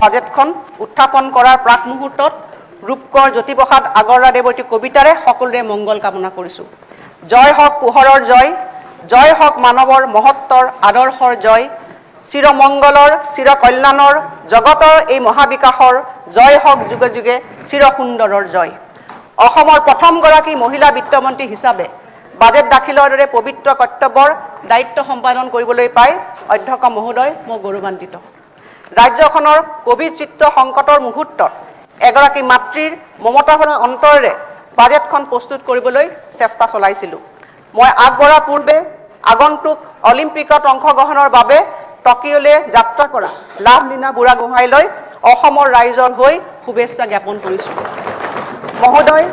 বাজেটখন উত্থাপন কৰাৰ প্ৰাক মুহূৰ্তত ৰূপকৰ জ্যোতিপ্ৰসাদ আগৰৱালাদেৱৰ এটি কবিতাৰে সকলোৰে মংগল কামনা কৰিছোঁ। জয় হওক পোহৰৰ জয়, জয় হওক মানৱৰ মহত্বৰ আদৰ্শৰ জয়, চিৰমংগলৰ চিৰ কল্যাণৰ জগতৰ এই মহাবিকাশৰ জয় হওক যুগে যুগে চিৰ সুন্দৰৰ জয়। অসমৰ প্ৰথমগৰাকী মহিলা বিত্তমন্ত্ৰী হিচাপে বাজেট দাখিলৰ দৰে পবিত্ৰ কৰ্তব্যৰ দায়িত্ব সম্পাদন কৰিবলৈ পাই অধ্যক্ষ মহোদয় মই গৌৰৱান্বিত। ৰাজ্যখনৰ কোভিড চিত্ৰ সংকটৰ মুহূৰ্তত এগৰাকী মাতৃৰ মমতা ভৰা অন্তৰেৰে বাজেটখন প্ৰস্তুত কৰিবলৈ চেষ্টা চলাইছিলোঁ। মই আগবঢ়াৰ পূৰ্বে আগন্তুক অলিম্পিকত অংশগ্ৰহণৰ বাবে টকিঅ'লৈ যাত্ৰা কৰা লাভলীনা বুঢ়াগোহাঁইলৈ অসমৰ ৰাইজৰ হৈ শুভেচ্ছা জ্ঞাপন কৰিছোঁ। মহোদয়,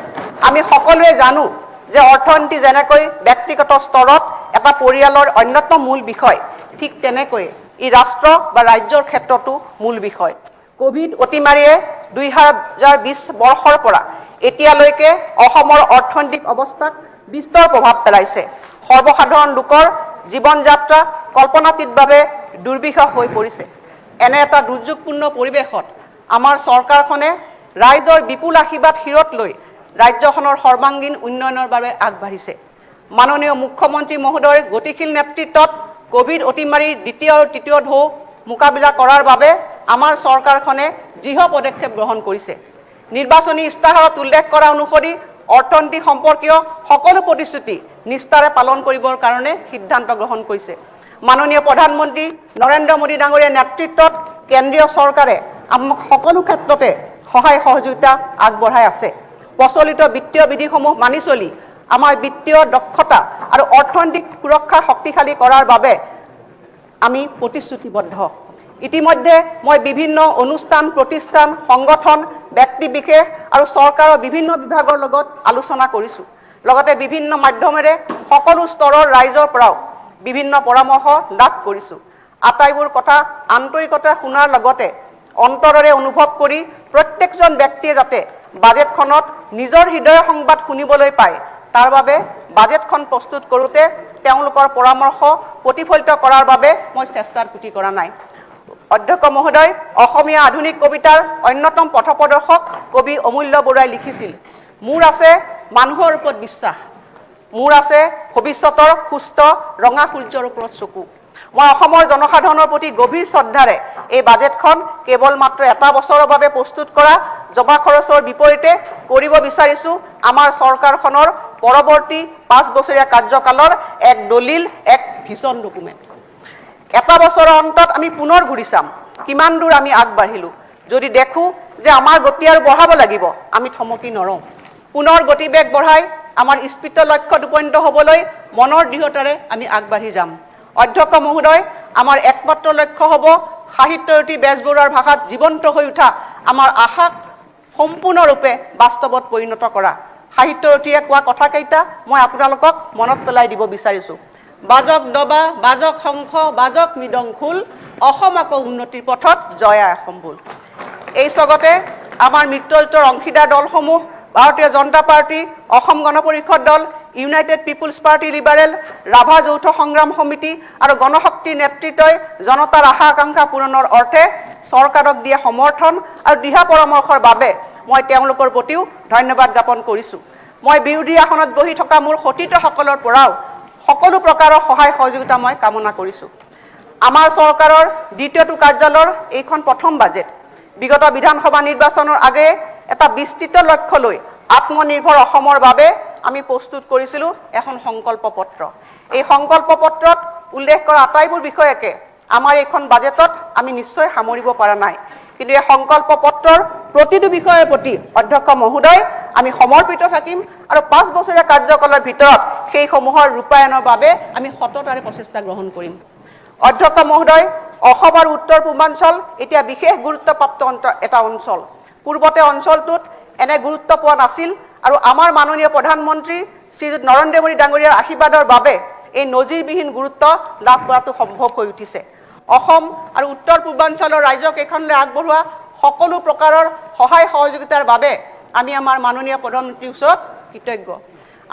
আমি সকলোৱে জানো যে অৰ্থনীতি যেনেকৈ ব্যক্তিগত স্তৰত এটা পৰিয়ালৰ অন্যতম মূল বিষয়, ঠিক তেনেকৈ ই ৰাষ্ট্ৰ বা ৰাজ্যৰ ক্ষেত্ৰতো মূল বিষয়। কোভিড অতিমাৰীয়ে 2020 বৰ্ষৰ পৰা এতিয়ালৈকে অসমৰ অৰ্থনৈতিক অৱস্থাত বিস্তৰ প্ৰভাৱ পেলাইছে। সৰ্বসাধাৰণ লোকৰ জীৱন যাত্ৰা কল্পনাতীতভাৱে দুৰ্বিষহ হৈ পৰিছে। এনে এটা দুৰ্যোগপূৰ্ণ পৰিৱেশত আমাৰ চৰকাৰখনে ৰাইজৰ বিপুল আশীৰ্বাদ শিৰত লৈ ৰাজ্যখনৰ সৰ্বাংগীন উন্নয়নৰ বাবে আগবাঢ়িছে। মাননীয় মুখ্যমন্ত্ৰী মহোদয়ৰ গতিশীল নেতৃত্বত কোভিড অতিমাৰীৰ দ্বিতীয় আৰু তৃতীয় ঢৌ মোকাবিলা কৰাৰ বাবে আমাৰ চৰকাৰখনে দৃঢ় পদক্ষেপ গ্ৰহণ কৰিছে। নিৰ্বাচনী ইস্তাহাৰত উল্লেখ কৰা অনুসৰি অৰ্থনীতি সম্পৰ্কীয় সকলো প্ৰতিশ্ৰুতি নিষ্ঠাৰে পালন কৰিবৰ কাৰণে সিদ্ধান্ত গ্ৰহণ কৰিছে। মাননীয় প্ৰধানমন্ত্ৰী নৰেন্দ্ৰ মোদী ডাঙৰীয়াৰ নেতৃত্বত কেন্দ্ৰীয় চৰকাৰে আমাক সকলো ক্ষেত্ৰতে সহায় সহযোগিতা আগবঢ়াই আছে। প্ৰচলিত বিত্তীয় বিধিসমূহ মানি চলি আমাৰ বিত্তীয় দক্ষতা আৰু অৰ্থনৈতিক সুৰক্ষা শক্তিশালী কৰাৰ বাবে আমি প্ৰতিশ্ৰুতিবদ্ধ। ইতিমধ্যে মই বিভিন্ন অনুষ্ঠান প্ৰতিষ্ঠান সংগঠন ব্যক্তি বিশেষ আৰু চৰকাৰৰ বিভিন্ন বিভাগৰ লগত আলোচনা কৰিছোঁ। লগতে বিভিন্ন মাধ্যমেৰে সকলো স্তৰৰ ৰাইজৰ পৰাও বিভিন্ন পৰামৰ্শ লাভ কৰিছোঁ। আটাইবোৰ কথা আন্তৰিকতা শুনাৰ লগতে অন্তৰেৰে অনুভৱ কৰি প্ৰত্যেকজন ব্যক্তিয়ে যাতে বাজেটখনত নিজৰ হৃদয়ৰ সংবাদ শুনিবলৈ পায়, তাৰ বাবে বাজেটখন প্ৰস্তুত কৰোঁতে তেওঁলোকৰ পৰামৰ্শ প্ৰতিফলিত কৰাৰ বাবে মই চেষ্টাৰ ত্ৰুটি কৰা নাই। অধ্যক্ষ মহোদয়, অসমীয়া আধুনিক কবিতাৰ অন্যতম পথপ্ৰদৰ্শক কবি অমূল্য বৰুৱাই লিখিছিল, মোৰ আছে মানুহৰ ওপৰত বিশ্বাস, মোৰ আছে ভৱিষ্যতৰ সুস্থ ৰঙা সূৰ্যৰ ওপৰত চকু। মই অসমৰ জনসাধাৰণৰ প্ৰতি গভীৰ শ্ৰদ্ধাৰে এই বাজেটখন কেৱল মাত্ৰ এটা বছৰৰ বাবে প্ৰস্তুত কৰা জমা খৰচৰ বিপৰীতে কৰিব বিচাৰিছোঁ আমাৰ চৰকাৰখনৰ পৰৱৰ্তী 5 বছৰীয়া কাৰ্যকালৰ এক দলিল, এক ভিজন ডকুমেণ্ট। এটা বছৰৰ অন্তত আমি পুনৰ ঘূৰি চাম কিমান দূৰ আমি আগবাঢ়িলোঁ। যদি দেখোঁ যে আমাৰ গতি আৰু বঢ়াব লাগিব, আমি থমকি নৰওঁ। পুনৰ গতিবেগ বঢ়াই আমাৰ ইস্পিত লক্ষ্যত উপনীত হ'বলৈ মনৰ দৃঢ়তাৰে আমি আগবাঢ়ি যাম। অধ্যক্ষ মহোদয়, আমাৰ একমাত্ৰ লক্ষ্য হ'ব সাহিত্যৰতী বেজবৰুৱাৰ ভাষাত জীৱন্ত হৈ উঠা আমাৰ আশাক সম্পূৰ্ণৰূপে বাস্তৱত পৰিণত কৰা। সাহিত্যৰতীয়ে কোৱা কথাকেইটা মই আপোনালোকক মনত পেলাই দিব বিচাৰিছোঁ। বাজক দবা, বাজক শংখ, বাজক মৃদংখোল, অসম আকৌ উন্নতিৰ পথত জয় আই অসম বোল। এই স্বগতে আমাৰ মিত্ৰজোঁটৰ অংশীদাৰ দলসমূহ ভাৰতীয় জনতা পাৰ্টি, অসম গণ পৰিষদ দল, United Peoples Party Liberal, Rabha Joutha Sangram সমিতি আৰু গণশক্তিৰ নেতৃত্বই জনতাৰ আশা আকাংক্ষা পূৰণৰ অৰ্থে চৰকাৰক দিয়া সমৰ্থন আৰু দিহা পৰামৰ্শৰ বাবে মই তেওঁলোকৰ প্ৰতিও ধন্যবাদ জ্ঞাপন কৰিছোঁ। মই বিৰোধী আসনত বহি থকা মোৰ সতীৰ্থসকলৰ পৰাও সকলো প্ৰকাৰৰ সহায় সহযোগিতা মই কামনা কৰিছোঁ। আমাৰ চৰকাৰৰ দ্বিতীয়টো কাৰ্যালয়ৰ এইখন প্ৰথম বাজেট। বিগত বিধানসভা নিৰ্বাচনৰ আগেয়ে এটা বিস্তৃত লক্ষ্য লৈ আত্মনিৰ্ভৰ অসমৰ বাবে আমি প্ৰস্তুত কৰিছিলোঁ এখন সংকল্প পত্ৰ। এই সংকল্প পত্ৰত উল্লেখ কৰা আটাইবোৰ বিষয়কে আমাৰ এইখন বাজেটত আমি নিশ্চয় সামৰিব পৰা নাই, কিন্তু এই সংকল্প পত্ৰৰ প্ৰতিটো বিষয়ৰ প্ৰতি অধ্যক্ষ মহোদয় আমি সমৰ্পিত থাকিম আৰু 5 বছৰীয়া কাৰ্যকালৰ ভিতৰত সেইসমূহৰ ৰূপায়ণৰ বাবে আমি সততাৰে প্ৰচেষ্টা গ্ৰহণ কৰিম। অধ্যক্ষ মহোদয়, অসম আৰু উত্তৰ পূৰ্বাঞ্চল এতিয়া বিশেষ গুৰুত্বপ্ৰাপ্ত এটা অঞ্চল। পূৰ্বতে অঞ্চলটোত এনে গুৰুত্ব পোৱা নাছিল আৰু আমাৰ মাননীয় প্ৰধানমন্ত্ৰী শ্ৰীযুত নৰেন্দ্ৰ মোদী ডাঙৰীয়াৰ আশীৰ্বাদৰ বাবে এই নজিৰবিহীন গুৰুত্ব লাভ কৰাটো সম্ভৱ হৈ উঠিছে। অসম আৰু উত্তৰ পূৰ্বাঞ্চলৰ ৰাজ্যকেইখনলৈ আগবঢ়োৱা সকলো প্ৰকাৰৰ সহায় সহযোগিতাৰ বাবে আমি আমাৰ মাননীয় প্ৰধানমন্ত্ৰীৰ ওচৰত কৃতজ্ঞ।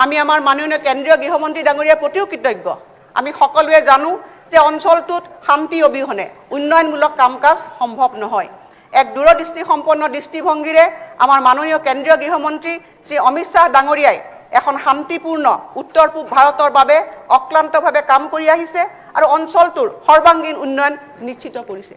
আমি আমাৰ মাননীয় কেন্দ্ৰীয় গৃহমন্ত্ৰী ডাঙৰীয়াৰ প্ৰতিও কৃতজ্ঞ। আমি সকলোৱে জানো যে অঞ্চলটোত শান্তি অবিহনে উন্নয়নমূলক কাম কাজ সম্ভৱ নহয়। এক দূৰদৃষ্টি সম্পন্ন দৃষ্টিভংগীৰে আমাৰ মাননীয় কেন্দ্ৰীয় গৃহমন্ত্ৰী শ্ৰী অমিত শ্বাহ ডাঙৰীয়াই এখন শান্তিপূৰ্ণ উত্তৰ পূব ভাৰতৰ বাবে অক্লান্তভাৱে কাম কৰি আহিছে আৰু অঞ্চলটোৰ সৰ্বাংগীন উন্নয়ন নিশ্চিত কৰিছে।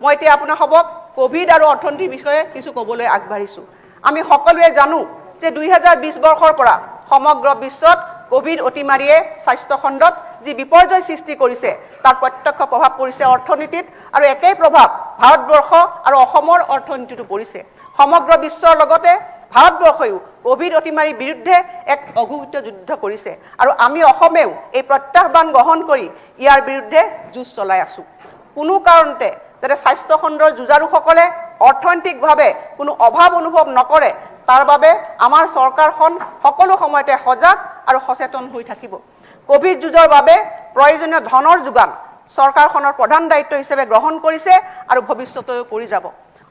মই এতিয়া আপোনালোকক কোভিড আৰু অৰ্থনীতিৰ বিষয়ে কিছু ক'বলৈ আগবাঢ়িছোঁ। আমি সকলোৱে জানো যে 2020 বৰ্ষৰ পৰা সমগ্ৰ বিশ্বত কোভিড অতিমাৰীয়ে স্বাস্থ্য খণ্ডত যি বিপৰ্যয় সৃষ্টি কৰিছে তাৰ প্ৰত্যক্ষ প্ৰভাৱ পৰিছে অৰ্থনীতিত আৰু একেই প্ৰভাৱ ভাৰতবৰ্ষ আৰু অসমৰ অৰ্থনীতিতো পৰিছে। সমগ্ৰ বিশ্বৰ লগতে ভাৰতবৰ্ষয়ো কোভিড অতিমাৰীৰ বিৰুদ্ধে এক অঘোষিত যুদ্ধ কৰিছে আৰু আমি অসমেও এই প্ৰত্যাহ্বান গ্ৰহণ কৰি ইয়াৰ বিৰুদ্ধে যুঁজ চলাই আছোঁ। কোনো কাৰণতে যাতে স্বাস্থ্য খণ্ডৰ যুঁজাৰুসকলে অৰ্থনৈতিকভাৱে কোনো অভাৱ অনুভৱ নকৰে তাৰ বাবে আমাৰ চৰকাৰখন সকলো সময়তে সজাগ আৰু সচেতন হৈ থাকিব। কোভিড যুঁজৰ বাবে প্ৰয়োজনীয় ধনৰ যোগান চৰকাৰখনৰ প্ৰধান দায়িত্ব হিচাপে গ্ৰহণ কৰিছে আৰু ভৱিষ্যতেও কৰি যাব।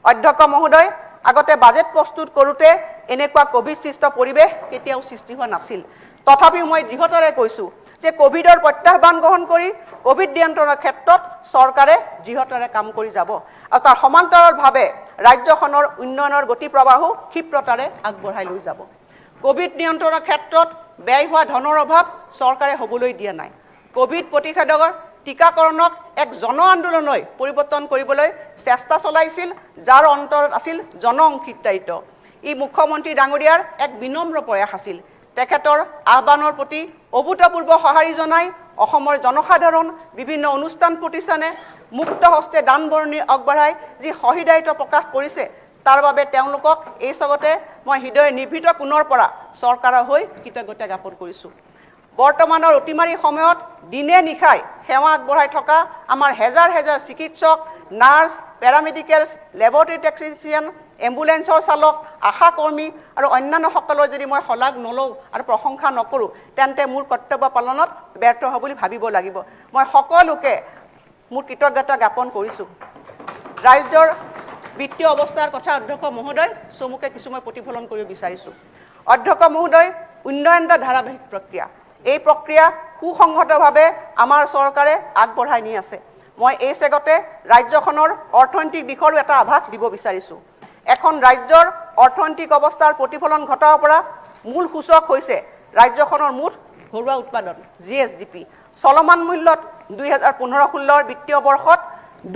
অধ্যক্ষ মহোদয়, আগতে বাজেট প্ৰস্তুত কৰোঁতে এনেকুৱা কোভিড সৃষ্ট পৰিৱেশ কেতিয়াও সৃষ্টি হোৱা নাছিল। তথাপিও মই দৃঢ়তাৰে কৈছোঁ যে কোভিডৰ প্ৰত্যাহ্বান গ্ৰহণ কৰি কোভিড নিয়ন্ত্ৰণৰ ক্ষেত্ৰত চৰকাৰে দৃঢ়তাৰে কাম কৰি যাব আৰু তাৰ সমান্তৰালভাৱে ৰাজ্যখনৰ উন্নয়নৰ গতি প্ৰবাহো ক্ষীপ্ৰতাৰে আগবঢ়াই লৈ যাব। কোভিড নিয়ন্ত্ৰণৰ ক্ষেত্ৰত ব্যয় হোৱা ধনৰ অভাৱ চৰকাৰে হ'বলৈ দিয়া নাই। কোভিড প্ৰতিষেধকৰ টিকাকৰণক এক জন আন্দোলনলৈ পৰিৱৰ্তন কৰিবলৈ চেষ্টা চলাইছিল, যাৰ অন্তৰত আছিল জন অংশীদাৰিত্ব। ই মুখ্যমন্ত্ৰী ডাঙৰীয়াৰ এক বিনম্ৰ প্ৰয়াস আছিল। তেখেতৰ আহ্বানৰ প্ৰতি অভূতপূৰ্ব সঁহাৰি জনাই অসমৰ জনসাধাৰণ বিভিন্ন অনুষ্ঠান প্ৰতিষ্ঠানে মুক্ত হস্তে দান বৰণি আগবঢ়াই যি সহৃদয়তা প্ৰকাশ কৰিছে তাৰ বাবে তেওঁলোকক এই স্বাগতে মই হৃদয় নিৰ্ভীত কোণৰ পৰা চৰকাৰৰ হৈ কৃতজ্ঞতা জ্ঞাপন কৰিছোঁ। বৰ্তমানৰ অতিমাৰী সময়ত দিনে নিশাই সেৱা আগবঢ়াই থকা আমাৰ হেজাৰ হেজাৰ চিকিৎসক, নাৰ্ছ, পেৰামেডিকেলছ, লেবৰেটৰী টেকনিচিয়ান, এম্বুলেন্সৰ চালক, আশা কৰ্মী আৰু অন্যান্যসকলৰ যদি মই শলাগ নলওঁ আৰু প্ৰশংসা নকৰোঁ তেন্তে মোৰ কৰ্তব্য পালনত ব্যৰ্থ হ'ব বুলি ভাবিব লাগিব। মই সকলোকে মোৰ কৃতজ্ঞতা জ্ঞাপন কৰিছোঁ। ৰাজ্যৰ বিত্তীয় অৱস্থাৰ কথা অধ্যক্ষ মহোদয় চমুকে কিছু মই প্ৰতিফলন কৰিব বিচাৰিছোঁ। অধ্যক্ষ মহোদয়, উন্নয়ন এটা ধাৰাবাহিক প্ৰক্ৰিয়া। এই প্ৰক্ৰিয়া সুসংহতভাৱে আমাৰ চৰকাৰে আগবঢ়াই নি আছে। মই এই চেগতে ৰাজ্যখনৰ অৰ্থনৈতিক দিশৰো এটা আভাস দিব বিচাৰিছোঁ। এখন ৰাজ্যৰ অৰ্থনৈতিক অৱস্থাৰ প্ৰতিফলন ঘটাব পৰা মূল সূচক হৈছে ৰাজ্যখনৰ মুঠ ঘৰুৱা উৎপাদন GSDP। চলমান মূল্যত 2015-16 বিত্তীয় বৰ্ষত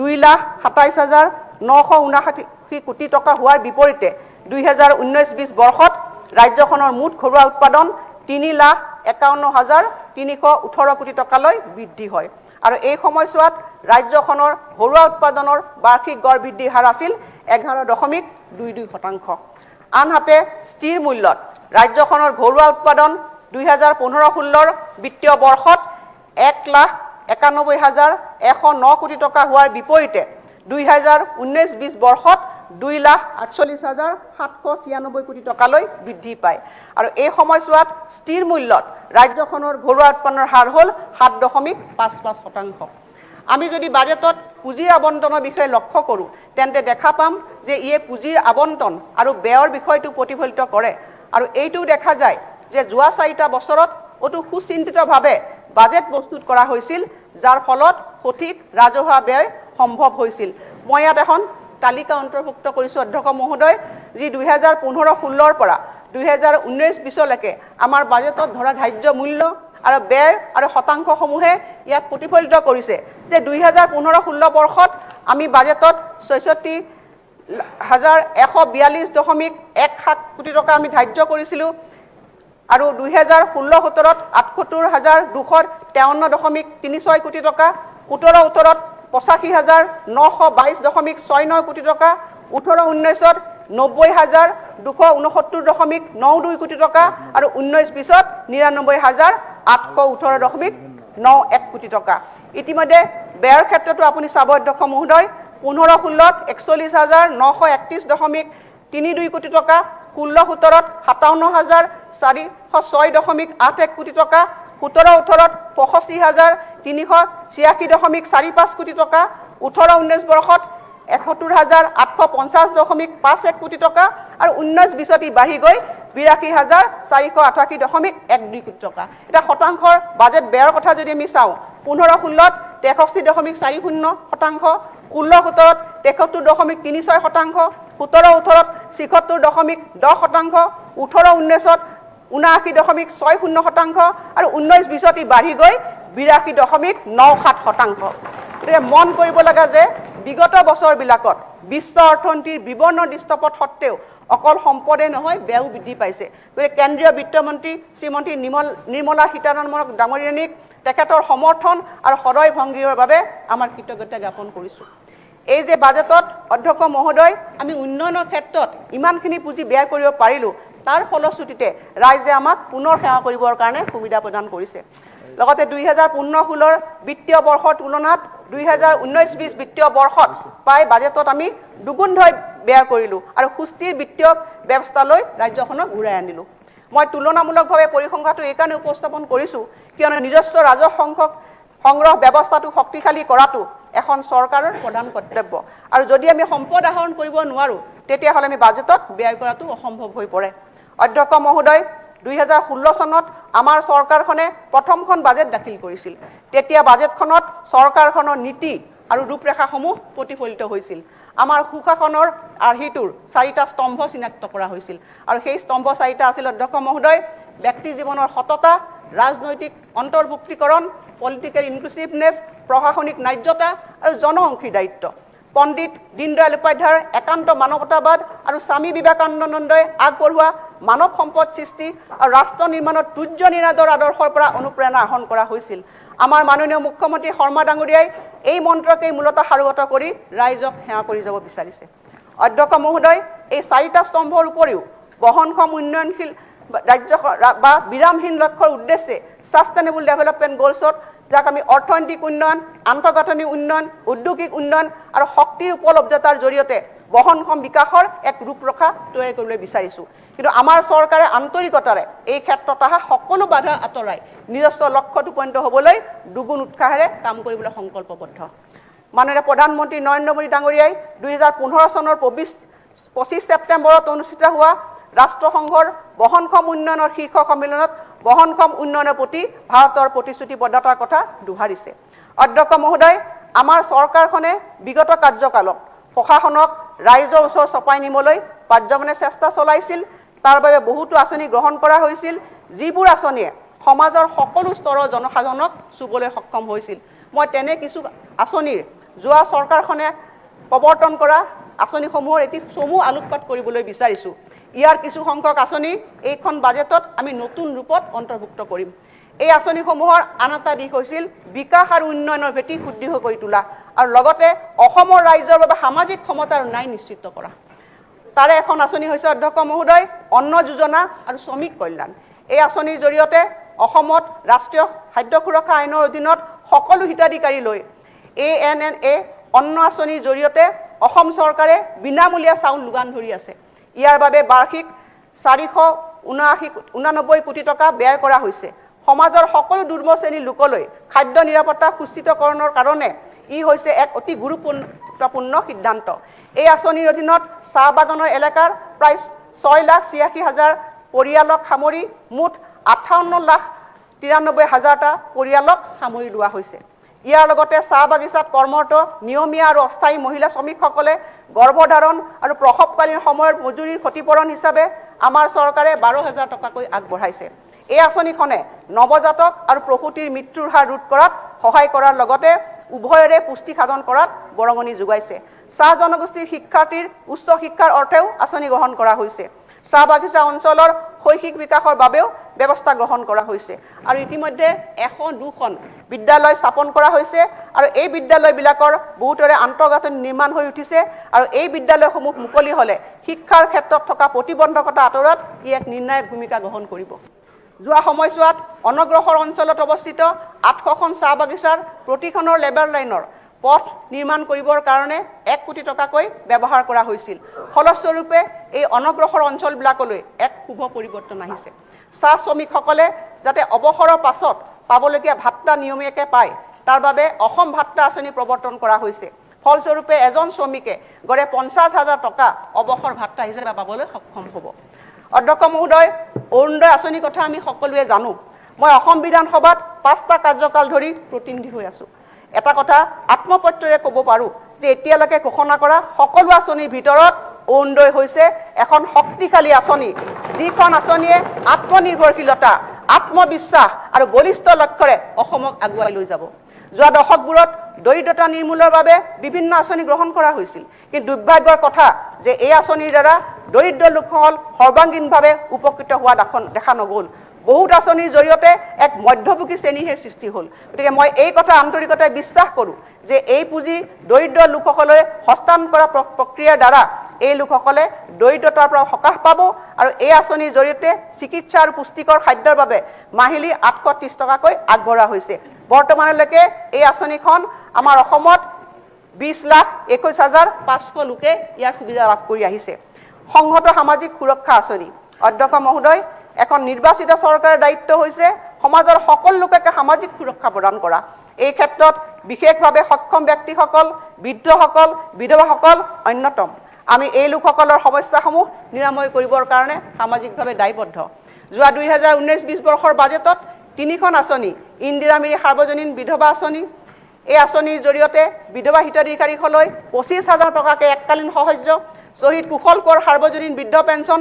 2,27,959 কোটি টকা হোৱাৰ বিপৰীতে 2019-20 বৰ্ষত ৰাজ্যখনৰ মুঠ ঘৰুৱা উৎপাদন 3,51,318 কোটি টকালৈ বৃদ্ধি হয় আৰু এই সময়ছোৱাত ৰাজ্যখনৰ ঘৰুৱা উৎপাদনৰ বাৰ্ষিক গড় বৃদ্ধিৰ হাৰ আছিল 11.22%। আনহাতে স্থিৰ মূল্যত ৰাজ্যখনৰ ঘৰুৱা উৎপাদন 2015-16 বিত্তীয় বৰ্ষত 1,91,109 কোটি টকা হোৱাৰ বিপৰীতে 2019-20 বৰ্ষত 2,48,796 কোটি টকালৈ বৃদ্ধি পায় আৰু এই সময়ছোৱাত স্থিৰ মূল্যত ৰাজ্যখনৰ ঘৰুৱা উৎপাদনৰ হাৰ হ'ল 7.55%। আমি যদি বাজেটত পুঁজিৰ আবণ্টনৰ বিষয়ে লক্ষ্য কৰোঁ তেন্তে দেখা পাম যে ইয়ে পুঁজিৰ আবণ্টন আৰু ব্যয়ৰ বিষয়টো প্ৰতিফলিত কৰে আৰু এইটোও দেখা যায় যে যোৱা 4টা বছৰত অতি সুচিন্তিতভাৱে বাজেট প্ৰস্তুত কৰা হৈছিল, যাৰ ফলত সঠিক ৰাজহুৱা ব্যয় সম্ভৱ হৈছিল। মই ইয়াত এখন তালিকা অন্তৰ্ভুক্ত কৰিছোঁ অধ্যক্ষ মহোদয়, যি 2015-16 পৰা 2019-20লৈকে আমাৰ বাজেটত ধৰা ধাৰ্য মূল্য আৰু ব্যয় আৰু শতাংশসমূহে ইয়াত প্ৰতিফলিত কৰিছে যে 2015-16 বৰ্ষত আমি বাজেটত 66,142.17 কোটি টকা আমি ধাৰ্য কৰিছিলোঁ আৰু 2016-17ত 78,253.36 কোটি টকা, 17-18ত 85,922.69 কোটি টকা, 18-19ত 90,269.92 কোটি টকা আৰু 19-20ত 99,818.91 কোটি টকা। ইতিমধ্যে ব্যয়ৰ ক্ষেত্ৰতো আপুনি চাব অধ্যক্ষ মহোদয়, 15-16ত 41,931.32 কোটি টকা, 16-17ত 57,406.81 কোটি টকা, 17-18ত 65,386.45 কোটি টকা, 18-19 বৰ্ষত 71,850.51 কোটি টকা আৰু 19-20ত বাঢ়ি গৈ 82,488.12 কোটি টকা। এটা শতাংশৰ বাজেট ব্যয়ৰ কথা যদি আমি চাওঁ, 15-16ত 63.40%, 16-17 73.36%, 17-18 76.10%, 18-19 79.60% আৰু 19-20 ই বাঢ়ি গৈ 82.97%। গতিকে মন কৰিব লগা যে বিগত বছৰবিলাকত বিশ্ব অৰ্থনীতিৰ বিবৰ্ণ দৃশ্যপট সত্ত্বেও অকল সম্পদে নহয় ব্যয়ও বৃদ্ধি পাইছে। গতিকে কেন্দ্ৰীয় বিত্তমন্ত্ৰী শ্ৰীমতী নিৰ্মলা সীতাৰমণ ডাঙৰীয়ানীক তেখেতৰ সমৰ্থন আৰু সদয় ভংগীৰ বাবে আমাৰ কৃতজ্ঞতা জ্ঞাপন কৰিছোঁ। এই যে বাজেটত অধ্যক্ষ মহোদয় আমি উন্নয়নৰ ক্ষেত্ৰত ইমানখিনি পুঁজি ব্যয় কৰিব পাৰিলোঁ, তাৰ ফলশ্ৰুতিতে ৰাইজে আমাক পুনৰ সেৱা কৰিবৰ কাৰণে সুবিধা প্ৰদান কৰিছে। লগতে 2015-16 বিত্তীয় বৰ্ষৰ তুলনাত 2019-20 বিত্তীয় বৰ্ষত প্ৰায় বাজেটত আমি দুগুণকৈ ব্যয় কৰিলোঁ আৰু সুস্থিৰ বিত্তীয় ব্যৱস্থালৈ ৰাজ্যখনক ঘূৰাই আনিলোঁ। মই তুলনামূলকভাৱে পৰিসংখ্যাটো এইকাৰণে উপস্থাপন কৰিছোঁ কিয়নো নিজস্ব ৰাজহ সংগ্ৰহ ব্যৱস্থাটো শক্তিশালী কৰাটো এখন চৰকাৰৰ প্ৰধান কৰ্তব্য আৰু যদি আমি সম্পদ আহৰণ কৰিব নোৱাৰোঁ তেতিয়াহ'লে আমি বাজেটত ব্যয় কৰাটো অসম্ভৱ হৈ পৰে। অধ্যক্ষ মহোদয় 2016 চনত আমাৰ চৰকাৰখনে প্ৰথমখন বাজেট দাখিল কৰিছিল। তেতিয়া বাজেটখনত চৰকাৰখনৰ নীতি আৰু ৰূপৰেখাসমূহ প্ৰতিফলিত হৈছিল। আমাৰ সুশাসনৰ আৰ্হিটোৰ 4টা স্তম্ভ চিনাক্ত কৰা হৈছিল আৰু সেই স্তম্ভ 4টা আছিল অধ্যক্ষ মহোদয় ব্যক্তি জীৱনৰ সততা, ৰাজনৈতিক অন্তৰ্ভুক্তিকৰণ, পলিটিকেল ইনক্লুচিভনেছ, প্ৰশাসনিক ন্যায্যতা আৰু জন অংশীদাৰিত্ব। পণ্ডিত দীনদয়াল উপাধ্যায়ৰ একান্ত মানৱতাবাদ আৰু স্বামী বিবেকানন্দই আগবঢ়োৱা মানৱ সম্পদ সৃষ্টি আৰু ৰাষ্ট্ৰ নিৰ্মাণৰ তুৰ্য নিনাদৰ আদৰ্শৰ পৰা অনুপ্ৰেৰণা আহৰণ কৰা হৈছিল। আমাৰ মাননীয় মুখ্যমন্ত্ৰী শৰ্মা ডাঙৰীয়াই এই মন্ত্ৰকেই মূলতঃ সাৰোগত কৰি ৰাইজক সেৱা কৰি যাব বিচাৰিছে। অধ্যক্ষ মহোদয় এই 4টা স্তম্ভৰ উপৰিও বহনক্ষম উন্নয়নশীল ৰাজ্য বা বিৰামহীন লক্ষ্যৰ উদ্দেশ্যে ছাষ্টেইনেবল ডেভেলপমেণ্ট গ'লছত যাক আমি অৰ্থনৈতিক উন্নয়ন, আন্তঃগাঁথনি উন্নয়ন, ঔদ্যোগিক উন্নয়ন আৰু শক্তিৰ উপলব্ধতাৰ জৰিয়তে বহনক্ষম বিকাশৰ এক ৰূপৰেখা তৈয়াৰ কৰিবলৈ বিচাৰিছোঁ। কিন্তু আমাৰ চৰকাৰে আন্তৰিকতাৰে এই ক্ষেত্ৰত অহা সকলো বাধা আঁতৰাই নিজস্ব লক্ষ্যত উপনীত হ'বলৈ দুগুণ উৎসাহেৰে কাম কৰিবলৈ সংকল্পবদ্ধ। মাননীয় প্ৰধানমন্ত্ৰী নৰেন্দ্ৰ মোদী ডাঙৰীয়াই 2015 চনৰ 25 ছেপ্টেম্বৰত অনুষ্ঠিত হোৱা ৰাষ্ট্ৰসংঘৰ বহনক্ষম উন্নয়নৰ শীৰ্ষ সন্মিলনত বহনক্ষম উন্নয়নৰ প্ৰতি ভাৰতৰ প্ৰতিশ্ৰুতিবদ্ধতাৰ কথা দোহাৰিছে। অধ্যক্ষ মহোদয় আমাৰ চৰকাৰখনে বিগত কাৰ্যকালত প্ৰশাসনক ৰাইজৰ ওচৰ চপাই নিবলৈ পাৰ্যমানে চেষ্টা চলাইছিল। তাৰ বাবে বহুতো আঁচনি গ্ৰহণ কৰা হৈছিল, যিবোৰ আঁচনিয়ে সমাজৰ সকলো স্তৰৰ জনসাধাৰণক চুবলৈ সক্ষম হৈছিল। মই তেনে কিছু আঁচনিৰ যোৱা চৰকাৰখনে প্ৰৱৰ্তন কৰা আঁচনিসমূহৰ এটি চমু আলোকপাত কৰিবলৈ বিচাৰিছোঁ। ইয়াৰ কিছু সংখ্যক আঁচনি এইখন বাজেটত আমি নতুন ৰূপত অন্তৰ্ভুক্ত কৰিম। এই আঁচনিসমূহৰ আন এটা দিশ হৈছিল বিকাশ আৰু উন্নয়নৰ ভেটি সুদৃঢ় কৰি তোলা আৰু লগতে অসমৰ ৰাইজৰ বাবে সামাজিক ক্ষমতা আৰু ন্যায় নিশ্চিত কৰা। তাৰে এখন আঁচনি হৈছে অধ্যক্ষ মহোদয় অন্ন যোজনা আৰু শ্ৰমিক কল্যাণ। এই আঁচনিৰ জৰিয়তে অসমত ৰাষ্ট্ৰীয় খাদ্য সুৰক্ষা আইনৰ অধীনত সকলো হিতাধিকাৰীলৈ ANNA অন্ন আঁচনিৰ জৰিয়তে অসম চৰকাৰে বিনামূলীয়া চাউল যোগান ধৰি আছে। ইয়াৰ বাবে বাৰ্ষিক 489 কোটি টকা ব্যয় কৰা হৈছে। সমাজৰ সকলো দুৰ্বল শ্ৰেণীৰ লোকলৈ খাদ্য নিৰাপত্তা সুস্থিতকৰণৰ কাৰণে ই হৈছে এক অতি গুৰুত্বপূৰ্ণ সিদ্ধান্ত। এই আঁচনিৰ অধীনত চাহ বাগানৰ এলেকাৰ প্ৰায় 6,86,000 পৰিয়ালক সামৰি মুঠ 58,93,000টা পৰিয়ালক সামৰি লোৱা হৈছে। ইয়াৰ লগতে চাহ বাগিচাত কৰ্মৰত নিয়মীয়া আৰু অস্থায়ী মহিলা শ্ৰমিকসকলে গৰ্ভধাৰণ আৰু প্ৰসৱকালীন সময়ৰ মজুৰিৰ ক্ষতিপূৰণ হিচাপে আমাৰ চৰকাৰে 12,000 টকাকৈ আগবঢ়াইছে। এই আঁচনিখনে নৱজাতক আৰু প্ৰসূতিৰ মৃত্যুৰ হাৰ ৰোধ কৰাত সহায় কৰাৰ লগতে উভয়ৰে পুষ্টি সাধন কৰাত বৰঙণি যোগাইছে। চাহ জনগোষ্ঠীৰ শিক্ষাৰ্থীৰ উচ্চ শিক্ষাৰ অৰ্থেও আঁচনি গ্ৰহণ কৰা হৈছে। চাহ বাগিচা অঞ্চলৰ শৈক্ষিক বিকাশৰ বাবেও ব্যৱস্থা গ্ৰহণ কৰা হৈছে আৰু ইতিমধ্যে 102খন বিদ্যালয় স্থাপন কৰা হৈছে আৰু এই বিদ্যালয়বিলাকৰ বহুতৰে আন্তঃগাঁথনি নিৰ্মাণ হৈ উঠিছে আৰু এই বিদ্যালয়সমূহ মুকলি হ'লে শিক্ষাৰ ক্ষেত্ৰত থকা প্ৰতিবন্ধকতা আঁতৰাত ই এক নিৰ্ণায়ক ভূমিকা গ্ৰহণ কৰিব। যোৱা সময়ছোৱাত অনগ্ৰসৰ অঞ্চলত অৱস্থিত 800খন চাহ বাগিচাৰ প্ৰতিখনৰ লেবাৰ লাইনৰ পথ নিৰ্মাণ কৰিবৰ কাৰণে 1 কোটি টকাকৈ ব্যৱহাৰ কৰা হৈছিল। ফলস্বৰূপে এই অনগ্ৰসৰ অঞ্চলবিলাকলৈ এক শুভ পৰিৱৰ্তন আহিছে। চাহ শ্ৰমিকসকলে যাতে অৱসৰৰ পাছত পাবলগীয়া ভাত্তা নিয়মীয়াকৈ পায় তাৰ বাবে অসম ভাত্তা আঁচনি প্ৰৱৰ্তন কৰা হৈছে। ফলস্বৰূপে এজন শ্ৰমিকে গড়ে 50,000 টকা অৱসৰ ভাত্তা হিচাপে পাবলৈ সক্ষম হ'ব। অধ্যক্ষ মহোদয় অৰুণোদয় আঁচনিৰ কথা আমি সকলোৱে জানো। মই অসম বিধানসভাত 5টা কাৰ্যকাল ধৰি প্ৰতিনিধি হৈ আছোঁ। এটা কথা আত্মপত্যৰে ক'ব পাৰোঁ যে এতিয়ালৈকে ঘোষণা কৰা সকলো আঁচনিৰ ভিতৰত অৰুণোদয় হৈছে এখন শক্তিশালী আঁচনি, যিখন আঁচনিয়ে আত্মনিৰ্ভৰশীলতা, আত্মবিশ্বাস আৰু বলিষ্ঠ লক্ষ্যৰে অসমক আগুৱাই লৈ যাব। যোৱা দশকবোৰত দৰিদ্ৰতা নিৰ্মূলৰ বাবে বিভিন্ন আঁচনি গ্ৰহণ কৰা হৈছিল, কিন্তু দুৰ্ভাগ্যৰ কথা যে এই আঁচনিৰ দ্বাৰা দৰিদ্ৰ লোকসকল সৰ্বাংগীনভাৱে উপকৃত হোৱা দেখা নগ'ল। বহুত আঁচনিৰ জৰিয়তে এক মধ্যভোগী শ্ৰেণীহে সৃষ্টি হ'ল। গতিকে মই এই কথা আন্তৰিকতাৰে বিশ্বাস কৰোঁ যে এই পুঁজি দৰিদ্ৰ লোকসকললৈ হস্তান্তৰ কৰা প্ৰক্ৰিয়াৰ দ্বাৰা এই লোকসকলে দৰিদ্ৰতাৰ পৰা সকাহ পাব আৰু এই আঁচনিৰ জৰিয়তে চিকিৎসা আৰু পুষ্টিকৰ খাদ্যৰ বাবে মাহিলী 830 টকাকৈ আগবঢ়োৱা হৈছে। বৰ্তমানলৈকে এই আঁচনিখন আমাৰ অসমত 20,21,500 লোকে ইয়াৰ সুবিধা লাভ কৰি আহিছে। সংহত সামাজিক সুৰক্ষা আঁচনি। অধ্যক্ষ মহোদয়, এখন নিৰ্বাচিত চৰকাৰৰ দায়িত্ব হৈছে সমাজৰ সকলো লোককে সামাজিক সুৰক্ষা প্ৰদান কৰা। এই ক্ষেত্ৰত বিশেষভাৱে সক্ষম ব্যক্তিসকল, বৃদ্ধসকল, বিধৱাসকল অন্যতম। আমি এই লোকসকলৰ সমস্যাসমূহ নিৰাময় কৰিবৰ কাৰণে সামাজিকভাৱে দায়বদ্ধ। যোৱা 2019-20 বৰ্ষৰ বাজেটত 3খন আঁচনি, ইন্দিৰা মিৰি সাৰ্বজনীন বিধৱা আঁচনি, এই আঁচনিৰ জৰিয়তে বিধৱা হিতাধিকাৰীসকললৈ 25,000 টকাকৈ এককালীন সাহায্য, শ্বহীদ কুশল কোঁৱৰ সাৰ্বজনীন বৃদ্ধ পেঞ্চন,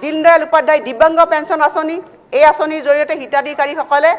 দীনদয়াল উপাধ্যায় দিব্যাংগ পেঞ্চন আঁচনি, এই আঁচনিৰ জৰিয়তে হিতাধিকাৰীসকলে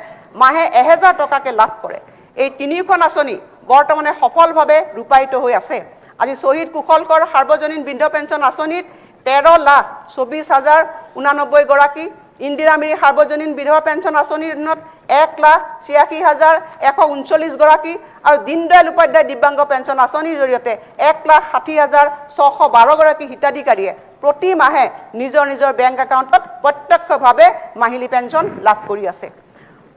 মাহে 1000 টকাকৈ লাভ কৰে। এই 3খন আঁচনি বৰ্তমানে সফলভাৱে ৰূপায়িত হৈ আছে। আজি শ্বহীদ কুশল কোঁৱৰ সাৰ্বজনীন বৃদ্ধ পেঞ্চন আঁচনিত 13,24,089 গৰাকী, ইন্দিৰা মিৰি সাৰ্বজনীন বিধৱা পেঞ্চন আঁচনিৰ অধীনত 1,86,139 গৰাকী আৰু দীনদয়াল উপাধ্যায় দিব্যাংগ পেঞ্চন আঁচনিৰ জৰিয়তে 1,60,612 গৰাকী হিতাধিকাৰীয়ে প্ৰতি মাহে নিজৰ নিজৰ বেংক একাউণ্টত প্ৰত্যক্ষভাৱে মাহিলী পেঞ্চন লাভ কৰি আছে।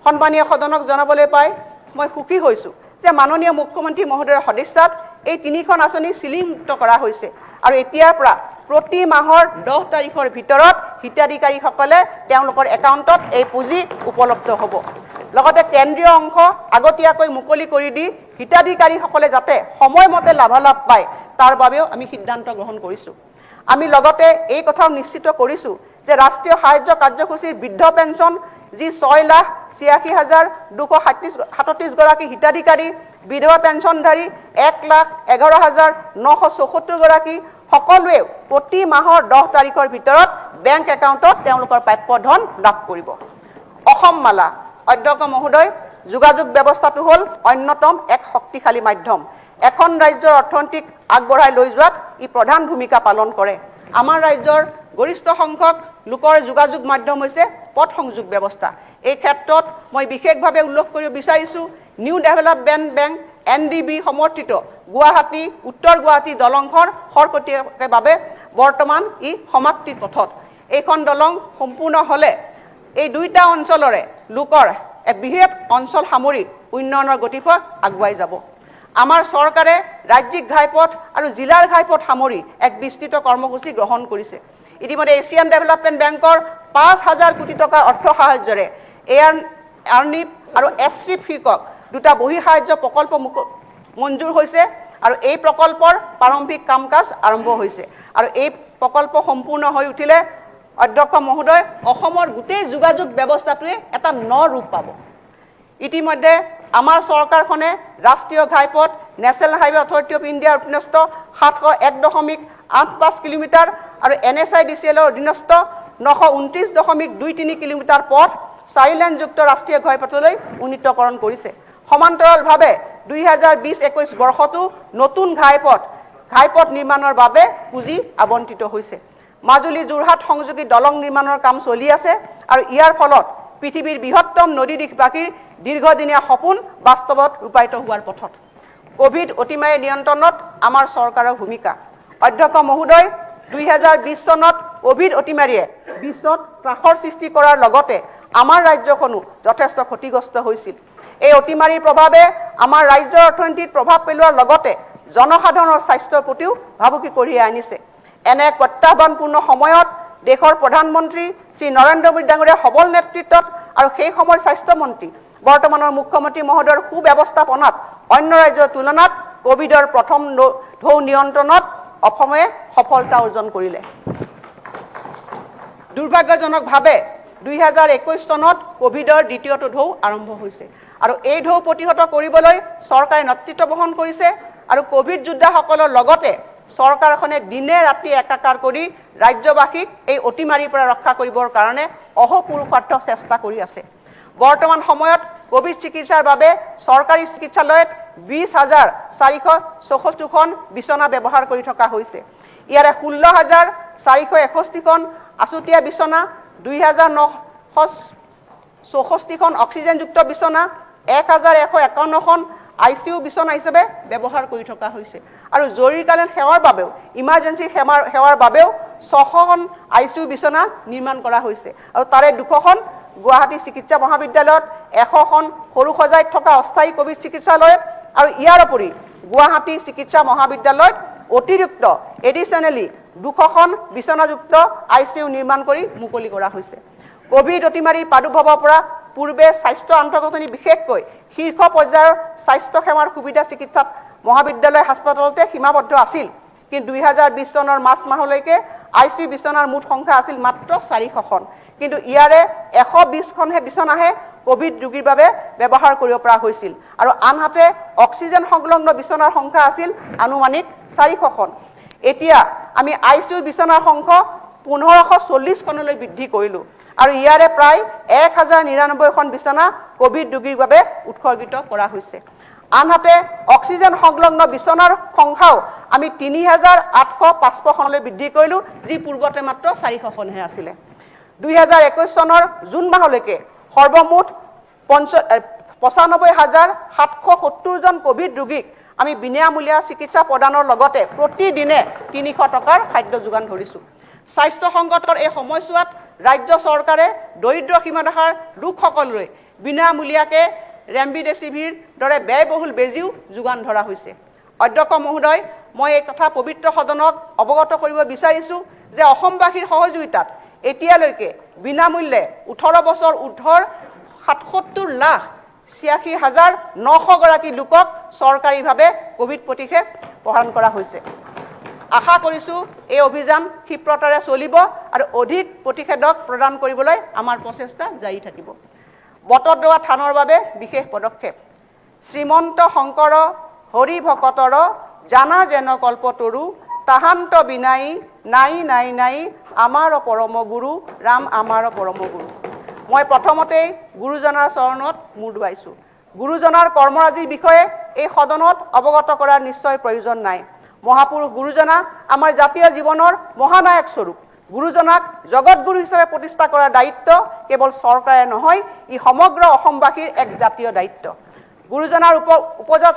সন্মানীয় সদনক জনাবলৈ পাই মই সুখী হৈছোঁ যে মাননীয় মুখ্যমন্ত্ৰী মহোদয়ৰ সদিচ্ছাত এই 3খন আঁচনি চিলিংমুক্ত কৰা হৈছে আৰু এতিয়াৰ পৰা প্ৰতি মাহৰ 10 তাৰিখৰ ভিতৰত হিতাধিকাৰীসকলে তেওঁলোকৰ একাউণ্টত এই পুঁজি উপলব্ধ হ'ব। লগতে কেন্দ্ৰীয় অংশ আগতীয়াকৈ মুকলি কৰি দি হিতাধিকাৰীসকলে যাতে সময়মতে লাভালাভ পায় তাৰ বাবেও আমি সিদ্ধান্ত গ্ৰহণ কৰিছোঁ। আমি লগতে এই কথাও নিশ্চিত কৰিছোঁ যে ৰাষ্ট্ৰীয় সাহায্য কাৰ্যসূচীৰ বৃদ্ধ পেঞ্চন যি 6,86,237 গৰাকী হিতাধিকাৰী, বিধৱা পেঞ্চনধাৰী 1,11,974 গৰাকী সকলোৱে প্ৰতি মাহৰ 10 তাৰিখৰ ভিতৰত বেংক একাউণ্টত তেওঁলোকৰ প্ৰাপ্য ধন লাভ কৰিব। অসম মালা। অধ্যক্ষ মহোদয়, যোগাযোগ ব্যৱস্থাটো হ'ল অন্যতম এক শক্তিশালী মাধ্যম। এখন ৰাজ্যৰ অৰ্থনীতিক আগবঢ়াই লৈ যোৱাত ই প্ৰধান ভূমিকা পালন কৰে। আমাৰ ৰাজ্যৰ গৰিষ্ঠ সংখ্যক লোকৰ যোগাযোগ মাধ্যম হৈছে পথ সংযোগ ব্যৱস্থা। এই ক্ষেত্ৰত মই বিশেষভাৱে উল্লেখ কৰিব বিচাৰিছোঁ নিউ ডেভেলপমেণ্ট বেংক NDB সমৰ্থিত গুৱাহাটী উত্তৰ গুৱাহাটী দলংখন খৰতকীয়াভাৱে বৰ্তমান ই সমাপ্তিৰ পথত। এইখন দলং সম্পূৰ্ণ হ'লে এই দুইটা অঞ্চলৰে লোকৰ এক বৃহৎ অঞ্চল সামৰি উন্নয়নৰ গতিপথ আগুৱাই যাব। আমাৰ চৰকাৰে ৰাজ্যিক ঘাইপথ আৰু জিলাৰ ঘাইপথ সামৰি এক বিস্তৃত কৰ্মসূচী গ্ৰহণ কৰিছে। ইতিমধ্যে এছিয়ান ডেভেলপমেণ্ট বেংকৰ 5,000 কোটি টকাৰ অৰ্থ সাহায্যৰে আৰ্নিপ আৰু এছ্ৰিপ শীৰ্ষক দুটা বহি সাহায্য প্ৰকল্প মঞ্জুৰ হৈছে আৰু এই প্ৰকল্পৰ প্ৰাৰম্ভিক কাম কাজ আৰম্ভ হৈছে আৰু এই প্ৰকল্প সম্পূৰ্ণ হৈ উঠিলে অধ্যক্ষ মহোদয় অসমৰ গোটেই যোগাযোগ ব্যৱস্থাটোৱে এটা ৰূপ পাব। ইতিমধ্যে আমাৰ চৰকাৰখনে ৰাষ্ট্ৰীয় ঘাইপথ নেশ্যনেল হাইৱে অথৰিটি অফ ইণ্ডিয়াৰ অধীনস্থ 701.85 কিলোমিটাৰ আৰু NHIDCL অধীনস্থ 929.23 কিলোমিটাৰ পথ 4 লেনযুক্ত ৰাষ্ট্ৰীয় ঘাইপথলৈ উন্নীতকৰণ কৰিছে। সমান্তৰালভাৱে 2020-21 বৰ্ষতো নতুন ঘাইপথ নিৰ্মাণৰ বাবে পুঁজি আবণ্টিত হৈছে। মাজুলী যোৰহাট সংযোগী দলং নিৰ্মাণৰ কাম চলি আছে আৰু ইয়াৰ ফলত পৃথিৱীৰ বৃহত্তম নদী দ্বীপবাসীৰ দীৰ্ঘদিনীয়া সপোন বাস্তৱত ৰূপায়িত হোৱাৰ পথত। কোভিড অতিমাৰী নিয়ন্ত্ৰণত আমাৰ চৰকাৰৰ ভূমিকা। অধ্যক্ষ মহোদয়, 2020 চনত কোভিড অতিমাৰীয়ে বিশ্বত ত্ৰাসৰ সৃষ্টি কৰাৰ লগতে আমাৰ ৰাজ্যখনো যথেষ্ট ক্ষতিগ্ৰস্ত হৈছিল। এই অতিমাৰীৰ প্ৰভাৱে আমাৰ ৰাজ্যৰ অৰ্থনীতিত প্ৰভাৱ পেলোৱাৰ লগতে জনসাধাৰণৰ স্বাস্থ্যৰ প্ৰতিও ভাবুকি কঢ়িয়াই আনিছে। এনে এক প্ৰত্যাহ্বানপূৰ্ণ সময়ত দেশৰ প্ৰধানমন্ত্ৰী শ্ৰী নৰেন্দ্ৰ মোদী ডাঙৰীয়াৰ সবল নেতৃত্বত আৰু সেই সময়ৰ স্বাস্থ্যমন্ত্ৰী বৰ্তমানৰ মুখ্যমন্ত্ৰী মহোদয়ৰ সুব্যৱস্থাপনাত অন্য ৰাজ্যৰ তুলনাত কোভিডৰ প্ৰথম ঢৌ নিয়ন্ত্ৰণত অসমে সফলতা অৰ্জন কৰিলে। দুৰ্ভাগ্যজনকভাৱে 2021 চনত কোভিডৰ দ্বিতীয়টো ঢৌ আৰম্ভ হৈছে আৰু এই ঢৌ প্ৰতিহত কৰিবলৈ চৰকাৰে নেতৃত্ব বহন কৰিছে আৰু কোভিড যোদ্ধাসকলৰ লগতে চৰকাৰখনে দিনে ৰাতি একাকাৰ কৰি ৰাজ্যবাসীক এই অতিমাৰীৰ পৰা ৰক্ষা কৰিবৰ কাৰণে অহোপুৰুষাৰ্থ চেষ্টা কৰি আছে। বৰ্তমান সময়ত কোভিড চিকিৎসাৰ বাবে চৰকাৰী চিকিৎসালয়ত 20,464খন বিছনা ব্যৱহাৰ কৰি থকা হৈছে। ইয়াৰে 16,461খন আছুতীয়া বিছনা, 2,964খন অক্সিজেনযুক্ত বিছনা, 1,151খন ICU বিছনা হিচাপে ব্যৱহাৰ কৰি থকা হৈছে। আৰু জৰুৰীকালীন সেৱাৰ বাবেও ইমাৰ্জেঞ্চি সেৱাৰ বাবেও 600খন ICU বিছনা নিৰ্মাণ কৰা হৈছে। আৰু তাৰে 200খন গুৱাহাটী চিকিৎসা মহাবিদ্যালয়ত, 100খন সৰু সজাইত থকা অস্থায়ী কোভিড চিকিৎসালয় আৰু ইয়াৰ উপৰি গুৱাহাটী চিকিৎসা মহাবিদ্যালয়ত অতিৰিক্ত এডিশ্যনেলি 200খন বিছনাযুক্ত ICU নিৰ্মাণ কৰি মুকলি কৰা হৈছে। কোভিড অতিমাৰীৰ প্ৰাদুৰ্ভাৱৰ পৰা পূৰ্বে স্বাস্থ্য আন্তঃগাঁথনি বিশেষকৈ শীৰ্ষ পৰ্যায়ৰ স্বাস্থ্য সেৱাৰ সুবিধা চিকিৎসাত মহাবিদ্যালয় হাস্পতালতে সীমাবদ্ধ আছিল। কিন্তু 2020 চনৰ মাৰ্চ মাহলৈকে ICU বিছনাৰ মুঠ সংখ্যা আছিল মাত্ৰ 400খন। কিন্তু ইয়াৰে 120খনহে বিছনাহে কোভিড ৰোগীৰ বাবে ব্যৱহাৰ কৰিব পৰা হৈছিল। আৰু আনহাতে অক্সিজেন সংলগ্ন বিছনাৰ সংখ্যা আছিল আনুমানিক 400খন। এতিয়া আমি ICU বিছনাৰ সংখ্যা 1540খনলৈ বৃদ্ধি কৰিলোঁ আৰু ইয়াৰে প্ৰায় 1099খন বিছনা কোভিড ৰোগীৰ বাবে উৎসৰ্গিত কৰা হৈছে। আনহাতে অক্সিজেন সংলগ্ন বিছনাৰ সংখ্যাও আমি 3855খনলৈ বৃদ্ধি কৰিলোঁ, যি পূৰ্বতে মাত্ৰ 400খনহে আছিলে। 2021 চনৰ জুন মাহলৈকে সৰ্বমুঠ 95,770জন কোভিড ৰোগীক আমি বিনামূলীয়া চিকিৎসা প্ৰদানৰ লগতে প্ৰতিদিনে 300 টকাৰ খাদ্য যোগান ধৰিছোঁ। স্বাস্থ্য সংকটৰ এই সময়ছোৱাত ৰাজ্য চৰকাৰে দৰিদ্ৰ সীমাৰেখাৰ লোকসকললৈ বিনামূলীয়াকৈ ৰেমডিচিভিৰ দৰে ব্যয়বহুল বেজীও যোগান ধৰা হৈছে। অধ্যক্ষ মহোদয়, মই এই কথা পবিত্ৰ সদনক অৱগত কৰিব বিচাৰিছোঁ যে অসমবাসীৰ সহযোগিতাত এতিয়ালৈকে বিনামূল্যে 18 বছৰ ঊৰ্ধৰ 77,86,900গৰাকী লোকক চৰকাৰীভাৱে কোভিড প্ৰতিষেধক প্ৰদান কৰা হৈছে। আশা কৰিছোঁ এই অভিযান ক্ষীপ্ৰতাৰে চলিব আৰু অধিক প্ৰতিষেধক প্ৰদান কৰিবলৈ আমাৰ প্ৰচেষ্টা জাৰি থাকিব। বটদ্ৰৱা থানৰ বাবে বিশেষ পদক্ষেপ। শ্ৰীমন্ত শংকৰ হৰি ভকতৰ জানা যেন কল্পতৰু তাহান্ত বিনাই নাই নাই নাই আমাৰ পৰম গুৰু ৰাম আমাৰ পৰম গুৰু। মই প্ৰথমতেই গুৰুজনাৰ চৰণত মূৰ ধুৱাইছোঁ। গুৰুজনাৰ কৰ্মৰাজিৰ বিষয়ে এই সদনত অৱগত কৰাৰ নিশ্চয় প্ৰয়োজন নাই। মহাপুৰুষ গুৰুজনা আমাৰ জাতীয় জীৱনৰ মহানায়ক স্বৰূপ। গুৰুজনাক জগতগুৰু হিচাপে প্ৰতিষ্ঠা কৰাৰ দায়িত্ব কেৱল চৰকাৰে নহয়, ই সমগ্ৰ অসমবাসীৰ এক জাতীয় দায়িত্ব। গুৰুজনাৰ উপজা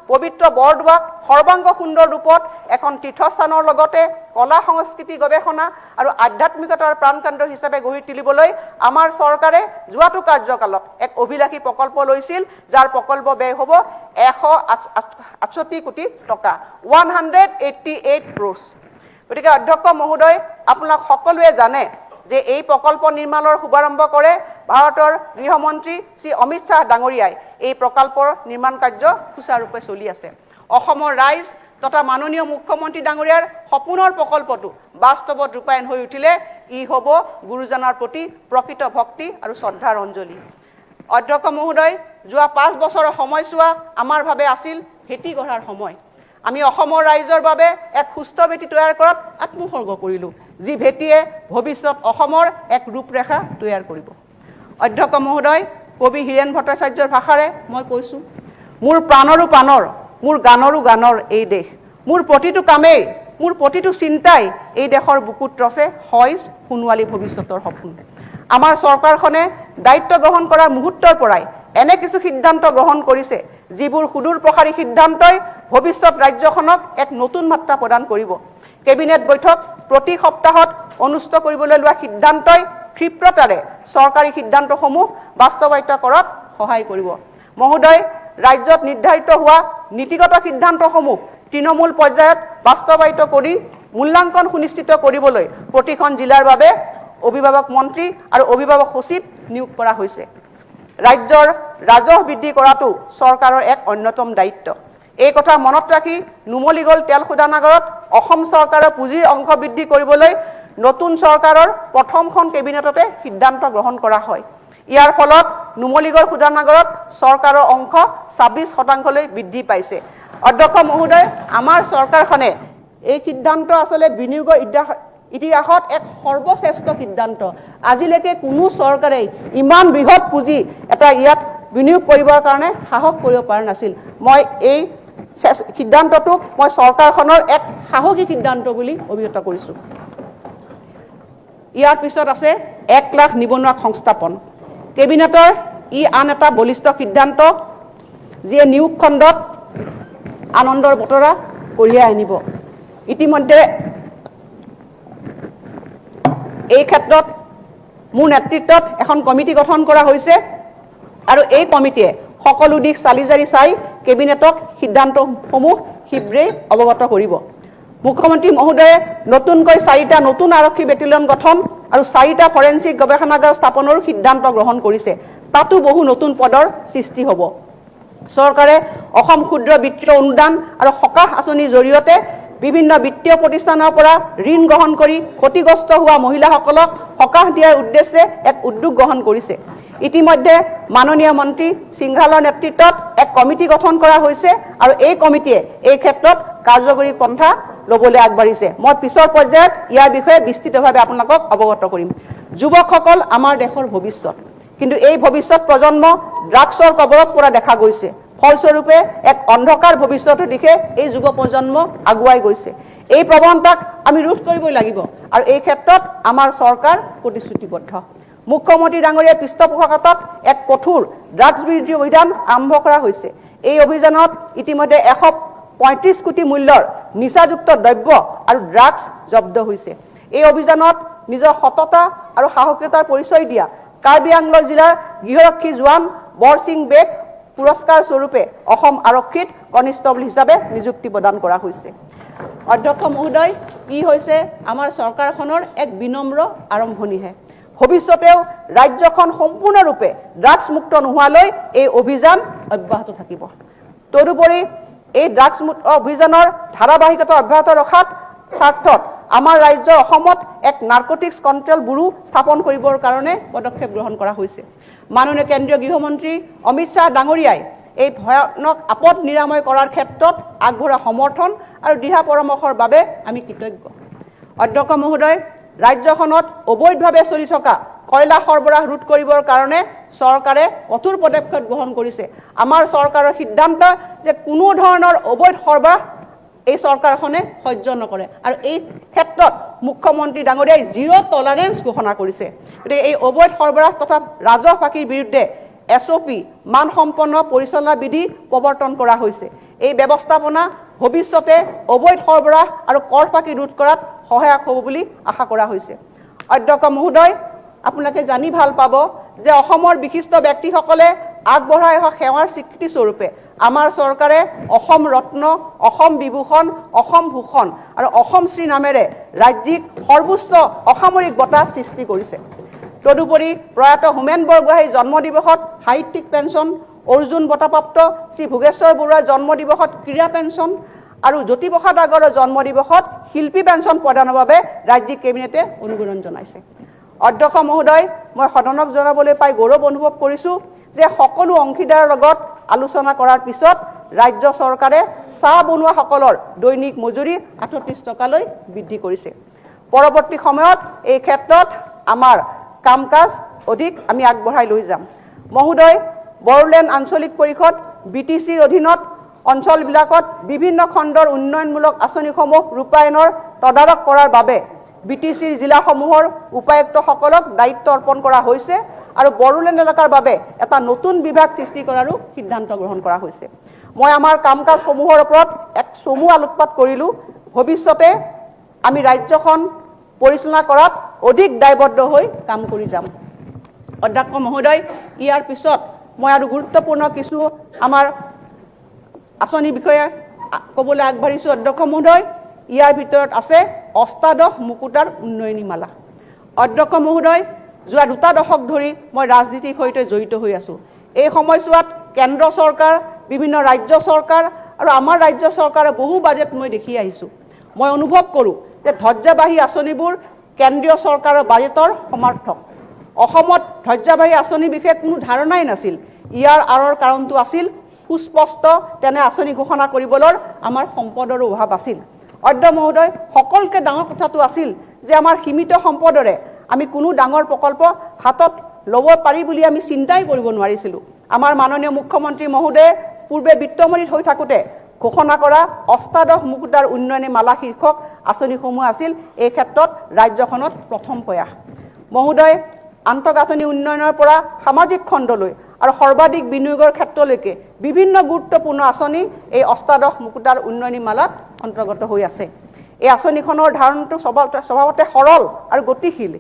পবিত্ৰ বৰদোৱাক সৰ্বাংগ সুন্দৰ ৰূপত এখন তীৰ্থস্থানৰ লগতে কলা সংস্কৃতি গৱেষণা আৰু আধ্যাত্মিকতাৰ প্ৰাণকেন্দ্ৰ হিচাপে গঢ়ি তুলিবলৈ আমাৰ চৰকাৰে যোৱাটো কাৰ্যকালত এক অভিলাষী প্ৰকল্প লৈছিল, যাৰ প্ৰকল্প ব্যয় হ'ব 168 কোটি টকা, 188 crores। গতিকে অধ্যক্ষ মহোদয়, আপোনালোক সকলোৱে জানে যে এই প্ৰকল্প নিৰ্মাণৰ শুভাৰম্ভ কৰে ভাৰতৰ গৃহমন্ত্ৰী শ্ৰী অমিত শ্বাহ ডাঙৰীয়াই। এই প্ৰকল্পৰ নিৰ্মাণ কাৰ্য সুচাৰুৰূপে চলি আছে। অসমৰ ৰাইজ তথা মাননীয় মুখ্যমন্ত্ৰী ডাঙৰীয়াৰ সপোনৰ প্ৰকল্পটো বাস্তৱত ৰূপায়ণ হৈ উঠিলে ই হ'ব গুৰুজনাৰ প্ৰতি প্ৰকৃত ভক্তি আৰু শ্ৰদ্ধাৰ অঞ্জলি। অধ্যক্ষ মহোদয়, যোৱা 5 বছৰৰ সময়ছোৱা আমাৰ বাবে আছিল ভেটি গঢ়াৰ সময়। আমি অসমৰ ৰাইজৰ বাবে এক সুস্থ ভেটি তৈয়াৰ কৰাত আত্মোৎসৰ্গ কৰিলোঁ, যি ভেটিয়ে ভৱিষ্যত অসমৰ এক ৰূপৰেখা তৈয়াৰ কৰিব। অধ্যক্ষ মহোদয়, কবি হীৰেণ ভট্টাচাৰ্যৰ ভাষাৰে মই কৈছোঁ, মোৰ প্ৰাণৰো প্ৰাণৰ, মোৰ গানৰো গানৰ এই দেশ। মোৰ প্ৰতিটো কামেই, মোৰ প্ৰতিটো চিন্তাই এই দেশৰ বুকুত ৰচে সইজ সোণোৱালী ভৱিষ্যতৰ সপোন। আমাৰ চৰকাৰখনে দায়িত্ব গ্ৰহণ কৰাৰ মুহূৰ্তৰ পৰাই এনে কিছু সিদ্ধান্ত গ্ৰহণ কৰিছে, যিবোৰ সুদূৰ প্ৰসাৰী সিদ্ধান্তই ভৱিষ্যত ৰাজ্যখনক এক নতুন মাত্ৰা প্ৰদান কৰিব। কেবিনেট বৈঠক প্ৰতি সপ্তাহত অনুষ্ঠিত কৰিবলৈ লোৱা সিদ্ধান্তই ক্ষীপ্ৰতাৰে চৰকাৰী সিদ্ধান্তসমূহ বাস্তৱায়িত কৰাত সহায় কৰিব। মহোদয়, ৰাজ্যত নিৰ্ধাৰিত হোৱা নীতিগত সিদ্ধান্তসমূহ তৃণমূল পৰ্যায়ত বাস্তৱায়িত কৰি মূল্যাংকন সুনিশ্চিত কৰিবলৈ প্ৰতিখন জিলাৰ বাবে অভিভাৱক মন্ত্ৰী আৰু অভিভাৱক সচিব নিয়োগ কৰা হৈছে। ৰাজ্যৰ ৰাজহ বৃদ্ধি কৰাটো চৰকাৰৰ এক অন্যতম দায়িত্ব। এই কথা মনত ৰাখি নুমলীগড় তেল শোধনাগাৰত অসম চৰকাৰৰ পুঁজিৰ অংশ বৃদ্ধি কৰিবলৈ নতুন চৰকাৰৰ প্ৰথমখন কেবিনেটতে সিদ্ধান্ত গ্ৰহণ কৰা হয়। ইয়াৰ ফলত নুমলীগড় শোধনাগাৰত চৰকাৰৰ অংশ 26% বৃদ্ধি পাইছে অধ্যক্ষ মহোদয়, আমাৰ চৰকাৰখনে এই সিদ্ধান্ত আসলে বিনিয়োগৰ ইতিহাসত এক সৰ্বশ্ৰেষ্ঠ সিদ্ধান্ত। আজিলৈকে কোনো চৰকাৰে ইমান বৃহৎ পুঁজি এটা ইয়াত বিনিয়োগ কৰিবৰ কাৰণে সাহস কৰিব পৰা নাছিল। মই এই সিদ্ধান্তটোক মই চৰকাৰখনৰ এক সাহসী সিদ্ধান্ত বুলি অভিহিত কৰিছোঁ। ইয়াৰ পিছত আছে 1 লাখ নিবনুৱা সংস্থাপন। কেবিনেটৰ ই আন এটা বলিষ্ঠ সিদ্ধান্ত, যিয়ে নিয়োগ খণ্ডত আনন্দৰ বতৰা কঢ়িয়াই আনিব। ইতিমধ্যে এই ক্ষেত্ৰত মোৰ নেতৃত্বত এখন কমিটি গঠন কৰা হৈছে আৰু এই কমিটিয়ে সকলো দিশ চালি জাৰি চাই কেবিনেটক সিদ্ধান্তসমূহ শীঘ্ৰেই অৱগত কৰিব। মুখ্যমন্ত্ৰী মহোদয়ে নতুনকৈ 4টা নতুন আৰক্ষী বেটেলিয়ন গঠন আৰু 4টা ফৰেনচিক গৱেষণাগাৰ স্থাপনৰ সিদ্ধান্ত গ্ৰহণ কৰিছে। তাতো বহু নতুন পদৰ সৃষ্টি হ'ব। চৰকাৰে অসম ক্ষুদ্ৰ বিত্তীয় অনুদান আৰু সকাহ আঁচনিৰ জৰিয়তে বিভিন্ন বিত্তীয় প্ৰতিষ্ঠানৰ পৰা ঋণ গ্ৰহণ কৰি ক্ষতিগ্ৰস্ত হোৱা মহিলাসকলক সকাহ দিয়াৰ উদ্দেশ্যে এক উদ্যোগ গ্ৰহণ কৰিছে। ইতিমধ্যে মাননীয় মন্ত্ৰী সিংঘালৰ নেতৃত্বত এক কমিটি গঠন কৰা হৈছে আৰু এই কমিটিয়ে এই ক্ষেত্ৰত কাৰ্যকৰী পন্থা ল'বলৈ আগবাঢ়িছে। মই পিছৰ পৰ্যায়ত ইয়াৰ বিষয়ে বিস্তৃতভাৱে আপোনালোকক অৱগত কৰিম। যুৱকসকল আমাৰ দেশৰ ভৱিষ্যত, কিন্তু এই ভৱিষ্যত প্ৰজন্ম ড্ৰাগছৰ কবলত পৰা দেখা গৈছে। ফলস্বৰূপে এক অন্ধকাৰ ভৱিষ্যতৰ দিশে এই যুৱ প্ৰজন্ম আগুৱাই গৈছে। এই প্ৰৱণতাক আমি ৰোধ কৰিবই লাগিব আৰু এই ক্ষেত্ৰত আমাৰ চৰকাৰ প্ৰতিশ্ৰুতিবদ্ধ। মুখ্যমন্ত্ৰী ডাঙৰীয়াৰ পৃষ্ঠপোষকতাত এক কঠোৰ ড্ৰাগছ বিৰোধী অভিযান আৰম্ভ কৰা হৈছে। এই অভিযানত ইতিমধ্যে 135 কোটি মূল্যৰ নিচাযুক্ত দ্ৰব্য আৰু ড্ৰাগছ জব্দ হৈছে। এই অভিযানত নিজৰ সততা আৰু সাহসিকতাৰ পৰিচয় দিয়া কাৰ্বি আংলং জিলাৰ গৃহৰক্ষী জোৱান বৰ সিং বেগ পুৰস্কাৰ স্বৰূপে অসম আৰক্ষীত কনিষ্টবল হিচাপে নিযুক্তি প্ৰদান কৰা হৈছে। অধ্যক্ষ মহোদয়, ই হৈছে আমাৰ চৰকাৰখনৰ এক বিনম্ৰ আৰম্ভণিহে। ভৱিষ্যতেও ৰাজ্যখন সম্পূৰ্ণৰূপে ড্ৰাগছ মুক্ত নোহোৱালৈ এই অভিযান অব্যাহত থাকিব। তদুপৰি এই ড্ৰাগছ মুক্ত অভিযানৰ ধাৰাবাহিকতা অব্যাহত ৰখাত স্বাৰ্থত আমাৰ ৰাজ্য অসমত এক নাৰ্কটিক্স কণ্ট্ৰল ব্যুৰো স্থাপন কৰিবৰ কাৰণে পদক্ষেপ গ্ৰহণ কৰা হৈছে। মাননীয় কেন্দ্ৰীয় গৃহমন্ত্ৰী অমিত শ্বাহ ডাঙৰীয়াই এই ভয়ানক আপদ নিৰাময় কৰাৰ ক্ষেত্ৰত আগবঢ়োৱা সমৰ্থন আৰু দিহা পৰামৰ্শৰ বাবে আমি কৃতজ্ঞ। অধ্যক্ষ মহোদয়, ৰাজ্যখনত অবৈধভাৱে চলি থকা কয়লা সৰবৰাহ ৰোধ কৰিবৰ কাৰণে চৰকাৰে কঠোৰ পদক্ষেপ গ্ৰহণ কৰিছে। আমাৰ চৰকাৰৰ সিদ্ধান্ত যে কোনো ধৰণৰ অবৈধ সৰবৰাহ এই চৰকাৰখনে সহ্য নকৰে আৰু এই ক্ষেত্ৰত মুখ্যমন্ত্ৰী ডাঙৰীয়াই 0 টলাৰেন্স ঘোষণা কৰিছে। গতিকে এই অবৈধ সৰবৰাহ তথা ৰাজহ ফাঁকিৰ বিৰুদ্ধে SOP মানসম্পন্ন পৰিচালনা বিধি প্ৰৱৰ্তন কৰা হৈছে। এই ব্যৱস্থাপনা ভৱিষ্যতে অবৈধ সৰবৰাহ আৰু কৰ ফাঁকি ৰোধ কৰাত সহায়ক হ'ব বুলি আশা কৰা হৈছে। অধ্যক্ষ মহোদয়, আপোনালোকে জানি ভাল পাব যে অসমৰ বিশিষ্ট ব্যক্তিসকলে আগবঢ়াই অহা সেৱাৰ স্বীকৃতি স্বৰূপে আমাৰ চৰকাৰে অসম ৰত্ন, অসম বিভূষণ, অসম ভূষণ আৰু অসম শ্ৰী নামেৰে ৰাজ্যিক সৰ্বোচ্চ অসামৰিক বঁটা সৃষ্টি কৰিছে। তদুপৰি প্ৰয়াত হোমেন বৰগোহাঁইৰ জন্মদিৱসত সাহিত্যিক পেঞ্চন, অৰ্জুন বঁটাপ্ৰাপ্ত শ্ৰী ভোগেশ্বৰ বৰুৱাৰ জন্মদিৱসত ক্ৰীড়া পেঞ্চন আৰু জ্যোতিপ্ৰসাদ আগৰৰ জন্মদিৱসত শিল্পী পেঞ্চন প্ৰদানৰ বাবে ৰাজ্যিক কেবিনেটে অনুমোদন জনাইছে। অধ্যক্ষ মহোদয়, মই সদনক জনাবলৈ পাই গৌৰৱ অনুভৱ কৰিছোঁ যে সকলো অংশীদাৰৰ লগত আলোচনা কৰাৰ পিছত ৰাজ্য চৰকাৰে চাহ বনুৱাসকলৰ দৈনিক মজুৰি 38 টকালৈ বৃদ্ধি কৰিছে। পৰৱৰ্তী সময়ত এই ক্ষেত্ৰত আমাৰ কাম কাজ অধিক আমি আগবঢ়াই লৈ যাম। মহোদয়, বড়োলেণ্ড আঞ্চলিক পৰিষদ BTCৰ অধীনত অঞ্চলবিলাকত বিভিন্ন খণ্ডৰ উন্নয়নমূলক আঁচনিসমূহ ৰূপায়ণৰ তদাৰক কৰাৰ বাবে BTCৰ জিলাসমূহৰ উপায়ুক্তসকলক দায়িত্ব অৰ্পণ কৰা হৈছে আৰু বড়োলেণ্ড এলেকাৰ বাবে এটা নতুন বিভাগ সৃষ্টি কৰাৰো সিদ্ধান্ত গ্ৰহণ কৰা হৈছে। মই আমাৰ কাম কাজসমূহৰ ওপৰত এক চমু আলোকপাত কৰিলোঁ। ভৱিষ্যতে আমি ৰাজ্যখন পৰিচালনা কৰাত অধিক দায়বদ্ধ হৈ কাম কৰি যাম। অধ্যক্ষ মহোদয়, ইয়াৰ পিছত মই আৰু গুৰুত্বপূৰ্ণ কিছু আমাৰ আঁচনিৰ বিষয়ে ক'বলৈ আগবাঢ়িছোঁ। অধ্যক্ষ মহোদয়, ইয়াৰ ভিতৰত আছে অষ্টাদশ মুকুতাৰ উন্নয়নী মালা। অধ্যক্ষ মহোদয়, যোৱা 2 দশক ধৰি মই ৰাজনীতিৰ সৈতে জড়িত হৈ আছোঁ। এই সময়ছোৱাত কেন্দ্ৰ চৰকাৰ, বিভিন্ন ৰাজ্য চৰকাৰ আৰু আমাৰ ৰাজ্য চৰকাৰে বহু বাজেট মই দেখি আহিছোঁ। মই অনুভৱ কৰোঁ যে ধৈৰ্যবাহী আঁচনিবোৰ কেন্দ্ৰীয় চৰকাৰৰ বাজেটৰ সমাৰ্থক। অসমত ধৈৰ্যবাহী আঁচনিৰ বিষয়ে কোনো ধাৰণাই নাছিল। ইয়াৰ আঁৰৰ কাৰণটো আছিল সুস্পষ্ট তেনে আঁচনি ঘোষণা কৰিবলৈ আমাৰ সম্পদৰ অভাৱ আছিল। অধ্যক্ষ মহোদয়, সকলোকে ডাঙৰ কথাটো আছিল যে আমাৰ সীমিত সম্পদৰে আমি কোনো ডাঙৰ প্ৰকল্প হাতত ল'ব পাৰি বুলি আমি চিন্তাই কৰিব নোৱাৰিছিলোঁ। আমাৰ মাননীয় মুখ্যমন্ত্ৰী মহোদয়ে পূৰ্বে বিত্তমন্ত্ৰী হৈ থাকোঁতে ঘোষণা কৰা অষ্টাদশ মুকুতাৰ উন্নয়নী মালা শীৰ্ষক আঁচনিসমূহ আছিল এই ক্ষেত্ৰত ৰাজ্যখনত প্ৰথম প্ৰয়াস। মহোদয়, আন্তঃগাঁথনি উন্নয়নৰ পৰা সামাজিক খণ্ডলৈ আৰু সৰ্বাধিক বিনিয়োগৰ ক্ষেত্ৰলৈকে বিভিন্ন গুৰুত্বপূৰ্ণ আঁচনি এই অষ্টাদশ মুকুতাৰ উন্নয়নী মালাত অন্তৰ্গত হৈ আছে। এই আঁচনিখনৰ ধাৰণটো স্বভাৱতে সৰল আৰু গতিশীল।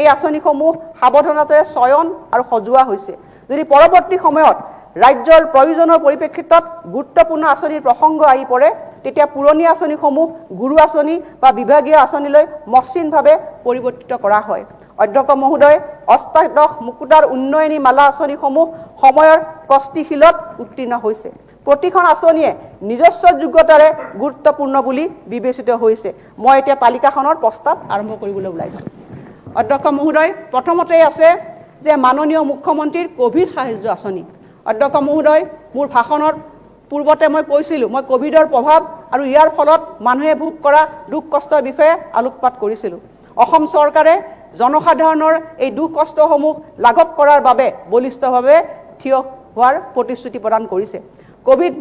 এই আঁচনিসমূহ সাৱধানতাৰে চয়ন আৰু সজোৱা হৈছে। যদি পৰৱৰ্তী সময়ত ৰাজ্যৰ প্ৰয়োজনৰ পৰিপ্ৰেক্ষিতত গুৰুত্বপূৰ্ণ আঁচনিৰ প্ৰসংগ আহি পৰে, তেতিয়া পুৰণি আঁচনিসমূহ গুৰু আঁচনি বা বিভাগীয় আঁচনিলৈ মসৃণভাৱে পৰিৱৰ্তিত কৰা হয়। অধ্যক্ষ মহোদয়, অষ্টাদশ মুকুতাৰ উন্নয়নী মালা আঁচনিসমূহ সময়ৰ কষ্টিশীলত উত্তীৰ্ণ হৈছে। প্ৰতিখন আঁচনিয়ে নিজস্ব যোগ্যতাৰে গুৰুত্বপূৰ্ণ বুলি বিবেচিত হৈছে। মই এতিয়া তালিকাখনৰ প্ৰস্তাৱ আৰম্ভ কৰিবলৈ ওলাইছোঁ। অধ্যক্ষ মহোদয়, প্ৰথমতে আছে যে মাননীয় মুখ্যমন্ত্ৰীৰ কোভিড সাহায্য আঁচনি। অধ্যক্ষ মহোদয়, মোৰ ভাষণৰ পূৰ্বতে মই কৈছিলোঁ, মই কোভিডৰ প্ৰভাৱ আৰু ইয়াৰ ফলত মানুহে ভোগ কৰা দুখ কষ্টৰ বিষয়ে আলোকপাত কৰিছিলোঁ। অসম চৰকাৰে জনসাধাৰণৰ এই দুখ কষ্টসমূহ লাঘৱ কৰাৰ বাবে বলিষ্ঠভাৱে থিয় হোৱাৰ প্ৰতিশ্ৰুতি প্ৰদান কৰিছে। কোভিড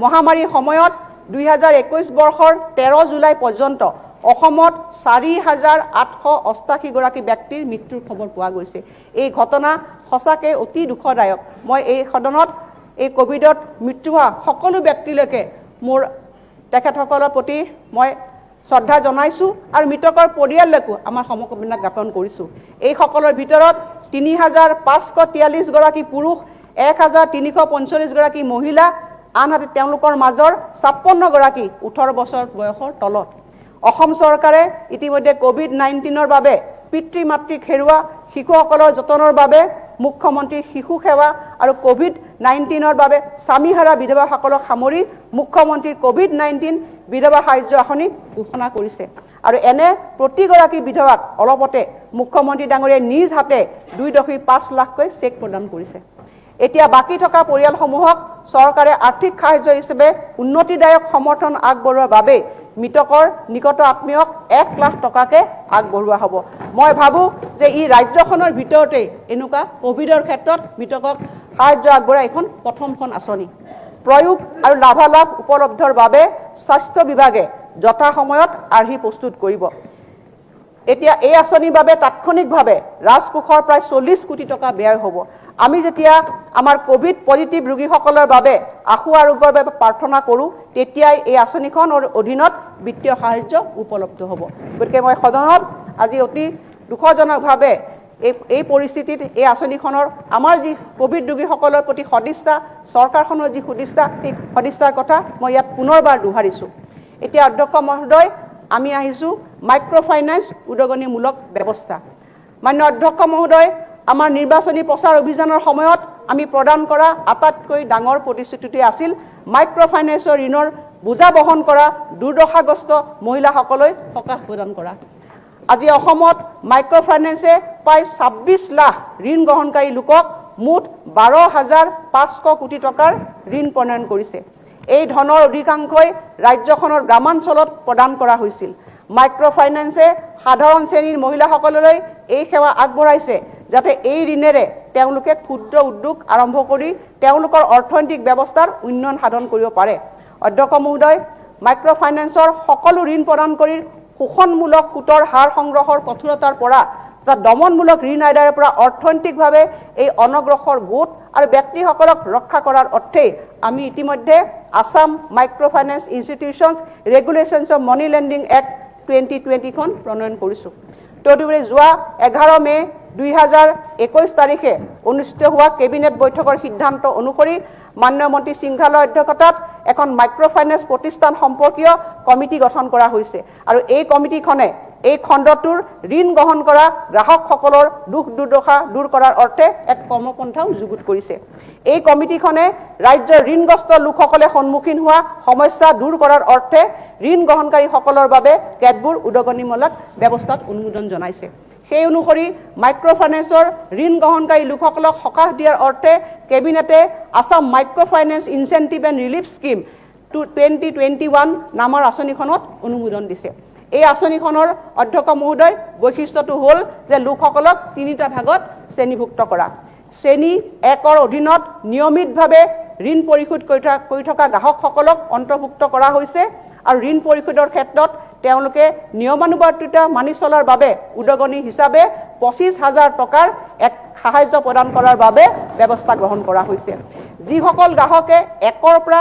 মহামাৰীৰ সময়ত 2021 বৰ্ষৰ 13 জুলাই পৰ্যন্ত অসমত 4,888 গৰাকী ব্যক্তিৰ মৃত্যুৰ খবৰ পোৱা গৈছে। এই ঘটনা সঁচাকৈ অতি দুখদায়ক। মই এই সদনত এই কোভিডত মৃত্যু হোৱা সকলো ব্যক্তিলৈকে মোৰ তেখেতসকলৰ প্ৰতি মই শ্ৰদ্ধা জনাইছোঁ আৰু মৃতকৰ পৰিয়াললৈকো আমাৰ সমবেদনা জ্ঞাপন কৰিছোঁ। এইসকলৰ ভিতৰত 3,543 গৰাকী পুৰুষ, 1,345 গৰাকী মহিলা, আনহাতে তেওঁলোকৰ মাজৰ 56 গৰাকী 18 বছৰ বয়সৰ তলত। অসম চৰকাৰে ইতিমধ্যে কোভিড-19ৰ বাবে পিতৃ মাতৃক হেৰুওৱা শিশুসকলৰ যতনৰ বাবে মুখ্যমন্ত্ৰী শিশু সেৱা আৰু কোভিড-19ৰ বাবে স্বামীহাৰা বিধৱাসকলক সামৰি মুখ্যমন্ত্ৰীৰ কোভিড-19 বিধৱা সাহায্য আঁচনি ঘোষণা কৰিছে। আৰু এনে প্ৰতিগৰাকী বিধৱাক অলপতে মুখ্যমন্ত্ৰী ডাঙৰীয়াই নিজ হাতে 2.5 লাখকৈ চেক প্ৰদান কৰিছে। এতিয়া বাকী থকা পৰিয়ালসমূহক চৰকাৰে আৰ্থিক সাহায্য হিচাপে উন্নতিদায়ক সমৰ্থন আগবঢ়োৱাৰ বাবে মৃতকৰ নিকট আত্মীয়ক 1 লাখ টকাকে আগবঢ়োৱা হ'ব। মই ভাবোঁ যে ই ৰাজ্যখনৰ ভিতৰতেই এনেকুৱা কোভিডৰ ক্ষেত্ৰত মৃতকক সাহায্য আগবঢ়োৱা এখন প্ৰথমখন আঁচনি। প্ৰয়োগ আৰু লাভালাভ উপলব্ধৰ বাবে স্বাস্থ্য বিভাগে যথা সময়ত আৰ্হি প্ৰস্তুত কৰিব। এতিয়া এই আঁচনিৰ বাবে তাৎক্ষণিকভাৱে ৰাজকোষৰ প্ৰায় 40 কোটি টকা ব্যয় হ'ব। আমি যেতিয়া আমাৰ কোভিড পজিটিভ ৰোগীসকলৰ বাবে আশু আৰোগ্যৰ বাবে প্ৰাৰ্থনা কৰোঁ, তেতিয়াই এই আঁচনিখনৰ অধীনত বিত্তীয় সাহায্য উপলব্ধ হ'ব। গতিকে মই সদনত আজি অতি দুখজনকভাৱে এই পৰিস্থিতিত এই আঁচনিখনৰ আমাৰ যি কোভিড ৰোগীসকলৰ প্ৰতি সদিচ্ছা, চৰকাৰখনৰ যি সদিচ্ছা, সেই সদিচ্ছাৰ কথা মই ইয়াত পুনৰবাৰ দোহাৰিছোঁ। এতিয়া অধ্যক্ষ মহোদয়, আমি আহিছোঁ মাইক্ৰ' ফাইনেন্স উদগনিমূলক ব্যৱস্থা। মান্য অধ্যক্ষ মহোদয়, আমাৰ নিৰ্বাচনী প্ৰচাৰ অভিযানৰ সময়ত আমি প্ৰদান কৰা আটাইতকৈ ডাঙৰ প্ৰতিশ্ৰুতিটো আছিল মাইক্ৰ' ফাইনেন্সৰ ঋণৰ বোজা বহন কৰা দুৰ্দশাগ্ৰস্ত মহিলাসকললৈ সকাহ প্ৰদান কৰা। আজি অসমত মাইক্ৰ' ফাইনেন্সে প্ৰায় 26 লাখ ঋণ গ্ৰহণকাৰী লোকক মুঠ 12,500 কোটি টকাৰ ঋণ প্ৰণয়ন কৰিছে। এই ধনৰ অধিকাংশই ৰাজ্যখনৰ গ্ৰামাঞ্চলত প্ৰদান কৰা হৈছিল। মাইক্ৰ' ফাইনেন্সে সাধাৰণ শ্ৰেণীৰ মহিলাসকললৈ এই সেৱা আগবঢ়াইছে যাতে এই ঋণেৰে তেওঁলোকে ক্ষুদ্ৰ উদ্যোগ আৰম্ভ কৰি তেওঁলোকৰ অৰ্থনৈতিক ব্যৱস্থাৰ উন্নয়ন সাধন কৰিব পাৰে। অধ্যক্ষ মহোদয়, মাইক্ৰ' ফাইনেন্সৰ সকলো ঋণ প্ৰদানকাৰীৰ শোষণমূলক সুতৰ হাৰ সংগ্ৰহৰ কঠোৰতাৰ পৰা দমনমূলক ঋণ আদায়ৰ পৰা অৰ্থনৈতিকভাৱে এই অনগ্ৰসৰ গোট আৰু ব্যক্তিসকলক ৰক্ষা কৰাৰ অৰ্থে আমি ইতিমধ্যে Assam micro' finance institutions regulations of money lending act 2020খন প্ৰণয়ন কৰিছোঁ। তদুপৰি যোৱা 11 মে 2021 তাৰিখে অনুষ্ঠিত হোৱা কেবিনেট বৈঠকৰ সিদ্ধান্ত অনুসৰি মাননীয় মন্ত্ৰী সিংঘালৰ অধ্যক্ষতাত এখন মাইক্ৰ' ফাইনেন্স প্ৰতিষ্ঠান সম্পৰ্কীয় কমিটি গঠন কৰা হৈছে আৰু এই কমিটিখনে এই খণ্ডটোৰ ঋণ গ্ৰহণ কৰা গ্ৰাহকসকলৰ দুখ দুৰ্দশা দূৰ কৰাৰ অৰ্থে এক কৰ্মপন্থাও যুগুত কৰিছে। এই কমিটিখনে ৰাজ্যৰ ঋণগ্ৰস্ত লোকসকলে সন্মুখীন হোৱা সমস্যা দূৰ কৰাৰ অৰ্থে ঋণ গ্ৰহণকাৰীসকলৰ বাবে কেতবোৰ উদগনিমূলক ব্যৱস্থাত অনুমোদন জনাইছে। সেই অনুসৰি মাইক্ৰ' ফাইনেন্সৰ ঋণ গ্ৰহণকাৰী লোকসকলক সকাহ দিয়াৰ অৰ্থে কেবিনেটে Assam micro' finance incentive and relief scheme 2021 নামৰ আঁচনিখনত অনুমোদন দিছে। এই আঁচনিখনৰ অধ্যক্ষ মহোদয় বৈশিষ্ট্যটো হ'ল যে লোকসকলক তিনিটা ভাগত শ্ৰেণীভুক্ত কৰা। শ্ৰেণী 1ৰ অধীনত নিয়মিতভাৱে ঋণ পৰিশোধ কৰি থকা গ্ৰাহকসকলক অন্তৰ্ভুক্ত কৰা হৈছে আৰু ঋণ পৰিশোধৰ ক্ষেত্ৰত তেওঁলোকে নিয়মানুবৰ্তিতা মানি চলাৰ বাবে উদগনি হিচাপে 25,000 টকাৰ এক সাহায্য প্ৰদান কৰাৰ বাবে ব্যৱস্থা গ্ৰহণ কৰা হৈছে। যিসকল গ্ৰাহকে 1ৰ পৰা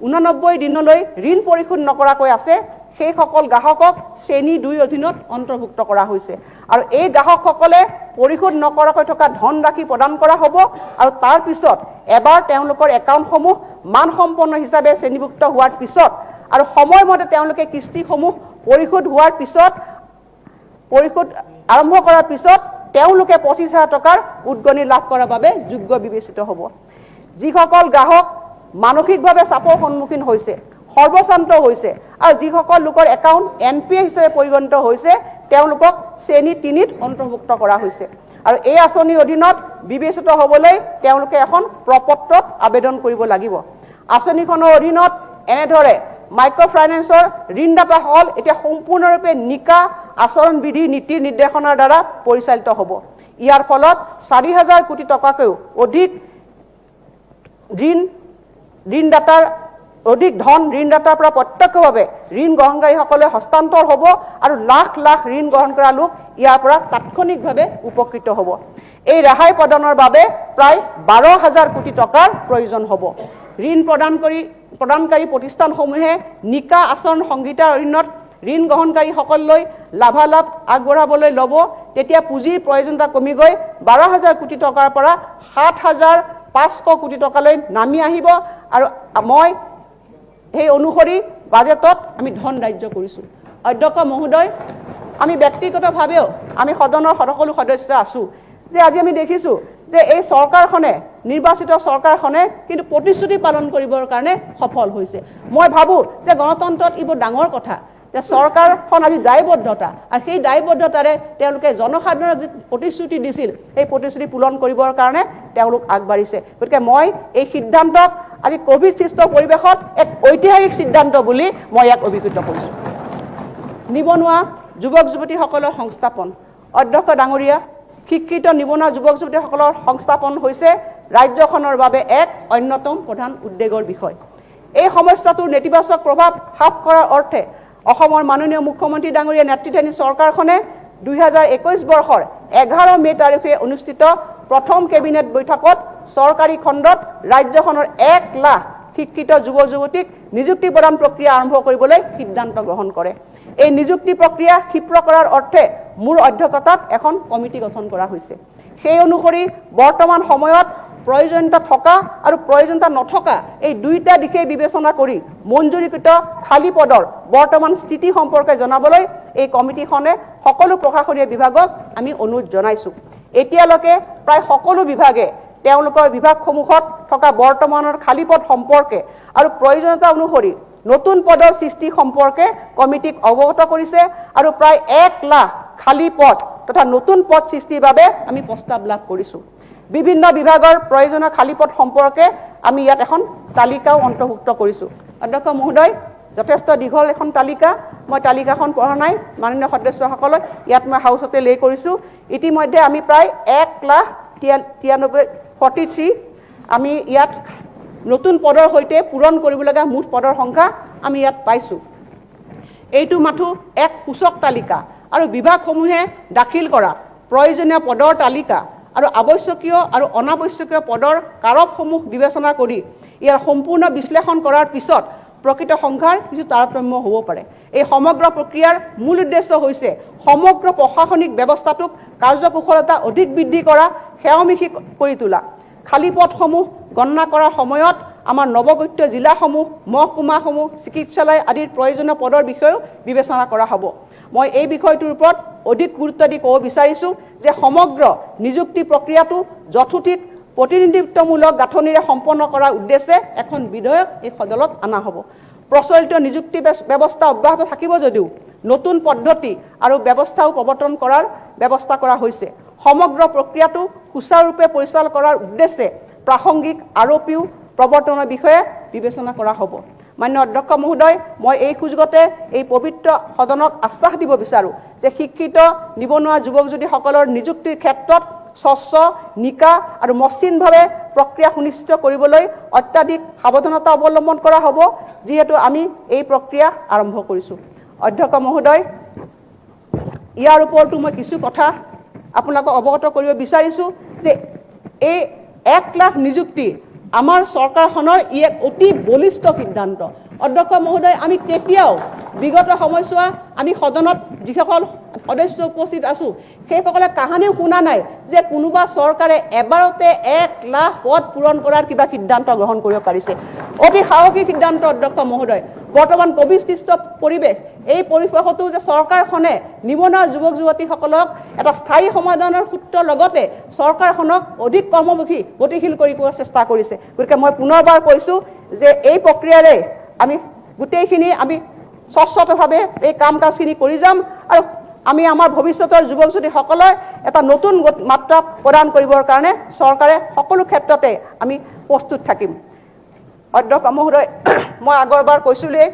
89 দিনলৈ ঋণ পৰিশোধ নকৰাকৈ আছে সেইসকল গ্ৰাহকক শ্ৰেণী 2 অধীনত অন্তৰ্ভুক্ত কৰা হৈছে আৰু এই গ্ৰাহকসকলে পৰিশোধ নকৰাকৈ থকা ধনৰাশি প্ৰদান কৰা হ'ব আৰু তাৰ পিছত এবাৰ তেওঁলোকৰ একাউণ্টসমূহ মানসম্পন্ন হিচাপে শ্ৰেণীভুক্ত হোৱাৰ পিছত আৰু সময়মতে তেওঁলোকে কিস্তিসমূহ পৰিশোধ হোৱাৰ পিছত পৰিশোধ আৰম্ভ কৰাৰ পিছত তেওঁলোকে 25,000 টকাৰ উদগনি লাভ কৰাৰ বাবে যোগ্য বিবেচিত হ'ব। যিসকল গ্ৰাহক মানসিকভাৱে চাপৰ সন্মুখীন হৈছে, সৰ্বশান্ত হৈছে আৰু যিসকল লোকৰ একাউণ্ট NPA হিচাপে পৰিগণিত হৈছে তেওঁলোকক শ্ৰেণী 3ত অন্তৰ্ভুক্ত কৰা হৈছে আৰু এই আঁচনিৰ অধীনত বিবেচিত হ'বলৈ তেওঁলোকে এখন প্ৰপত্ৰত আবেদন কৰিব লাগিব। আঁচনিখনৰ অধীনত এনেদৰে মাইক্ৰ' ফাইনেন্সৰ ঋণদাতাসকল এতিয়া সম্পূৰ্ণৰূপে নিকা আচৰণ বিধি নীতি নিৰ্দেশনাৰ দ্বাৰা পৰিচালিত হ'ব। ইয়াৰ ফলত 4,000 কোটি টকাতকৈও অধিক ধন ঋণদাতাৰ পৰা প্ৰত্যক্ষভাৱে ঋণ গ্ৰহণকাৰীসকলে হস্তান্তৰ হ'ব আৰু লাখ লাখ ঋণ গ্ৰহণ কৰা লোক ইয়াৰ পৰা তাৎক্ষণিকভাৱে উপকৃত হ'ব। এই ৰেহাই প্ৰদানৰ বাবে প্ৰায় 12,000 কোটি টকাৰ প্ৰয়োজন হ'ব। ঋণ প্ৰদানকাৰী প্ৰতিষ্ঠানসমূহে নিকা আচৰণ সংহিতাৰ অধীনত ঋণ গ্ৰহণকাৰীসকললৈ লাভালাভ আগবঢ়াবলৈ ল'ব তেতিয়া পুঁজিৰ প্ৰয়োজনীয়তা কমি গৈ 12,000 কোটি টকাৰ পৰা 7,500 কোটি টকালৈ নামি আহিব আৰু মই সেই অনুসৰি বাজেটত আমি ধন ধাৰ্য কৰিছোঁ। অধ্যক্ষ মহোদয়, আমি ব্যক্তিগতভাৱেও আমি সদনৰ সকলো সদস্য আছোঁ যে আজি আমি দেখিছোঁ যে এই চৰকাৰখনে নিৰ্বাচিত চৰকাৰখনে কিন্তু প্ৰতিশ্ৰুতি পালন কৰিবৰ কাৰণে সফল হৈছে। মই ভাবোঁ যে গণতন্ত্ৰত এইবোৰ ডাঙৰ কথা যে চৰকাৰখন আজি দায়বদ্ধতা আৰু সেই দায়বদ্ধতাৰে তেওঁলোকে জনসাধাৰণক যি প্ৰতিশ্ৰুতি দিছিল সেই প্ৰতিশ্ৰুতি পূৰণ কৰিবৰ কাৰণে তেওঁলোক আগবাঢ়িছে। গতিকে মই এই সিদ্ধান্তক আজি কোভিড সৃষ্ট পৰিৱেশত এক ঐতিহাসিক সিদ্ধান্ত বুলি মই ইয়াক অভিহিত কৰিছোঁ। নিবনুৱা যুৱক যুৱতীসকলৰ সংস্থাপন। অধ্যক্ষ ডাঙৰীয়া, শিক্ষিত নিবনুৱা যুৱক যুৱতীসকলৰ সংস্থাপন হৈছে ৰাজ্যখনৰ বাবে এক অন্যতম প্ৰধান উদ্বেগৰ বিষয়। এই সমস্যাটোৰ নেতিবাচক প্ৰভাৱ হ্ৰাস কৰাৰ অৰ্থে অসমৰ মাননীয় মুখ্যমন্ত্ৰী ডাঙৰীয়া নেতৃত্বাধীন চৰকাৰখনে 2021 বৰ্ষৰ 11 মে' তাৰিখে অনুষ্ঠিত প্ৰথম কেবিনেট বৈঠকত চৰকাৰী খণ্ডত ৰাজ্যখনৰ 1 লাখ শিক্ষিত যুৱ যুৱতীক নিযুক্তি প্ৰদান প্ৰক্ৰিয়া আৰম্ভ কৰিবলৈ সিদ্ধান্ত গ্ৰহণ কৰে। এই নিযুক্তি প্ৰক্ৰিয়া ক্ষীপ্ৰ কৰাৰ অৰ্থে মোৰ অধ্যক্ষতাত এখন কমিটি গঠন কৰা হৈছে। সেই অনুসৰি বৰ্তমান সময়ত প্ৰয়োজনীয়তা থকা আৰু প্ৰয়োজনীয়তা নথকা এই দুইটা দিশে বিবেচনা কৰি মঞ্জুৰীকৃত খালী পদৰ বৰ্তমান স্থিতি সম্পৰ্কে জনাবলৈ এই কমিটিখনে সকলো প্ৰশাসনীয় বিভাগক আমি অনুৰোধ জনাইছোঁ। এতিয়ালৈকে প্ৰায় সকলো বিভাগে তেওঁলোকৰ বিভাগসমূহত থকা বৰ্তমানৰ খালী পদ সম্পৰ্কে আৰু প্ৰয়োজনীয়তা অনুসৰি নতুন পদৰ সৃষ্টি সম্পৰ্কে কমিটিক অৱগত কৰিছে আৰু প্ৰায় 1 লাখ খালী পদ তথা নতুন পদ সৃষ্টিৰ বাবে আমি প্ৰস্তাৱ লাভ কৰিছোঁ। বিভিন্ন বিভাগৰ প্ৰয়োজনীয় খালী পদ সম্পৰ্কে আমি ইয়াত এখন তালিকাও অন্তৰ্ভুক্ত কৰিছোঁ। অধ্যক্ষ মহোদয়, যথেষ্ট দীঘল এখন তালিকা, মই তালিকাখন পঢ়া নাই, মাননীয় সদস্যসকলক ইয়াত মই হাউচতে লে কৰিছোঁ। ইতিমধ্যে আমি প্ৰায় 1,93,43 আমি ইয়াত নতুন পদৰ সৈতে পূৰণ কৰিবলগীয়া মুঠ পদৰ সংখ্যা আমি ইয়াত পাইছোঁ। এইটো মাথো এক সূচক তালিকা আৰু বিভাগসমূহে দাখিল কৰা প্ৰয়োজনীয় পদৰ তালিকা আৰু আৱশ্যকীয় আৰু অনাৱশ্যকীয় পদৰ কাৰকসমূহ বিবেচনা কৰি ইয়াৰ সম্পূৰ্ণ বিশ্লেষণ কৰাৰ পিছত প্ৰকৃত সংখ্যাৰ কিছু তাৰতম্য হ'ব পাৰে। এই সমগ্ৰ প্ৰক্ৰিয়াৰ মূল উদ্দেশ্য হৈছে সমগ্ৰ প্ৰশাসনিক ব্যৱস্থাটোক কাৰ্যকুশলতা অধিক বৃদ্ধি কৰা, সেৱামুখী কৰি তোলা। খালী পদসমূহ গণনা কৰাৰ সময়ত আমাৰ নৱগঠিত জিলাসমূহ, মহকুমাসমূহ, চিকিৎসালয় আদিৰ প্ৰয়োজনীয় পদৰ বিষয়েও বিবেচনা কৰা হ'ব। মই এই বিষয়টোৰ ওপৰত অধিক গুৰুত্ব দি ক'ব বিচাৰিছোঁ যে সমগ্ৰ নিযুক্তি প্ৰক্ৰিয়াটো যথোচিত প্ৰতিনিধিত্বমূলক গাঁথনিৰে সম্পন্ন কৰাৰ উদ্দেশ্যে এখন বিধেয়ক এই সদনত অনা হ'ব। প্ৰচলিত নিযুক্তি ব্যৱস্থা অব্যাহত থাকিব যদিও নতুন পদ্ধতি আৰু ব্যৱস্থাও প্ৰৱৰ্তন কৰাৰ ব্যৱস্থা কৰা হৈছে। সমগ্ৰ প্ৰক্ৰিয়াটো সুচাৰুৰূপে পৰিচালনা কৰাৰ উদ্দেশ্যে প্ৰাসংগিক আৰোপীও প্ৰৱৰ্তনৰ বিষয়ে বিবেচনা কৰা হ'ব। মান্য অধ্যক্ষ মহোদয়, মই এই সুযোগতে এই পবিত্ৰ সদনক আশ্বাস দিব বিচাৰোঁ যে শিক্ষিত নিবনুৱা যুৱক যুৱতীসকলৰ নিযুক্তিৰ ক্ষেত্ৰত স্বচ্ছ, নিকা আৰু মসৃণভাৱে প্ৰক্ৰিয়া সুনিশ্চিত কৰিবলৈ অত্যাধিক সাৱধানতা অৱলম্বন কৰা হ'ব, যিহেতু আমি এই প্ৰক্ৰিয়া আৰম্ভ কৰিছোঁ। অধ্যক্ষ মহোদয়, ইয়াৰ ওপৰতো মই কিছু কথা আপোনালোকক অৱগত কৰিব বিচাৰিছোঁ যে এই 1 লাখ নিযুক্তি আমাৰ চৰকাৰখনৰ এক অতি বলিষ্ঠ সিদ্ধান্ত। অধ্যক্ষ মহোদয়, আমি কেতিয়াও বিগত সময়ছোৱা আমি সদনত যিসকল সদস্য উপস্থিত আছোঁ সেইসকলে কাহানিও শুনা নাই যে কোনোবা চৰকাৰে এবাৰতে 1 লাখ পদ পূৰণ কৰাৰ কিবা সিদ্ধান্ত গ্ৰহণ কৰিব পাৰিছে। অতি সাহসী সিদ্ধান্ত অধ্যক্ষ মহোদয়। বৰ্তমান কোভিড-সৃষ্ট পৰিৱেশ, এই পৰিৱেশতো যে চৰকাৰখনে নিবনুৱা যুৱক যুৱতীসকলক এটা স্থায়ী সমাধানৰ সূত্ৰৰ লগতে চৰকাৰখনক অধিক কৰ্মমুখী গতিশীল কৰাৰ চেষ্টা কৰিছে। গতিকে মই পুনৰবাৰ কৈছোঁ যে এই প্ৰক্ৰিয়াৰে আমি গোটেইখিনি আমি স্বচ্ছভাৱে এই কাম কাজখিনি কৰি যাম আৰু আমি আমাৰ ভৱিষ্যতৰ যুৱক যুৱতীসকলক এটা নতুন মাত্ৰা প্ৰদান কৰিবৰ কাৰণে চৰকাৰে সকলো ক্ষেত্ৰতে আমি প্ৰস্তুত থাকিম। অধ্যক্ষ মহোদয়, মই আগৰবাৰ কৈছিলোঁৱেই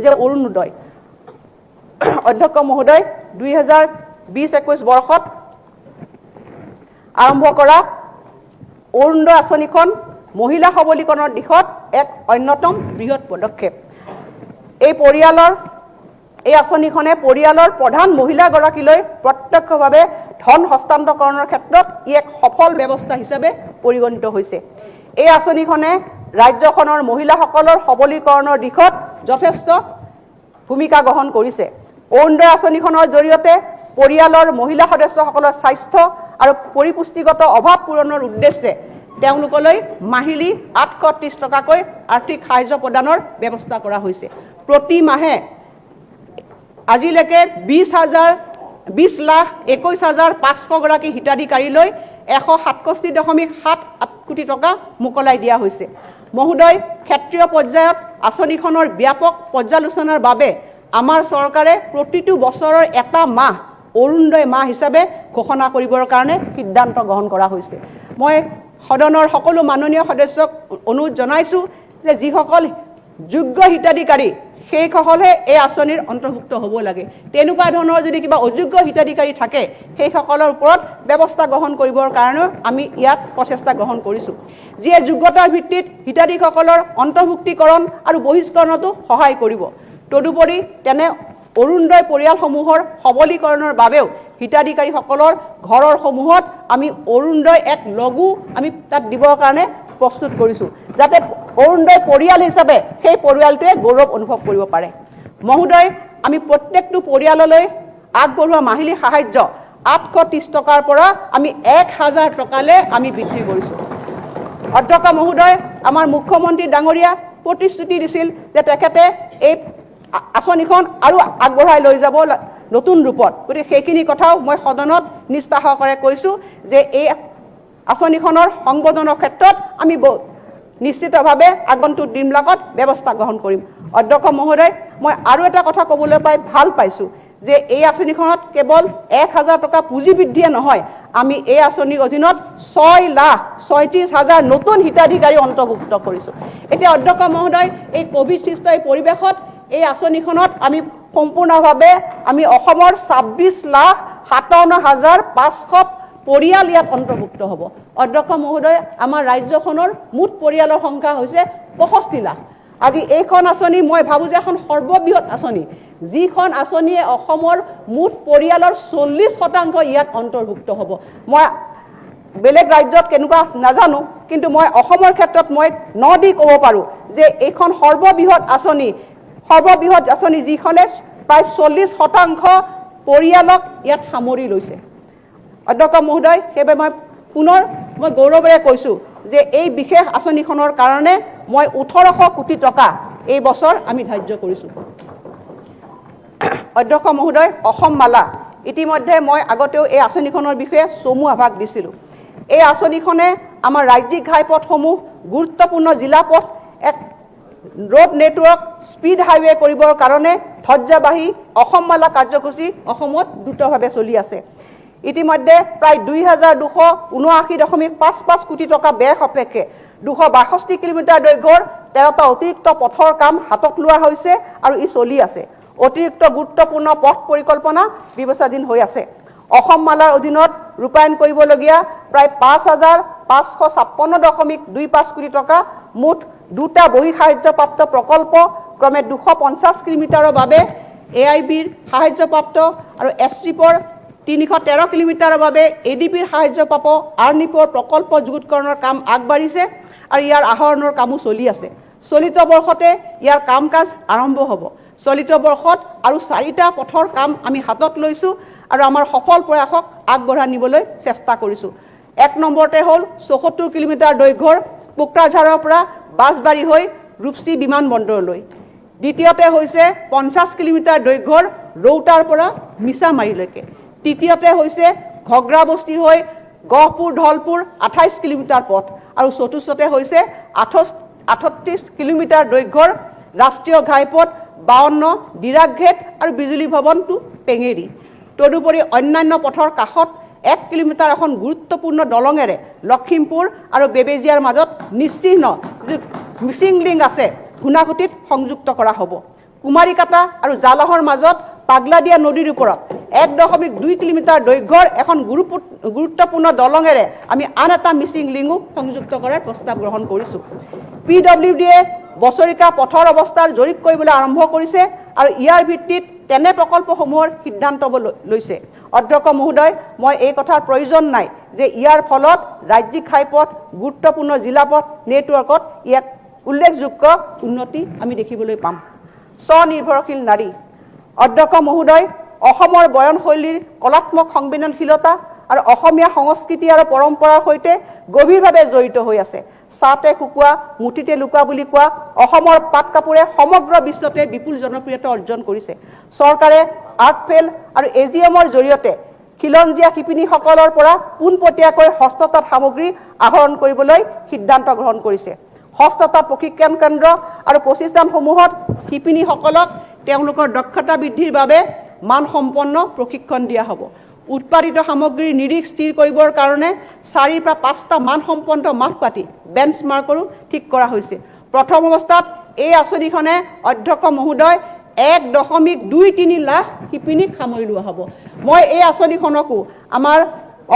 যে অৰুণোদয় অধ্যক্ষ মহোদয় 2020-21 বৰ্ষত আৰম্ভ কৰা অৰুণোদয় আঁচনিখন মহিলা সবলীকৰণৰ দিশত এক অন্যতম বৃহৎ পদক্ষেপ। এই আঁচনিখনে পৰিয়ালৰ প্ৰধান মহিলাগৰাকীলৈ প্ৰত্যক্ষভাৱে ধন হস্তান্তৰণৰ ক্ষেত্ৰত ই এক সফল ব্যৱস্থা হিচাপে পৰিগণিত হৈছে। এই আঁচনিখনে ৰাজ্যখনৰ মহিলাসকলৰ সবলীকৰণৰ দিশত যথেষ্ট ভূমিকা গ্ৰহণ কৰিছে। অৰুণোদয় আঁচনিখনৰ জৰিয়তে পৰিয়ালৰ মহিলা সদস্যসকলৰ স্বাস্থ্য আৰু পৰিপুষ্টিগত অভাৱ পূৰণৰ উদ্দেশ্যে তেওঁলোকলৈ মাহিলী 830 টকাকৈ আৰ্থিক সাহায্য প্ৰদানৰ ব্যৱস্থা কৰা হৈছে। প্ৰতি মাহে আজিলৈকে 20,21,500 গৰাকী হিতাধিকাৰীলৈ 167.78 কোটি টকা মোকলাই দিয়া হৈছে। মহোদয়, ক্ষেত্ৰীয় পৰ্যায়ত আঁচনিখনৰ ব্যাপক পৰ্যালোচনাৰ বাবে আমাৰ চৰকাৰে প্ৰতিটো বছৰৰ এটা মাহ অৰুণোদয় মাহ হিচাপে ঘোষণা কৰিবৰ কাৰণে সিদ্ধান্ত গ্ৰহণ কৰা হৈছে। মই সদনৰ সকলো মাননীয় সদস্যক অনুৰোধ জনাইছোঁ যে যিসকল যোগ্য হিতাধিকাৰী সেইসকলে এই আঁচনিৰ অন্তৰ্ভুক্ত হ'ব লাগে। তেনেকুৱা ধৰণৰ যদি কিবা অযোগ্য হিতাধিকাৰী থাকে সেইসকলৰ ওপৰত ব্যৱস্থা গ্ৰহণ কৰিবৰ কাৰণেও আমি ইয়াত প্ৰচেষ্টা গ্ৰহণ কৰিছোঁ, যিয়ে যোগ্যতাৰ ভিত্তিত হিতাধিকাৰীসকলৰ অন্তৰ্ভুক্তিকৰণ আৰু বহিষ্কৰণতো সহায় কৰিব। তদুপৰি তেনে অৰুণোদয় পৰিয়ালসমূহৰ সবলীকৰণৰ বাবেও হিতাধিকাৰীসকলৰ ঘৰৰ সমূহত আমি অৰুণোদয় এক লঘু আমি তাত দিবৰ কাৰণে প্ৰস্তুত কৰিছোঁ, যাতে অৰুণোদয় পৰিয়াল হিচাপে সেই পৰিয়ালটোৱে গৌৰৱ অনুভৱ কৰিব পাৰে। মহোদয়, আমি প্ৰত্যেকটো পৰিয়াললৈ আগবঢ়োৱা মাহিলী সাহায্য 830 টকাৰ পৰা আমি 1000 টকালৈ আমি বৃদ্ধি কৰিছোঁ। অধ্যক্ষ মহোদয়, আমাৰ মুখ্যমন্ত্ৰী ডাঙৰীয়া প্ৰতিশ্ৰুতি দিছিল যে তেখেতে এই আঁচনিখন আৰু আগবঢ়াই লৈ যাব নতুন ৰূপত। গতিকে সেইখিনি কথাও মই সদনত নিষ্ঠা সহকাৰে কৈছোঁ যে এই আঁচনিখনৰ সংবোধনৰ ক্ষেত্ৰত আমি নিশ্চিতভাৱে আগন্তুক দিনবিলাকত ব্যৱস্থা গ্ৰহণ কৰিম। অধ্যক্ষ মহোদয়, মই আৰু এটা কথা ক'বলৈ পাই ভাল পাইছোঁ যে এই আঁচনিখনত কেৱল 1000 টকা পুঁজি বৃদ্ধিয়ে নহয়, আমি এই আঁচনিৰ অধীনত 6,36,000 নতুন হিতাধিকাৰী অন্তৰ্ভুক্ত কৰিছোঁ। এতিয়া অধ্যক্ষ মহোদয়, এই কোভিড-সৃষ্ট এই পৰিৱেশত এই আঁচনিখনত আমি সম্পূৰ্ণভাৱে আমি অসমৰ 26,57,500 পৰিয়াল ইয়াত অন্তৰ্ভুক্ত হ'ব। অধ্যক্ষ মহোদয়, আমাৰ ৰাজ্যখনৰ মুঠ পৰিয়ালৰ সংখ্যা হৈছে 65 লাখ। আজি এইখন আঁচনি মই ভাবোঁ যে এখন সৰ্ববৃহৎ আঁচনি, যিখন আঁচনিয়ে অসমৰ মুঠ পৰিয়ালৰ 40% ইয়াত অন্তৰ্ভুক্ত হ'ব। মই বেলেগ ৰাজ্যত কেনেকুৱা নাজানো, কিন্তু মই অসমৰ ক্ষেত্ৰত মই ন দি ক'ব পাৰোঁ যে এইখন সৰ্ববৃহৎ আঁচনি যিখনে প্ৰায় 40% পৰিয়ালক ইয়াত সামৰি লৈছে। অধ্যক্ষ মহোদয়, সেইবাবে মই পুনৰ গৌৰৱেৰে কৈছোঁ যে এই বিশেষ আঁচনিখনৰ কাৰণে মই 1800 কোটি টকা এই বছৰ আমি ধাৰ্য কৰিছোঁ। অধ্যক্ষ মহোদয় অসম মালা ইতিমধ্যে মই আগতেও এই আঁচনিখনৰ বিষয়ে চমু আভাস দিছিলোঁ। এই আঁচনিখনে আমাৰ ৰাজ্যিক ঘাইপথসমূহ গুৰুত্বপূৰ্ণ জিলা পথ এক ৰোড নেটৱৰ্ক স্পীড হাইৱে কৰিবৰ কাৰণে ধজ্জাবাহী অসম মালা কাৰ্যসূচী অসমত দ্ৰুতভাৱে চলি আছে। ইতিমধ্যে প্ৰায় ২,২৭৯.৫৫ কোটি টকা ব্যয় সাপেক্ষে ২৬২ কিলোমিটাৰ দৈৰ্ঘ্যৰ ১৩টা অতিৰিক্ত পথৰ কাম হাতত লোৱা হৈছে আৰু ই চলি আছে। অতিৰিক্ত গুৰুত্বপূৰ্ণ পথ পৰিকল্পনা ব্যৱস্থাধীন হৈ আছে। অসম মালাৰ অধীনত ৰূপায়ণ কৰিবলগীয়া প্ৰায় ৫,৫৫৬.২৫ কোটি টকা মুঠ দুটা বহি সাহায্যপ্ৰাপ্ত প্ৰকল্প ক্ৰমে ২৫০ কিলোমিটাৰৰ বাবে AIBৰ সাহায্যপ্ৰাপ্ত আৰু এছট্ৰিপৰ ৩১৩ কিলোমিটাৰৰ বাবে ADBৰ সাহায্যপ্ৰাপ্ত আৰ্নিপৰ প্ৰকল্প যুগুতকৰণৰ কাম আগবাঢ়িছে আৰু ইয়াৰ আহৰণৰ কামো চলি আছে। চলিত বৰ্ষতে ইয়াৰ কাম কাজ আৰম্ভ হ'ব। চলিত বৰ্ষত আৰু 4টা পথৰ কাম আমি হাতত লৈছোঁ আৰু আমাৰ সফল প্ৰয়াসক আগবঢ়াই নিবলৈ চেষ্টা কৰিছোঁ। ১ নম্বৰতে হ'ল ৭৪ কিলোমিটাৰ দৈৰ্ঘ্যৰ কোকৰাঝাৰৰ পৰা বাছবাৰী হৈ ৰূপসী বিমানবন্দৰলৈ। দ্বিতীয়তে হৈছে ৫০ কিলোমিটাৰ দৈৰ্ঘ্যৰ ৰৌতাৰ পৰা মিছামাৰীলৈকে। তৃতীয়তে হৈছে ঘগ্ৰাবস্তি হৈ গহপুৰ ধলপুৰ ২৮ কিলোমিটাৰ পথ আৰু চতুৰ্থতে হৈছে ৩৮ কিলোমিটাৰ দৈৰ্ঘ্যৰ ৰাষ্ট্ৰীয় ঘাইপথ ৫২ ডিৰাকঘেট আৰু বিজুলী ভৱন টু পেঙেৰি। তদুপৰি অন্যান্য পথৰ কাষত ১ কিলোমিটাৰ এখন গুৰুত্বপূৰ্ণ দলঙেৰে লখিমপুৰ আৰু বেবেজিয়াৰ মাজত নিশ্চিহ্ন মিচিং লিংক আছে ঘূনাসুতিত সংযুক্ত কৰা হ'ব। কুমাৰীকাটা আৰু জালহৰ মাজত পাগলাদিয়া নদীৰ ওপৰত ১.২ কিলোমিটাৰ দৈৰ্ঘ্যৰ এখন গুৰুত্বপূৰ্ণ দলঙেৰে আমি আন এটা মিচিং লিংকো সংযুক্ত কৰাৰ প্ৰস্তাৱ গ্ৰহণ কৰিছোঁ। PWDয়ে বছৰিকা পথৰ অৱস্থাৰ জৰীপ কৰিবলৈ আৰম্ভ কৰিছে আৰু ইয়াৰ ভিত্তিত তেনে প্ৰকল্পসমূহৰ সিদ্ধান্ত লৈছে। অধ্যক্ষ মহোদয়, মই এই কথাৰ প্ৰয়োজন নাই যে ইয়াৰ ফলত ৰাজ্যিক ঘাইপথ গুৰুত্বপূৰ্ণ জিলাপথ নেটৱৰ্কত ইয়াক উল্লেখযোগ্য উন্নতি আমি দেখিবলৈ পাম। স্বনিৰ্ভৰশীল নাৰী। অধ্যক্ষ মহোদয়, অসমৰ বয়নশৈলীৰ কলাত্মক সংবেদনশীলতা আৰু অসমীয়া সংস্কৃতি আৰু পৰম্পৰাৰ সৈতে গভীৰভাৱে জড়িত হৈ আছে। চাতে শুকোৱা মুঠিতে লুকুৱা বুলি কোৱা অসমৰ পাট কাপোৰে সমগ্ৰ বিশ্বতে বিপুল জনপ্ৰিয়তা অৰ্জন কৰিছে। চৰকাৰে আৰ্টফেল আৰু AGMৰ জৰিয়তে খিলঞ্জীয়া শিপিনীসকলৰ পৰা পোনপটীয়াকৈ হস্ততাঁত সামগ্ৰী আহৰণ কৰিবলৈ সিদ্ধান্ত গ্ৰহণ কৰিছে। হস্ততাঁত প্ৰশিক্ষণ কেন্দ্ৰ আৰু প্ৰতিষ্ঠানসমূহত শিপিনীসকলক তেওঁলোকৰ দক্ষতা বৃদ্ধিৰ বাবে মানসম্পন্ন প্ৰশিক্ষণ দিয়া হ'ব। উৎপাদিত সামগ্ৰীৰ নিৰিখ স্থিৰ কৰিবৰ কাৰণে ৪ৰ পৰা ৫টা মানসম্পন্ন মাপকাঠি বেঞ্চমাৰ্কৰো ঠিক কৰা হৈছে। প্ৰথম অৱস্থাত এই আঁচনিখনে অধ্যক্ষ মহোদয় ১.২৩ লাখ শিপিনীক সামৰি লোৱা হ'ব। মই এই আঁচনিখনকো আমাৰ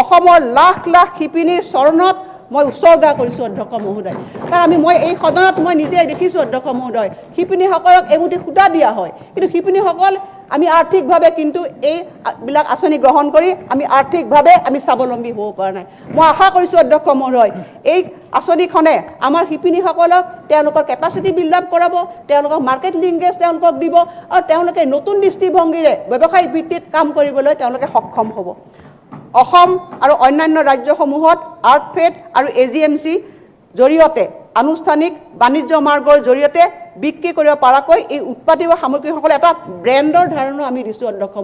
অসমৰ লাখ লাখ শিপিনীৰ চৰণত মই উৎসৰ্গা কৰিছোঁ অধ্যক্ষ মহোদয়। কাৰণ মই এই সদনত মই নিজে দেখিছোঁ অধ্যক্ষ মহোদয়, শিপিনীসকলক এমুঠি সূতা দিয়া হয়, কিন্তু শিপিনীসকল আমি আৰ্থিকভাৱে কিন্তু এইবিলাক আঁচনি গ্ৰহণ কৰি আমি আৰ্থিকভাৱে আমি স্বাৱলম্বী হ'ব পৰা নাই। মই আশা কৰিছোঁ অধ্যক্ষ মহোদয়, এই আঁচনিখনে আমাৰ শিপিনীসকলক তেওঁলোকৰ কেপাচিটি বিল্ড আপ কৰাব, তেওঁলোকক মাৰ্কেট লিংকেজ তেওঁলোকক দিব আৰু তেওঁলোকে নতুন দৃষ্টিভংগীৰে ব্যৱসায়িক ভিত্তিত কাম কৰিবলৈ তেওঁলোকে সক্ষম হ'ব। অসম আৰু অন্যান্য ৰাজ্যসমূহত আৰ্টফেড আৰু AGMC জৰিয়তে আনুষ্ঠানিক বাণিজ্য মাৰ্গৰ জৰিয়তে বিক্ৰী কৰিব পৰাকৈ এই উৎপাদিত সামগ্ৰীসকলে এটা ব্ৰেণ্ডৰ ধাৰণা আমি দিছোঁ অধ্যক্ষ।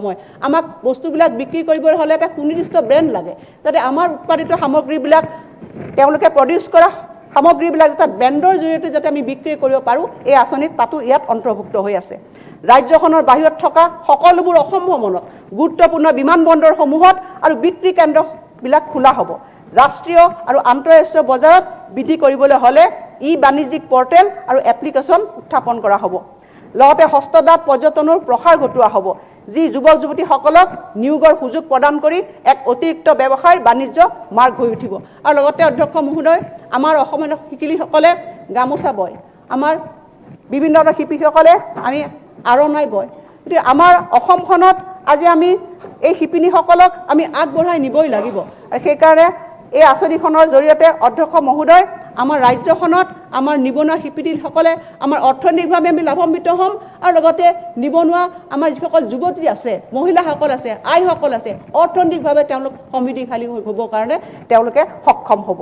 আমাক বস্তুবিলাক বিক্ৰী কৰিবলৈ হ'লে এটা সুনিৰ্দিষ্ট ব্ৰেণ্ড লাগে, যাতে আমাৰ উৎপাদিত সামগ্ৰীবিলাক তেওঁলোকে প্ৰডিউচ কৰা সামগ্ৰীবিলাক যাতে ব্ৰেণ্ডৰ জৰিয়তে যাতে আমি বিক্ৰী কৰিব পাৰোঁ, এই আঁচনিত তাতো ইয়াত অন্তৰ্ভুক্ত হৈ আছে। ৰাজ্যখনৰ বাহিৰত থকা সকলোবোৰ অসম ভ্ৰমণত গুৰুত্বপূৰ্ণ বিমানবন্দৰসমূহত আৰু বিক্ৰী কেন্দ্ৰবিলাক খোলা হ'ব। ৰাষ্ট্ৰীয় আৰু আন্তঃৰাষ্ট্ৰীয় বজাৰত বৃদ্ধি কৰিবলৈ হ'লে বাণিজ্যিক পৰ্টেল আৰু এপ্লিকেশ্যন উত্থাপন কৰা হ'ব। লগতে হস্ততাঁত পৰ্যটনৰ প্ৰসাৰ ঘটোৱা হ'ব, যি যুৱক যুৱতীসকলক নিয়োগৰ সুযোগ প্ৰদান কৰি এক অতিৰিক্ত ব্যৱসায়ৰ বাণিজ্য মাৰ্গ হৈ উঠিব। আৰু লগতে অধ্যক্ষ মহোদয়, আমাৰ অসমৰ শিপিনীসকলে গামোচা বয়, আমাৰ বিভিন্ন শিপিনীসকলে আমি আৰণাই বয়। গতিকে আমাৰ অসমখনত আজি আমি এই শিপিনীসকলক আমি আগবঢ়াই নিবই লাগিব। আৰু সেইকাৰণে এই আঁচনিখনৰ জৰিয়তে অধ্যক্ষ মহোদয়, আমাৰ ৰাজ্যখনত আমাৰ নিবনুৱা শিপিনীসকলে আমাৰ অৰ্থনৈতিকভাৱে আমি লাভান্বিত হ'ম আৰু লগতে নিবনুৱা আমাৰ যিসকল যুৱতী আছে, মহিলাসকল আছে, আইসকল আছে, অৰ্থনৈতিকভাৱে তেওঁলোক সমৃদ্ধিশালী হ'বৰ কাৰণে তেওঁলোকে সক্ষম হ'ব।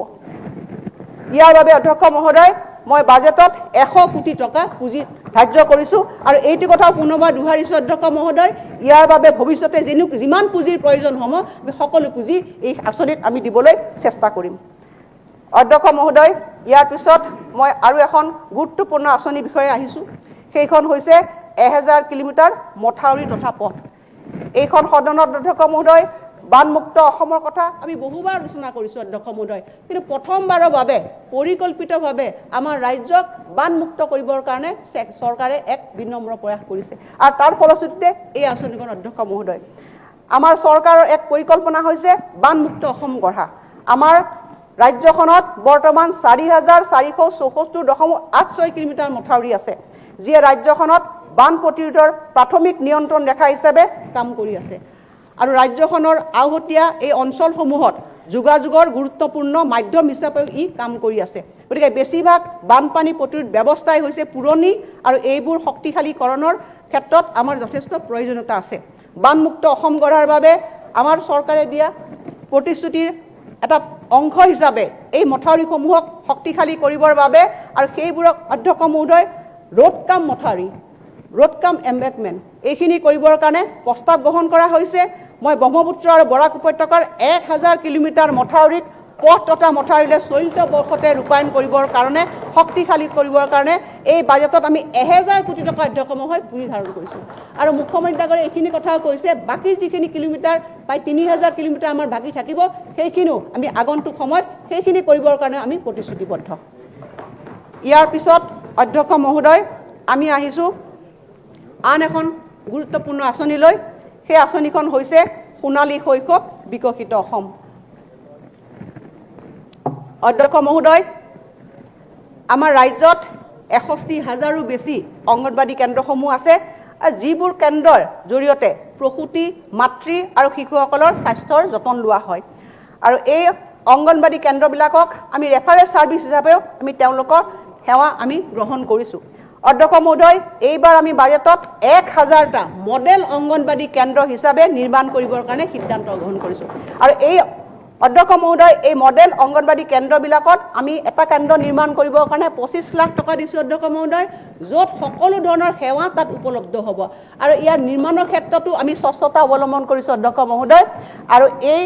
ইয়াৰ বাবে অধ্যক্ষ মহোদয়, মই বাজেটত ১০০ কোটি টকা পুঁজি ধাৰ্য কৰিছোঁ আৰু এইটো কথাও পুনৰবাৰ দোহাৰিছোঁ অধ্যক্ষ মহোদয়, ইয়াৰ বাবে ভৱিষ্যতে যিমান পুঁজিৰ প্ৰয়োজন হ'ব আমি সকলো পুঁজি এই আঁচনিত আমি দিবলৈ চেষ্টা কৰিম। অধ্যক্ষ মহোদয়, ইয়াৰ পিছত মই আৰু এখন গুৰুত্বপূৰ্ণ আঁচনিৰ বিষয়ে আহিছোঁ। সেইখন হৈছে 1000 কিলোমিটাৰ মথাউৰি তথা পথ। এইখন সদনত অধ্যক্ষ মহোদয় বানমুক্ত অসমৰ কথা আমি বহুবাৰ আলোচনা কৰিছোঁ অধ্যক্ষ মহোদয়, কিন্তু প্ৰথমবাৰৰ বাবে পৰিকল্পিতভাৱে আমাৰ ৰাজ্যক বানমুক্ত কৰিবৰ কাৰণে চৰকাৰে এক বিনম্ৰ প্ৰয়াস কৰিছে আৰু তাৰ ফলশ্ৰুতিতে এই আঁচনিখন অধ্যক্ষ মহোদয় আমাৰ চৰকাৰৰ এক পৰিকল্পনা হৈছে বানমুক্ত অসম গঢ়া। আমাৰ ৰাজ্যখনত বৰ্তমান 4474.86 কিলোমিটাৰ মথাউৰি আছে, যিয়ে ৰাজ্যখনত বান প্ৰতিৰোধৰ প্ৰাথমিক নিয়ন্ত্ৰণ ৰেখা হিচাপে কাম কৰি আছে আৰু ৰাজ্যখনৰ আওহতীয়া এই অঞ্চলসমূহত যোগাযোগৰ গুৰুত্বপূৰ্ণ মাধ্যম হিচাপেও ই কাম কৰি আছে। গতিকে বেছিভাগ বানপানী প্ৰতিৰোধ ব্যৱস্থাই হৈছে পুৰণি আৰু এইবোৰ শক্তিশালীকৰণৰ ক্ষেত্ৰত আমাৰ যথেষ্ট প্ৰয়োজনীয়তা আছে। বানমুক্ত অসম গঢ়াৰ বাবে আমাৰ চৰকাৰে দিয়া প্ৰতিশ্ৰুতিৰ এটা অংশ হিচাপে এই মথাউৰিসমূহক শক্তিশালী কৰিবৰ বাবে আৰু সেইবোৰক অধ্যক্ষ মহোদয় ৰোড কাম মথাউৰি, ৰোড কাম এম্বেকমেণ্ট এইখিনি কৰিবৰ কাৰণে প্ৰস্তাৱ গ্ৰহণ কৰা হৈছে। মই ব্ৰহ্মপুত্ৰ আৰু বৰাক উপত্যকাৰ 1000 কিলোমিটাৰ মথাউৰিক পথ তথা মথাউৰিলৈ চলিত বৰ্ষতে ৰূপায়ণ কৰিবৰ কাৰণে শক্তিশালী কৰিবৰ কাৰণে এই বাজেটত আমি 1000 কোটি টকা অধ্যক্ষ মহোদয় পুঁজি ধাৰণ কৰিছোঁ আৰু মুখ্যমন্ত্ৰী ডাঙৰীয়াই এইখিনি কথাও কৈছে বাকী যিখিনি কিলোমিটাৰ প্ৰায় 3000 কিলোমিটাৰ আমাৰ বাকী থাকিব সেইখিনিও আমি আগন্তুক সময়ত সেইখিনি কৰিবৰ কাৰণে আমি প্ৰতিশ্ৰুতিবদ্ধ। ইয়াৰ পিছত অধ্যক্ষ মহোদয় আমি আহিছোঁ আন এখন গুৰুত্বপূৰ্ণ আঁচনিলৈ। সেই আঁচনিখন হৈছে সোণালী শৈশৱ বিকশিত অসম। অধ্যক্ষ মহোদয়, আমাৰ ৰাজ্যত 61,000ৰো বেছি অংগনবাদী কেন্দ্ৰসমূহ আছে, যিবোৰ কেন্দ্ৰৰ জৰিয়তে প্ৰসূতি, মাতৃ আৰু শিশুসকলৰ স্বাস্থ্যৰ যতন লোৱা হয় আৰু এই অংগনবাদী কেন্দ্ৰবিলাকক আমি ৰেফাৰেঞ্চ ছাৰ্ভিচ হিচাপেও আমি তেওঁলোকৰ সেৱা আমি গ্ৰহণ কৰিছোঁ। অধ্যক্ষ মহোদয়, এইবাৰ আমি বাজেটত 1000টা মডেল অংগনবাদী কেন্দ্ৰ হিচাপে নিৰ্মাণ কৰিবৰ কাৰণে সিদ্ধান্ত গ্ৰহণ কৰিছোঁ আৰু এই অধ্যক্ষ মহোদয় এই মডেল অংগনবাদী কেন্দ্ৰবিলাকত আমি এটা কেন্দ্ৰ নিৰ্মাণ কৰিবৰ কাৰণে 25 লাখ টকা দিছোঁ অধ্যক্ষ মহোদয়, য'ত সকলো ধৰণৰ সেৱা তাত উপলব্ধ হ'ব আৰু ইয়াৰ নিৰ্মাণৰ ক্ষেত্ৰতো আমি স্বচ্ছতা অৱলম্বন কৰিছোঁ অধ্যক্ষ মহোদয় আৰু এই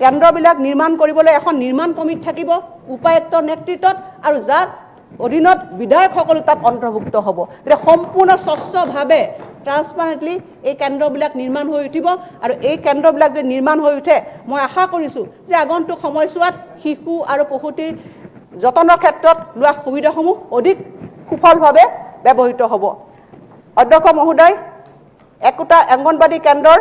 কেন্দ্ৰবিলাক নিৰ্মাণ কৰিবলৈ এখন নিৰ্মাণ কমিটি থাকিব উপায়ুক্তৰ নেতৃত্বত আৰু যাৰ অধীনত বিধায়কসকলো তাত অন্তৰ্ভুক্ত হ'ব। গতিকে সম্পূৰ্ণ স্বচ্ছভাৱে ট্ৰান্সপাৰেণ্টলি এই কেন্দ্ৰবিলাক নিৰ্মাণ হৈ উঠিব আৰু এই কেন্দ্ৰবিলাক যে নিৰ্মাণ হৈ উঠে মই আশা কৰিছোঁ যে আগন্তুক সময়ছোৱাত শিশু আৰু প্ৰসূতিৰ যতনৰ ক্ষেত্ৰত লোৱা সুবিধাসমূহ অধিক সুফলভাৱে ব্যৱহৃত হ'ব। অধ্যক্ষ মহোদয়, একোটা অংগনবাদী কেন্দ্ৰৰ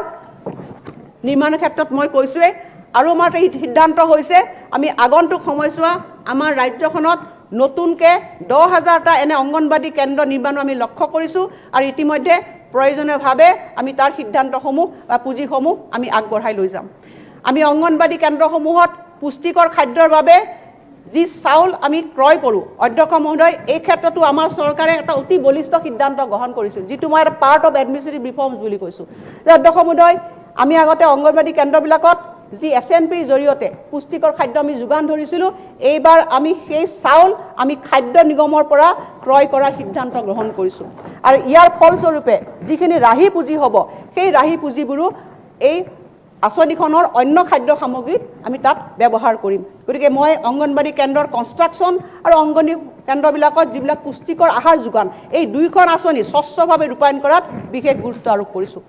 নিৰ্মাণৰ ক্ষেত্ৰত মই কৈছোঁৱেই আৰু আমাৰ এই সিদ্ধান্ত হৈছে আমি আগন্তুক সময়ছোৱা আমাৰ ৰাজ্যখনত নতুনকৈ 10,000টা এনে অংগনবাদী কেন্দ্ৰ নিৰ্মাণো আমি লক্ষ্য কৰিছোঁ আৰু ইতিমধ্যে প্ৰয়োজনীয়ভাৱে আমি তাৰ সিদ্ধান্তসমূহ বা পুঁজিসমূহ আমি আগবঢ়াই লৈ যাম। আমি অংগনবাদী কেন্দ্ৰসমূহত পুষ্টিকৰ খাদ্যৰ বাবে যি চাউল আমি ক্ৰয় কৰোঁ অধ্যক্ষ মহোদয়, এই ক্ষেত্ৰতো আমাৰ চৰকাৰে এটা অতি বলিষ্ঠ সিদ্ধান্ত গ্ৰহণ কৰিছিল, যিটো মই এটা পাৰ্ট অফ এডমিনিষ্ট্ৰেটিভ ৰিফৰ্মছ বুলি কৈছোঁ। যে অধ্যক্ষ মহোদয়, আমি আগতে অংগনবাদী কেন্দ্ৰবিলাকত যি SNPৰ জৰিয়তে পুষ্টিকৰ খাদ্য আমি যোগান ধৰিছিলোঁ, এইবাৰ আমি সেই চাউল আমি খাদ্য নিগমৰ পৰা ক্ৰয় কৰাৰ সিদ্ধান্ত গ্ৰহণ কৰিছোঁ আৰু ইয়াৰ ফলস্বৰূপে যিখিনি ৰাহি পুঁজি হ'ব সেই ৰাহি পুঁজিবোৰো এই আঁচনিখনৰ অন্য খাদ্য সামগ্ৰীত আমি তাত ব্যৱহাৰ কৰিম। গতিকে মই অংগনবাদী কেন্দ্ৰৰ কনষ্ট্ৰাকশ্যন আৰু অংগনবাদী কেন্দ্ৰবিলাকত যিবিলাক পুষ্টিকৰ আহাৰ যোগান এই দুয়োখন আঁচনি স্বচ্ছভাৱে ৰূপায়ণ কৰাত বিশেষ গুৰুত্ব আৰোপ কৰিছোঁ।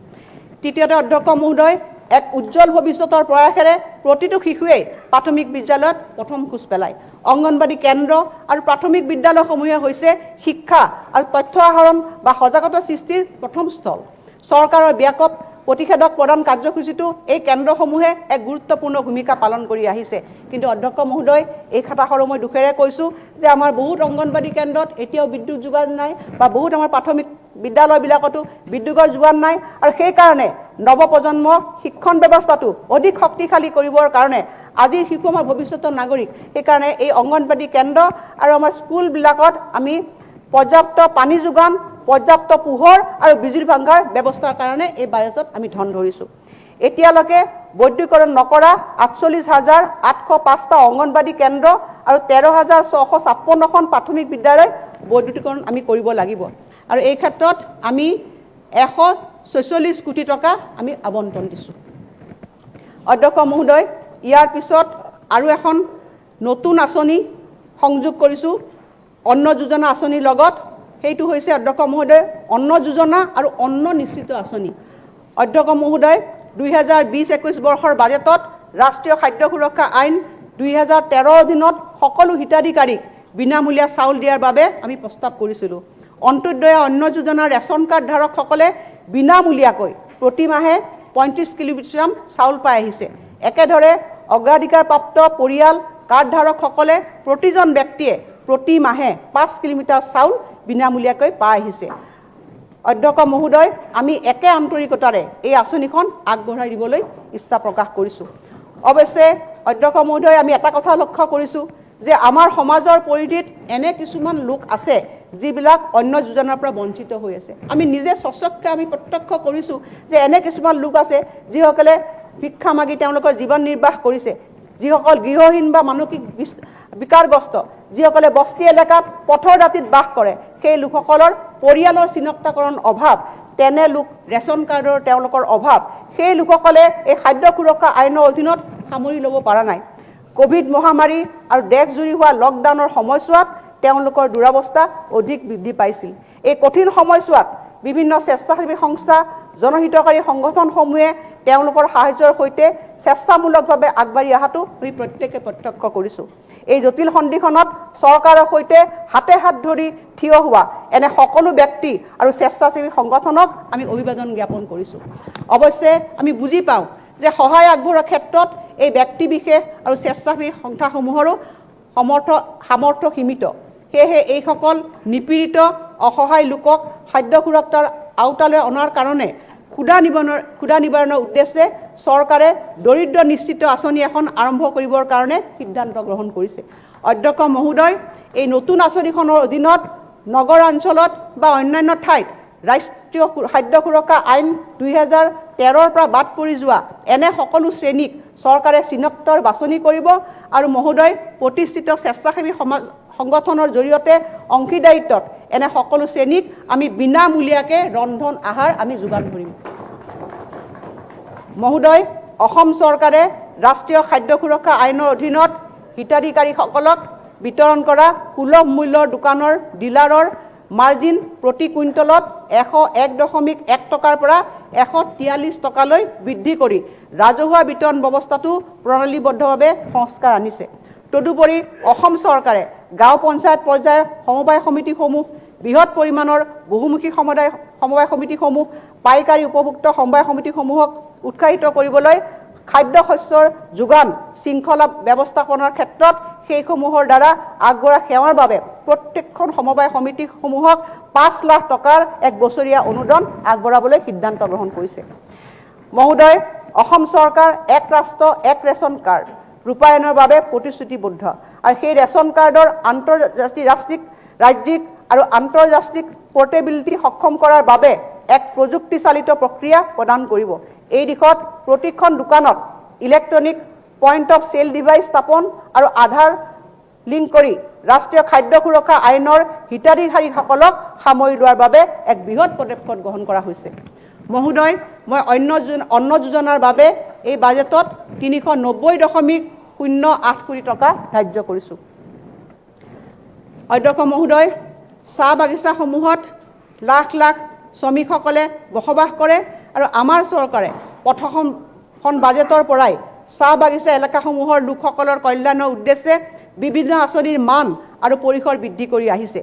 তৃতীয়তে অধ্যক্ষ মহোদয়, এক উজ্জ্বল ভৱিষ্যতৰ প্ৰয়াসেৰে প্ৰতিটো শিশুৱেই প্ৰাথমিক বিদ্যালয়ত প্ৰথম খোজ পেলায়। অংগনবাদী কেন্দ্ৰ আৰু প্ৰাথমিক বিদ্যালয়সমূহে হৈছে শিক্ষা আৰু তথ্য আহৰণ বা সজাগতা সৃষ্টিৰ প্ৰথম স্থল। চৰকাৰৰ ব্যাপক প্ৰতিষেধক প্ৰদান কাৰ্যসূচীটো এই কেন্দ্ৰসমূহে এক গুৰুত্বপূৰ্ণ ভূমিকা পালন কৰি আহিছে। কিন্তু অধ্যক্ষ মহোদয়, এই কথাষাৰো মই দুখেৰে কৈছোঁ যে আমাৰ বহুত অংগনবাদী কেন্দ্ৰত এতিয়াও বিদ্যুৎ যোগান নাই বা বহুত আমাৰ প্ৰাথমিক বিদ্যালয়বিলাকতো বিদ্যুৎৰ যোগান নাই আৰু সেইকাৰণে নৱপ্ৰজন্মৰ শিক্ষণ ব্যৱস্থাটো অধিক শক্তিশালী কৰিবৰ কাৰণে আজিৰ শিশু আমাৰ ভৱিষ্যতৰ নাগৰিক, সেইকাৰণে এই অংগনবাদী কেন্দ্ৰ আৰু আমাৰ স্কুলবিলাকত আমি পৰ্যাপ্ত পানী যোগান, পৰ্যাপ্ত পোহৰ আৰু বিজুলী ভাংগাৰ ব্যৱস্থাৰ কাৰণে এই বাজেটত আমি ধন ধৰিছোঁ। এতিয়ালৈকে বৈদ্যুতিকৰণ নকৰা 48,805টা অংগনবাদী কেন্দ্ৰ আৰু 13,656খন প্ৰাথমিক বিদ্যালয় বৈদ্যুতিকৰণ আমি কৰিব লাগিব আৰু এই ক্ষেত্ৰত আমি 146 কোটি টকা আমি আবণ্টন দিছোঁ। অধ্যক্ষ মহোদয়, ইয়াৰ পিছত আৰু এখন নতুন আঁচনি সংযোগ কৰিছোঁ অন্ন যোজনা আঁচনিৰ লগত। সেইটো হৈছে অধ্যক্ষ মহোদয় অন্ন যোজনা আৰু অন্ন নিশ্চিত আঁচনি। অধ্যক্ষ মহোদয়, 2020-21 বৰ্ষৰ বাজেটত ৰাষ্ট্ৰীয় খাদ্য সুৰক্ষা আইন 2013 অধীনত সকলো হিতাধিকাৰীক বিনামূলীয়া চাউল দিয়াৰ বাবে আমি প্ৰস্তাৱ কৰিছিলোঁ। অন্ত্যোদয় অন্ন যোজনাৰ ৰেচন কাৰ্ড ধাৰকসকলে বিনামূলীয়াকৈ প্ৰতি মাহে 35 কিলোগ্ৰাম চাউল পাই আহিছে। একেদৰে অগ্ৰাধিকাৰপ্ৰাপ্ত পৰিয়াল কাৰ্ডধাৰকসকলে প্ৰতিজন ব্যক্তিয়ে প্ৰতি মাহে 5 কিলোমিটাৰ চাউল বিনামূলীয়াকৈ পাই আহিছে। অধ্যক্ষ মহোদয়, আমি একে আন্তৰিকতাৰে এই আঁচনিখন আগবঢ়াই দিবলৈ ইচ্ছা প্ৰকাশ কৰিছোঁ। অৱশ্যে অধ্যক্ষ মহোদয়, আমি এটা কথা লক্ষ্য কৰিছোঁ যে আমাৰ সমাজৰ পৰিধিত এনে কিছুমান লোক আছে যিবিলাক অন্ন যোজনাৰ পৰা বঞ্চিত হৈ আছে। আমি নিজে স্বচক্ষে আমি প্ৰত্যক্ষ কৰিছোঁ যে এনে কিছুমান লোক আছে যিসকলে ভিক্ষা মাগি তেওঁলোকৰ জীৱন নিৰ্বাহ কৰিছে, যিসকল গৃহহীন বা মানসিক বিকাৰগ্ৰস্ত, যিসকলে বস্তি এলেকাত পথৰ দাঁতিত বাস কৰে, সেই লোকসকলৰ পৰিয়ালৰ চিনাক্তকৰণ অভাৱ, তেনে লোক ৰেচন কাৰ্ডৰ তেওঁলোকৰ অভাৱ, সেই লোকসকলে এই খাদ্য সুৰক্ষা আইনৰ অধীনত সামৰি ল'ব পৰা নাই। কোভিড মহামাৰী আৰু দেশজুৰি হোৱা লকডাউনৰ সময়ছোৱাত তেওঁলোকৰ দুৰৱস্থা অধিক বৃদ্ধি পাইছিল। এই কঠিন সময়ছোৱাত বিভিন্ন স্বেচ্ছাসেৱী সংস্থা, জনহিতকাৰী সংগঠনসমূহে তেওঁলোকৰ সাহায্যৰ সৈতে স্বেচ্ছামূলকভাৱে আগবাঢ়ি অহাটো আমি প্ৰত্যেকে প্ৰত্যক্ষ কৰিছোঁ। এই জটিল সন্ধিখনত চৰকাৰৰ সৈতে হাতে হাত ধৰি থিয় হোৱা এনে সকলো ব্যক্তি আৰু স্বেচ্ছাসেৱী সংগঠনক আমি অভিবাদন জ্ঞাপন কৰিছোঁ। অৱশ্যে আমি বুজি পাওঁ যে সহায় আগবঢ়োৱাৰ ক্ষেত্ৰত এই ব্যক্তি বিশেষ আৰু স্বেচ্ছাসেৱী সংস্থাসমূহৰো সামৰ্থ্য সীমিত। সেয়েহে এইসকল নিপীড়িত অসহায় লোকক খাদ্য সুৰক্ষাৰ আওতালৈ অনাৰ কাৰণে ক্ষুধা নিবাৰণৰ উদ্দেশ্যে চৰকাৰে দৰিদ্ৰ নিশ্চিত আঁচনি এখন আৰম্ভ কৰিবৰ কাৰণে সিদ্ধান্ত গ্ৰহণ কৰিছে। অধ্যক্ষ মহোদয়, এই নতুন আঁচনিখনৰ অধীনত নগৰ অঞ্চলত বা অন্যান্য ঠাইত ৰাষ্ট্ৰীয় খাদ্য সুৰক্ষা আইন 2013 পৰা বাদ পৰি যোৱা এনে সকলো শ্ৰেণীক চৰকাৰে চিনাক্তৰ বাছনি কৰিব আৰু মহোদয় প্ৰতিষ্ঠিত স্বেচ্ছাসেৱী সংগঠনৰ জৰিয়তে অংশীদাৰিত্বত এনে সকলো শ্ৰেণীক আমি বিনামূলীয়াকৈ ৰন্ধন আহাৰ আমি যোগান ধৰিম। মহোদয়, অসম চৰকাৰে ৰাষ্ট্ৰীয় খাদ্য সুৰক্ষা আইনৰ অধীনত হিতাধিকাৰীসকলক বিতৰণ কৰা সুলভ মূল্যৰ দোকানৰ ডিলাৰৰ মাৰ্জিন প্ৰতি কুইণ্টলত 101.1 টকাৰ পৰা 143 টকালৈ বৃদ্ধি কৰি ৰাজহুৱা বিতৰণ ব্যৱস্থাটো প্ৰণালীবদ্ধভাৱে সংস্কাৰ আনিছে। তদুপৰি অসম চৰকাৰে গাঁও পঞ্চায়ত পৰ্যায়ৰ সমবায় সমিতিসমূহ, বৃহৎ পৰিমাণৰ বহুমুখী সমবায় সমিতিসমূহ, পাইকাৰী উপভোক্তা সমবায় সমিতিসমূহক উৎসাহিত কৰিবলৈ খাদ্য শস্যৰ যোগান শৃংখলা ব্যৱস্থাপনাৰ ক্ষেত্ৰত সেইসমূহৰ দ্বাৰা আগবঢ়োৱা সেৱাৰ বাবে প্ৰত্যেকখন সমবায় সমিতিসমূহক 5 লাখ টকাৰ এক বছৰীয়া অনুদান আগবঢ়াবলৈ সিদ্ধান্ত গ্ৰহণ কৰিছে। মহোদয়, অসম চৰকাৰ এক ৰাষ্ট্ৰ এক ৰেচন কাৰ্ড ৰূপায়ণৰ বাবে প্ৰতিশ্ৰুতিবদ্ধ আৰু সেই ৰেচন কাৰ্ডৰ ৰাজ্যিক আৰু আন্তঃৰাষ্ট্ৰীয় পোৰ্টেবিলিটি সক্ষম কৰাৰ বাবে এক প্ৰযুক্তিচালিত প্ৰক্ৰিয়া প্ৰদান কৰিব। এই দিশত প্ৰতিখন দোকানত electronic point of sale device স্থাপন আৰু আধাৰ লিংক কৰি ৰাষ্ট্ৰীয় খাদ্য সুৰক্ষা আইনৰ হিতাধিকাৰীসকলক সামৰি লোৱাৰ বাবে এক বৃহৎ পদক্ষেপ গ্ৰহণ কৰা হৈছে। মহোদয়, মই অন্ন যোজনাৰ বাবে এই বাজেটত 390.08 কোটি টকা ধাৰ্য কৰিছোঁ। অধ্যক্ষ মহোদয়, চাহ বাগিচাসমূহত লাখ লাখ শ্ৰমিকসকলে বসবাস কৰে আৰু আমাৰ চৰকাৰে প্ৰথমখন বাজেটৰ পৰাই চাহ বাগিচা এলেকাসমূহৰ লোকসকলৰ কল্যাণৰ উদ্দেশ্যে বিভিন্ন আঁচনিৰ মান আৰু পৰিসৰ বৃদ্ধি কৰি আহিছে।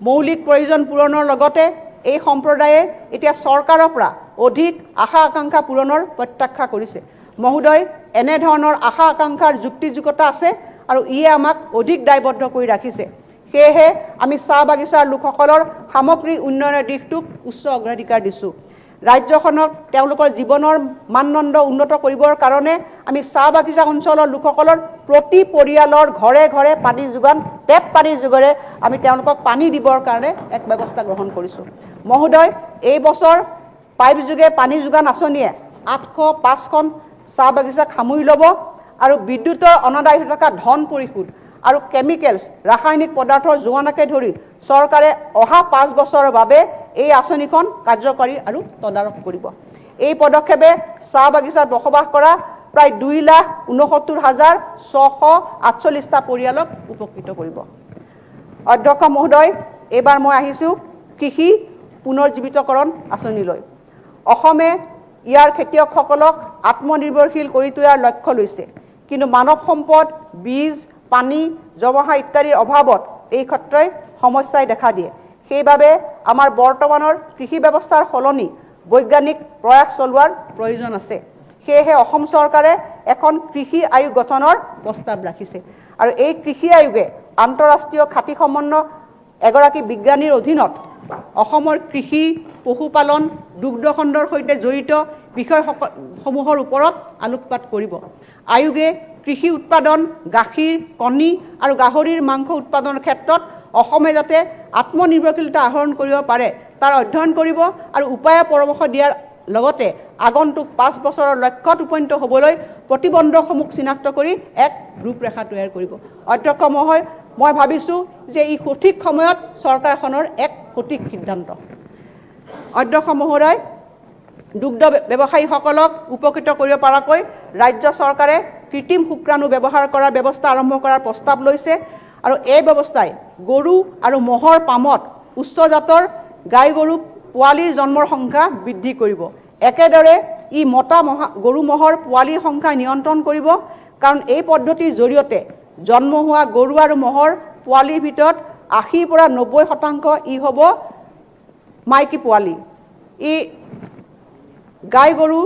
মৌলিক প্ৰয়োজন পূৰণৰ লগতে এই সম্প্ৰদায়ে এতিয়া চৰকাৰৰ পৰা অধিক আশা আকাংক্ষা পূৰণৰ প্ৰত্যাশা কৰিছে। মহোদয়, এনেধৰণৰ আশা আকাংক্ষাৰ যুক্তিযুক্ততা আছে আৰু ইয়ে আমাক অধিক দায়বদ্ধ কৰি ৰাখিছে। সেয়েহে আমি চাহ বাগিচাৰ লোকসকলৰ সামগ্ৰিক উন্নয়নৰ দিশটোক উচ্চ অগ্ৰাধিকাৰ দিছোঁ। ৰাজ্যখনক তেওঁলোকৰ জীৱনৰ মানদণ্ড উন্নত কৰিবৰ কাৰণে আমি চাহ বাগিচা অঞ্চলৰ লোকসকলৰ প্ৰতি পৰিয়ালৰ ঘৰে ঘৰে পানী যোগান, টেপ পানীৰ যোগেৰে আমি তেওঁলোকক পানী দিবৰ কাৰণে এক ব্যৱস্থা গ্ৰহণ কৰিছোঁ। মহোদয়, এই বছৰ পাইপ যোগে পানী যোগান আঁচনিয়ে 805খন চাহ বাগিচাক সামৰি ল'ব আৰু বিদ্যুতৰ অনাদায় হৈ থকা ধন পৰিশোধ আৰু কেমিকেলছ ৰাসায়নিক পদাৰ্থৰ যোগানকে ধৰি চৰকাৰে অহা 5 বছৰৰ বাবে এই আঁচনিখন কাৰ্যকৰী আৰু তদাৰক কৰিব। এই পদক্ষেপে চাহ বাগিচাত বসবাস কৰা প্ৰায় 2,69,648টা পৰিয়ালক উপকৃত কৰিব। অধ্যক্ষ মহোদয়, এইবাৰ মই আহিছোঁ কৃষি পুনৰ্জীৱিতকৰণ আঁচনিলৈ। অসমে ইয়াৰ খেতিয়কসকলক আত্মনিৰ্ভৰশীল কৰি তোলাৰ লক্ষ্য লৈছে, কিন্তু মানৱ সম্পদ, বীজ, পানী, জমাহা ইত্যাদিৰ অভাৱত এই ক্ষেত্ৰই সমস্যাই দেখা দিয়ে। সেইবাবে আমাৰ বৰ্তমানৰ কৃষি ব্যৱস্থাৰ সলনি বৈজ্ঞানিক প্ৰয়াস চলোৱাৰ প্ৰয়োজন আছে। সেয়েহে অসম চৰকাৰে এখন কৃষি আয়োগ গঠনৰ প্ৰস্তাৱ ৰাখিছে আৰু এই কৃষি আয়োগে আন্তঃৰাষ্ট্ৰীয় খ্যাতি সম্পন্ন এগৰাকী বিজ্ঞানীৰ অধীনত অসমৰ কৃষি, পশুপালন, দুগ্ধ খণ্ডৰ সৈতে জড়িত বিষয়সমূহৰ ওপৰত আলোকপাত কৰিব। আয়োগে কৃষি উৎপাদন, গাখীৰ, কণী আৰু গাহৰিৰ মাংস উৎপাদনৰ ক্ষেত্ৰত অসমে যাতে আত্মনিৰ্ভৰশীলতা আহৰণ কৰিব পাৰে তাৰ অধ্যয়ন কৰিব আৰু উপায় পৰামৰ্শ দিয়াৰ লগতে আগন্তুক 5 বছৰৰ লক্ষ্যত উপনীত হ'বলৈ প্ৰতিবন্ধকসমূহ চিনাক্ত কৰি এক ৰূপৰেখা তৈয়াৰ কৰিব। অধ্যক্ষ মহোদয়, মই ভাবিছোঁ যে ই সঠিক সময়ত চৰকাৰখনৰ এক সঠিক সিদ্ধান্ত। অধ্যক্ষ মহোদয়, দুগ্ধ ব্যৱসায়ীসকলক উপকৃত কৰিব পৰাকৈ ৰাজ্য চৰকাৰে কৃত্ৰিম শুক্ৰাণু ব্যৱহাৰ কৰাৰ ব্যৱস্থা আৰম্ভ কৰাৰ প্ৰস্তাৱ লৈছে আৰু এই ব্যৱস্থাই গৰু আৰু ম'হৰ পামত উচ্চ জাতৰ গাই গৰু পোৱালিৰ জন্মৰ সংখ্যা বৃদ্ধি কৰিব। একেদৰে ই মতা গৰু ম'হৰ পোৱালিৰ সংখ্যা নিয়ন্ত্ৰণ কৰিব, কাৰণ এই পদ্ধতিৰ জৰিয়তে জন্ম হোৱা গৰু আৰু ম'হৰ পোৱালিৰ ভিতৰত 80 পৰা 90% ই হ'ব মাইকী পোৱালি। ই গাই গৰু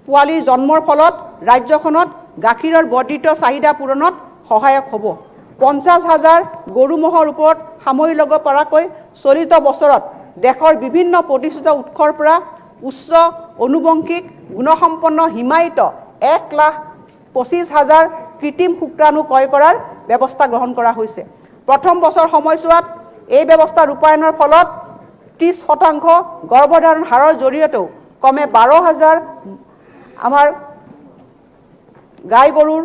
পোৱালিৰ জন্মৰ ফলত ৰাজ্যখনত গাখীৰৰ বৰ্ধিত চাহিদা পূৰণত সহায়ক হ'ব। 50,000 গৰু ম'হৰ ওপৰত সামৰি ল'ব পৰাকৈ চলিত বছৰত দেশৰ বিভিন্ন প্ৰতিষ্ঠিত উৎসৰ পৰা উচ্চ অনুবংশিক গুণসম্পন্ন হিমায়িত 1,25,000 কৃত্ৰিম শুক্ৰাণু ক্ৰয় কৰাৰ ব্যৱস্থা গ্ৰহণ কৰা হৈছে। প্ৰথম বছৰ সময়ছোৱাত এই ব্যৱস্থা ৰূপায়ণৰ ফলত 30% গৰ্ভধাৰণ হাৰৰ জৰিয়তেও কমে 12,000 আমাৰ গাই গৰুৰ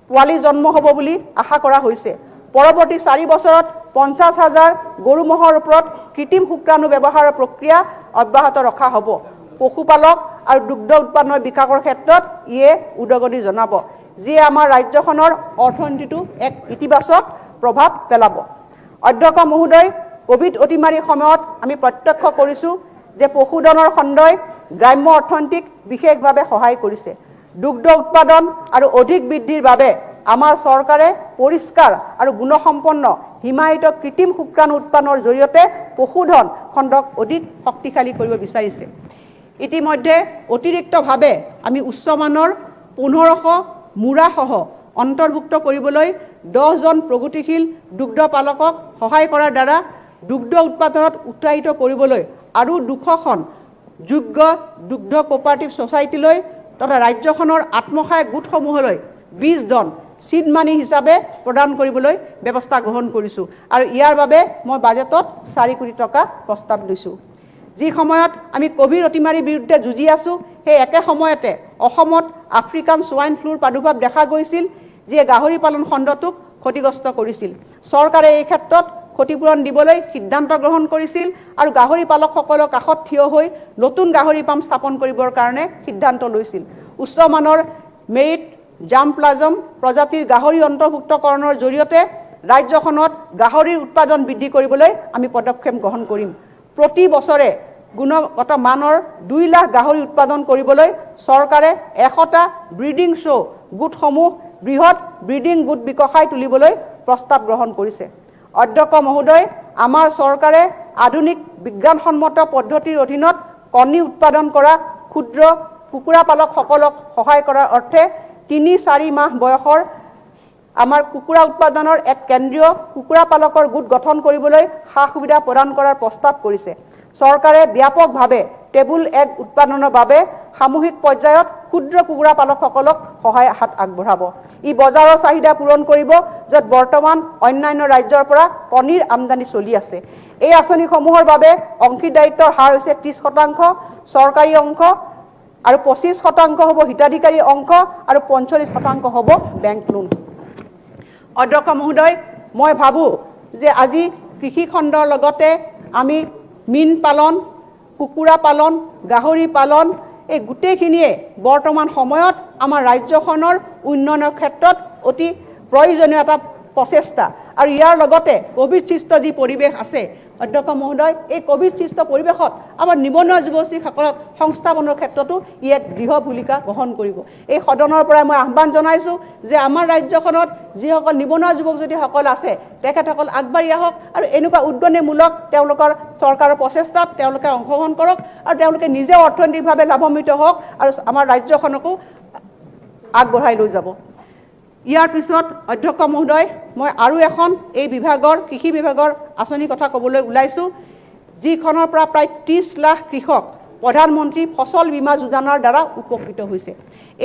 পোৱালি জন্ম হ'ব বুলি আশা কৰা হৈছে। পৰৱৰ্তী 4 বছৰত 50,000 গৰু ম'হৰ ওপৰত কৃত্ৰিম শুক্ৰাণু ব্যৱহাৰৰ প্ৰক্ৰিয়া অব্যাহত ৰখা হ'ব। পশুপালক আৰু দুগ্ধ উৎপাদনৰ বিকাশৰ ক্ষেত্ৰত ইয়ে উদগনি জনাব, যিয়ে আমাৰ ৰাজ্যখনৰ অৰ্থনীতিটো এক ইতিবাচক প্ৰভাৱ পেলাব। অধ্যক্ষ মহোদয়, কোভিড অতিমাৰীৰ সময়ত আমি প্ৰত্যক্ষ কৰিছোঁ যে পশুধনৰ খণ্ডই গ্ৰাম্য অৰ্থনীতিক বিশেষভাৱে সহায় কৰিছে। দুগ্ধ উৎপাদন আৰু অধিক বৃদ্ধিৰ বাবে আমাৰ চৰকাৰে পৰিষ্কাৰ আৰু গুণসম্পন্ন হিমায়িত কৃত্ৰিম শুক্ৰাণু উৎপাদনৰ জৰিয়তে পশুধন খণ্ডক অধিক শক্তিশালী কৰিব বিচাৰিছে। ইতিমধ্যে অতিৰিক্তভাৱে আমি উচ্চমানৰ 1500 মূৰাসহ অন্তৰ্ভুক্ত কৰিবলৈ 10 জন প্ৰগতিশীল দুগ্ধ পালকক সহায় কৰাৰ দ্বাৰা দুগ্ধ উৎপাদনত উৎসাহিত কৰিবলৈ আৰু 200খন যোগ্য দুগ্ধ কোঅপাৰেটিভ ছ'চাইটিলৈ তথা ৰাজ্যখনৰ আত্মসহায়ক গোটসমূহলৈ 20 জন চিড মানি হিচাপে প্ৰদান কৰিবলৈ ব্যৱস্থা গ্ৰহণ কৰিছোঁ আৰু ইয়াৰ বাবে মই বাজেটত 4 কোটি টকা প্ৰস্তাৱ দিছোঁ। যি সময়ত আমি কোভিড অতিমাৰীৰ বিৰুদ্ধে যুঁজি আছোঁ, সেই একে সময়তে অসমত আফ্ৰিকান সোৱাইন ফ্লুৰ প্ৰাদুৰ্ভাৱ দেখা গৈছিল, যিয়ে গাহৰি পালন খণ্ডটোক ক্ষতিগ্ৰস্ত কৰিছিল। চৰকাৰে এই ক্ষেত্ৰত ক্ষতিপূৰণ দিবলৈ সিদ্ধান্ত গ্ৰহণ কৰিছিল আৰু গাহৰি পালকসকলৰ কাষত থিয় হৈ নতুন গাহৰি পাম স্থাপন কৰিবৰ কাৰণে সিদ্ধান্ত লৈছিল। উচ্চমানৰ মেৰিট জাম্প্লাজম প্ৰজাতিৰ গাহৰি অন্তৰ্ভুক্তকৰণৰ জৰিয়তে ৰাজ্যখনত গাহৰিৰ উৎপাদন বৃদ্ধি কৰিবলৈ আমি পদক্ষেপ গ্ৰহণ কৰিম। প্ৰতি বছৰে গুণগত মানৰ 2 লাখ গাহৰি উৎপাদন কৰিবলৈ চৰকাৰে 100টা ব্ৰিডিং শ্ব' গোটসমূহ বৃহৎ ব্ৰিডিং গোট বিকশাই তুলিবলৈ প্ৰস্তাৱ গ্ৰহণ কৰিছে। অধ্যক্ষ মহোদয়, আমাৰ চৰকাৰে আধুনিক বিজ্ঞানসন্মত পদ্ধতিৰ অধীনত কণী উৎপাদন কৰা ক্ষুদ্ৰ কুকুৰা পালকসকলক সহায় কৰাৰ অৰ্থে 3-4 মাহ বয়সৰ আমাৰ কুকুৰা উৎপাদনৰ এক কেন্দ্ৰীয় কুকুৰা পালকৰ গোট গঠন কৰিবলৈ সা সুবিধা প্ৰদান কৰাৰ প্ৰস্তাৱ কৰিছে। চৰকাৰে ব্যাপকভাৱে টেবুল এগ উৎপাদনৰ বাবে সামূহিক পৰ্যায়ত ক্ষুদ্ৰ কুকুৰা পালকসকলক সহায় হাত আগবঢ়াব। ই বজাৰৰ চাহিদা পূৰণ কৰিব, য'ত বৰ্তমান অন্যান্য ৰাজ্যৰ পৰা কণীৰ আমদানি চলি আছে। এই আঁচনিসমূহৰ বাবে অংশীদাৰিত্বৰ হাৰ হৈছে 30% চৰকাৰী অংশ আৰু 25% হ'ব হিতাধিকাৰী অংশ আৰু 45% হ'ব বেংক লোন। অধ্যক্ষ মহোদয়, মই ভাবোঁ যে আজি কৃষি খণ্ডৰ লগতে আমি মীন পালন, কুকুৰা পালন, গাহৰি পালন এই গোটেইখিনিয়ে বৰ্তমান সময়ত আমাৰ ৰাজ্যখনৰ উন্নয়নৰ ক্ষেত্ৰত অতি প্ৰয়োজনীয় এটা প্ৰচেষ্টা। আৰু ইয়াৰ লগতে কোভিড সৃষ্ট যি পৰিৱেশ আছে অধ্যক্ষ মহোদয়, এই কোভিড সৃষ্ট পৰিৱেশত আমাৰ নিবনুৱা যুৱতীসকলক সংস্থাপনৰ ক্ষেত্ৰতো ই এক দৃঢ় ভূমিকা গ্ৰহণ কৰিব। এই সদনৰ পৰা মই আহ্বান জনাইছোঁ যে আমাৰ ৰাজ্যখনত যিসকল নিবনুৱা যুৱক যুৱতীসকল আছে তেখেতসকল আগবাঢ়ি আহক আৰু এনেকুৱা উদ্যমীমূলক তেওঁলোকৰ চৰকাৰৰ প্ৰচেষ্টাত তেওঁলোকে অংশগ্ৰহণ কৰক আৰু তেওঁলোকে নিজে অৰ্থনৈতিকভাৱে লাভান্বিত হওক আৰু আমাৰ ৰাজ্যখনকো আগবঢ়াই লৈ যাব। ইয়াৰ পিছত অধ্যক্ষ মহোদয়, মই আৰু এখন এই বিভাগৰ কৃষি বিভাগৰ আঁচনিৰ কথা ক'বলৈ ওলাইছোঁ, যিখনৰ পৰা প্ৰায় 30 লাখ কৃষক প্ৰধানমন্ত্ৰী ফচল বীমা যোজনাৰ দ্বাৰা উপকৃত হৈছে।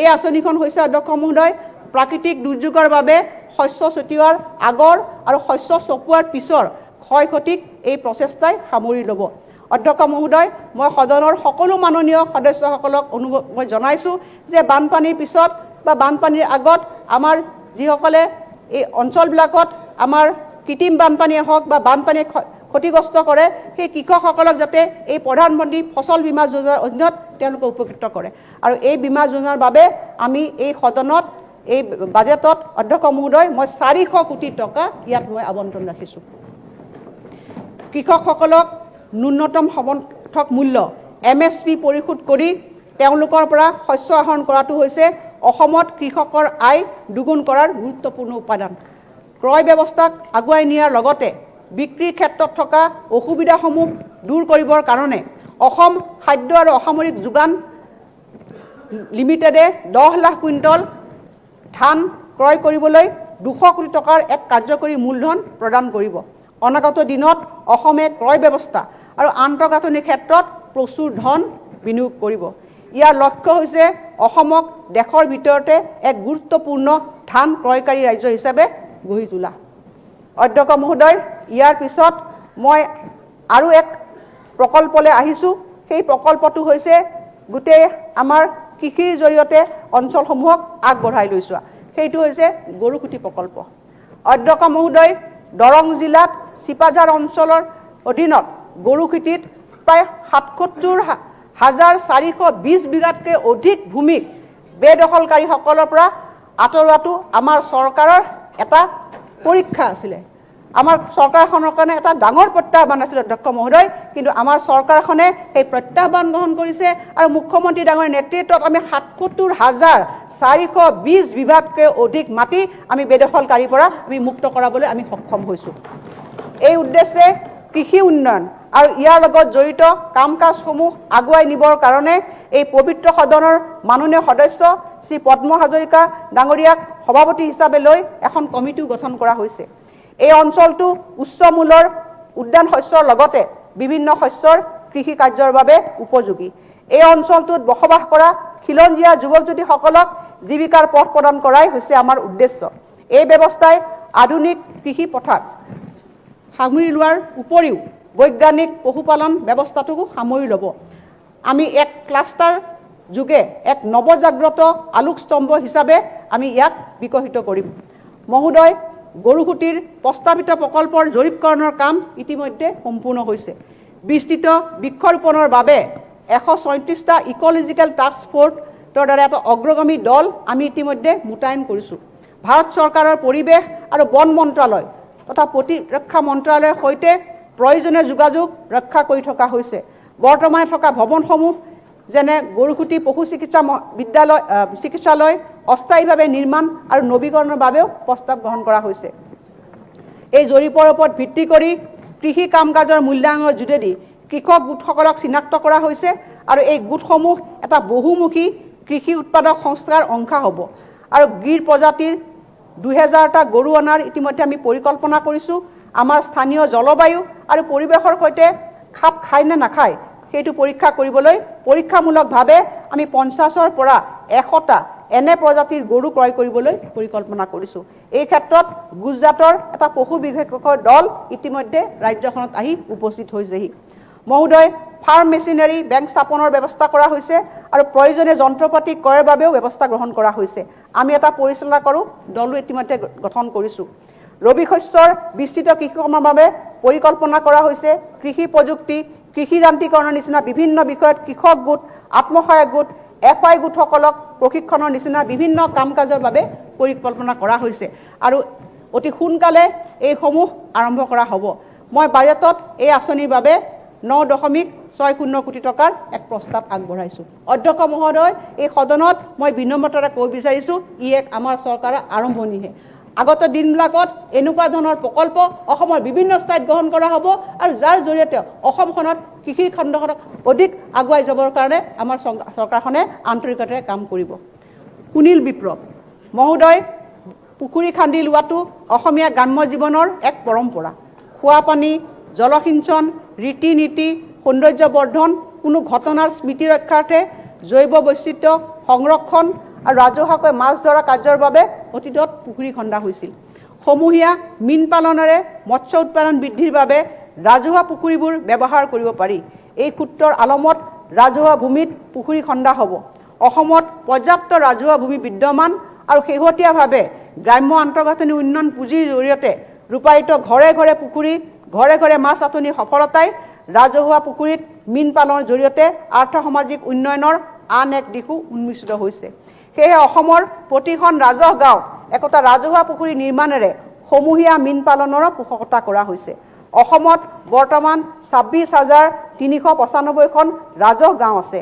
এই আঁচনিখন হৈছে অধ্যক্ষ মহোদয় প্ৰাকৃতিক দুৰ্যোগৰ বাবে শস্য ছটিওৱাৰ আগৰ আৰু শস্য চপোৱাৰ পিছৰ ক্ষয় ক্ষতিক এই প্ৰচেষ্টাই সামৰি ল'ব। অধ্যক্ষ মহোদয়, মই সদনৰ সকলো মাননীয় সদস্যসকলক মই জনাইছোঁ যে বানপানীৰ পিছত বা বানপানীৰ আগত আমাৰ যিসকলে এই অঞ্চলবিলাকত আমাৰ কৃত্ৰিম বানপানীয়ে হওক বা বানপানীয়ে ক্ষতিগ্ৰস্ত কৰে সেই কৃষকসকলক যাতে এই প্ৰধানমন্ত্ৰী ফচল বীমা যোজনাৰ অধীনত তেওঁলোকে উপকৃত কৰে। আৰু এই বীমা যোজনাৰ বাবে আমি এই সদনত এই বাজেটত অধ্যক্ষ মহোদয় মই 400 কোটি টকা ইয়াত মই আবণ্টন ৰাখিছোঁ। কৃষকসকলক ন্যূনতম সমৰ্থক মূল্য MSP পৰিশোধ কৰি তেওঁলোকৰ পৰা শস্য আহৰণ কৰাটো হৈছে অসমত কৃষকৰ আয় দুগুণ কৰাৰ গুৰুত্বপূৰ্ণ উপাদান। ক্ৰয় ব্যৱস্থাক আগুৱাই নিয়াৰ লগতে বিক্ৰীৰ ক্ষেত্ৰত থকা অসুবিধাসমূহ দূৰ কৰিবৰ কাৰণে অসম খাদ্য আৰু অসামৰিক যোগান লিমিটেডে 10 লাখ কুইণ্টল ধান ক্ৰয় কৰিবলৈ 200 কোটি টকাৰ এক কাৰ্যকৰী মূলধন প্ৰদান কৰিব। অনাগত দিনত অসমে ক্ৰয় ব্যৱস্থা আৰু আন্তঃগাঁথনিৰ ক্ষেত্ৰত প্ৰচুৰ ধন বিনিয়োগ কৰিব। ইয়াৰ লক্ষ্য হৈছে অসমক দেশৰ ভিতৰতে এক গুৰুত্বপূৰ্ণ ধান ক্ৰয়কাৰী ৰাজ্য হিচাপে গঢ়ি তোলা। অধ্যক্ষ মহোদয়, ইয়াৰ পিছত মই আৰু এক প্ৰকল্পলৈ আহিছোঁ। সেই প্ৰকল্পটো হৈছে গোটেই আমাৰ কৃষিৰ জৰিয়তে অঞ্চলসমূহক আগবঢ়াই লৈ যোৱা। সেইটো হৈছে গৰুকুটি প্ৰকল্প। অধ্যক্ষ মহোদয়, দৰং জিলাত চিপাঝাৰ অঞ্চলৰ অধীনত গৰুকুটিত প্ৰায় 77,420 বিঘাতকৈ অধিক ভূমিক বেদখলকাৰীসকলৰ পৰা আঁতৰোৱাটো আমাৰ চৰকাৰৰ এটা পৰীক্ষা আছিলে। আমাৰ চৰকাৰখনৰ কাৰণে এটা ডাঙৰ প্ৰত্যাহ্বান আছিল অধ্যক্ষ মহোদয়, কিন্তু আমাৰ চৰকাৰখনে সেই প্ৰত্যাহ্বান গ্ৰহণ কৰিছে আৰু মুখ্যমন্ত্ৰী ডাঙৰীৰ নেতৃত্বত আমি 77,420 বিঘাতকৈ অধিক মাটি আমি বেদখলকাৰীৰ পৰা আমি মুক্ত কৰাবলৈ আমি সক্ষম হৈছোঁ। এই উদ্দেশ্যে কৃষি উন্নয়ন আৰু ইয়াৰ লগত জড়িত কাম কাজসমূহ আগুৱাই নিবৰ কাৰণে এই পবিত্ৰ সদনৰ মাননীয় সদস্য শ্ৰী পদ্ম হাজৰিকা ডাঙৰীয়াক সভাপতি হিচাপে লৈ এখন কমিটিও গঠন কৰা হৈছে। এই অঞ্চলটো উচ্চ মূলৰ উদ্যান শস্যৰ লগতে বিভিন্ন শস্যৰ কৃষি কাৰ্যৰ বাবে উপযোগী। এই অঞ্চলটোত বসবাস কৰা খিলঞ্জীয়া যুৱক যুৱতীসকলক জীৱিকাৰ পথ প্ৰদান কৰাই হৈছে আমাৰ উদ্দেশ্য। এই ব্যৱস্থাই আধুনিক কৃষি পথাৰ সামৰি লোৱাৰ উপৰিও বৈজ্ঞানিক পশুপালন ব্যৱস্থাটোকো সামৰি ল'ব। আমি এক ক্লাষ্টাৰ যোগে এক নৱজাগ্ৰত আলোকস্তম্ভ হিচাপে আমি ইয়াক বিকশিত কৰিম। মহোদয়, গৰুকুটিৰ প্ৰস্তাৱিত প্ৰকল্পৰ জৰীপকৰণৰ কাম ইতিমধ্যে সম্পূৰ্ণ হৈছে। বিস্তৃত বৃক্ষৰোপণৰ বাবে 134টা ইক'লজিকেল টাস্ক ফ'ৰ্চৰ দ্বাৰা এটা অগ্ৰগামী দল আমি ইতিমধ্যে মোতায়েন কৰিছোঁ। ভাৰত চৰকাৰৰ পৰিৱেশ আৰু বন মন্ত্ৰালয় তথা প্ৰতিৰক্ষা মন্ত্ৰালয়ৰ সৈতে প্ৰয়োজনীয় যোগাযোগ ৰক্ষা কৰি থকা হৈছে। বৰ্তমানে থকা ভৱনসমূহ যেনে গৰুকুটি পশু চিকিৎসালয় অস্থায়ীভাৱে নিৰ্মাণ আৰু নৱীকৰণৰ বাবেও প্ৰস্তাৱ গ্ৰহণ কৰা হৈছে। এই জৰীপৰ ওপৰত ভিত্তি কৰি কৃষি কাম কাজৰ মূল্যায়নৰ যোগেদি কৃষক গোটসকলক চিনাক্ত কৰা হৈছে আৰু এই গোটসমূহ এটা বহুমুখী কৃষি উৎপাদক সংস্থাৰ অংশ হ'ব। আৰু গিৰ প্ৰজাতিৰ 2000টা গৰু অনাৰ ইতিমধ্যে আমি পৰিকল্পনা কৰিছোঁ। আমাৰ স্থানীয় জলবায়ু আৰু পৰিৱেশৰ সৈতে খাপ খায় নে নাখায় সেইটো পৰীক্ষা কৰিবলৈ পৰীক্ষামূলকভাৱে আমি 50ৰ পৰা 100টা এনে প্ৰজাতিৰ গৰু ক্ৰয় কৰিবলৈ পৰিকল্পনা কৰিছোঁ। এই ক্ষেত্ৰত গুজৰাটৰ এটা পশু বিশেষজ্ঞৰ দল ইতিমধ্যে ৰাজ্যখনত আহি উপস্থিত হৈছেহি। মহোদয়, ফাৰ্ম মেচিনাৰী বেংক স্থাপনৰ ব্যৱস্থা কৰা হৈছে আৰু প্ৰয়োজনীয় যন্ত্ৰপাতি ক্ৰয়ৰ বাবেও ব্যৱস্থা গ্ৰহণ কৰা হৈছে। আমি এটা পৰিচালনা কৰোঁ দলো ইতিমধ্যে গঠন কৰিছোঁ। ৰবি শস্যৰ বিস্তৃত কৃষি কৰ্মৰ বাবে পৰিকল্পনা কৰা হৈছে। কৃষি প্ৰযুক্তি, কৃষি যান্ত্ৰিকৰণৰ নিচিনা বিভিন্ন বিষয়ত কৃষক গোট, আত্মসহায়ক গোট, FI গোটসকলক প্ৰশিক্ষণৰ নিচিনা বিভিন্ন কাম কাজৰ বাবে পৰিকল্পনা কৰা হৈছে আৰু অতি সোনকালে এইসমূহ আৰম্ভ কৰা হ'ব। মই বাজেটত এই আঁচনিৰ বাবে 9.60 কোটি টকাৰ এক প্ৰস্তাৱ আগবঢ়াইছোঁ। অধ্যক্ষ মহোদয়, এই সদনত মই বিনম্ৰতাৰে ক'ব বিচাৰিছোঁ, ই এক আমাৰ চৰকাৰৰ আৰম্ভণিহে। আগত দিনবিলাকত এনেকুৱা ধৰণৰ প্ৰকল্প অসমৰ বিভিন্ন ঠাইত গ্ৰহণ কৰা হ'ব আৰু যাৰ জৰিয়তে অসমখনত কৃষি খণ্ডখনক অধিক আগুৱাই যাবৰ কাৰণে আমাৰ চৰকাৰখনে আন্তৰিকতাৰে কাম কৰিব। সুনীল বিপ্লৱ মহোদয়, পুখুৰী খান্দি লোৱাটো অসমীয়া গ্ৰাম্য জীৱনৰ এক পৰম্পৰা। খোৱা পানী, জলসিঞ্চন, ৰীতি নীতি, সৌন্দৰ্য বৰ্ধন, কোনো ঘটনাৰ স্মৃতি ৰক্ষাৰ্থে জৈৱ বৈচিত্ৰ্য সংৰক্ষণ আৰু ৰাজহুৱাকৈ মাছ ধৰা কাৰ্যৰ বাবে অতীতত পুখুৰী খন্দা হৈছিল। সমূহীয়া মীন পালনেৰে মৎস্য উৎপাদন বৃদ্ধিৰ বাবে ৰাজহুৱা পুখুৰীবোৰ ব্যৱহাৰ কৰিব পাৰি। এই সূত্ৰৰ আলমত ৰাজহুৱা ভূমিত পুখুৰী খন্দা হ'ব। অসমত পৰ্যাপ্ত ৰাজহুৱা ভূমি বিদ্যমান আৰু শেহতীয়াভাৱে গ্ৰাম্য আন্তঃগাঁথনি উন্নয়ন পুঁজিৰ জৰিয়তে ৰূপায়িত ঘৰে ঘৰে পুখুৰী, ঘৰে ঘৰে মাছ আঁচনিৰ সফলতাই ৰাজহুৱা পুখুৰীত মীন পালনৰ জৰিয়তে আৰ্থ সামাজিক উন্নয়নৰ আন এক দিশো উন্মোচিত হৈছে। সেয়েহে অসমৰ প্ৰতিখন ৰাজহ গাঁও একোটা ৰাজহুৱা পুখুৰী নিৰ্মাণেৰে সমূহীয়া মীন পালনৰ পোষকতা কৰা হৈছে। অসমত বৰ্তমান 26,395খন ৰাজহ গাঁও আছে।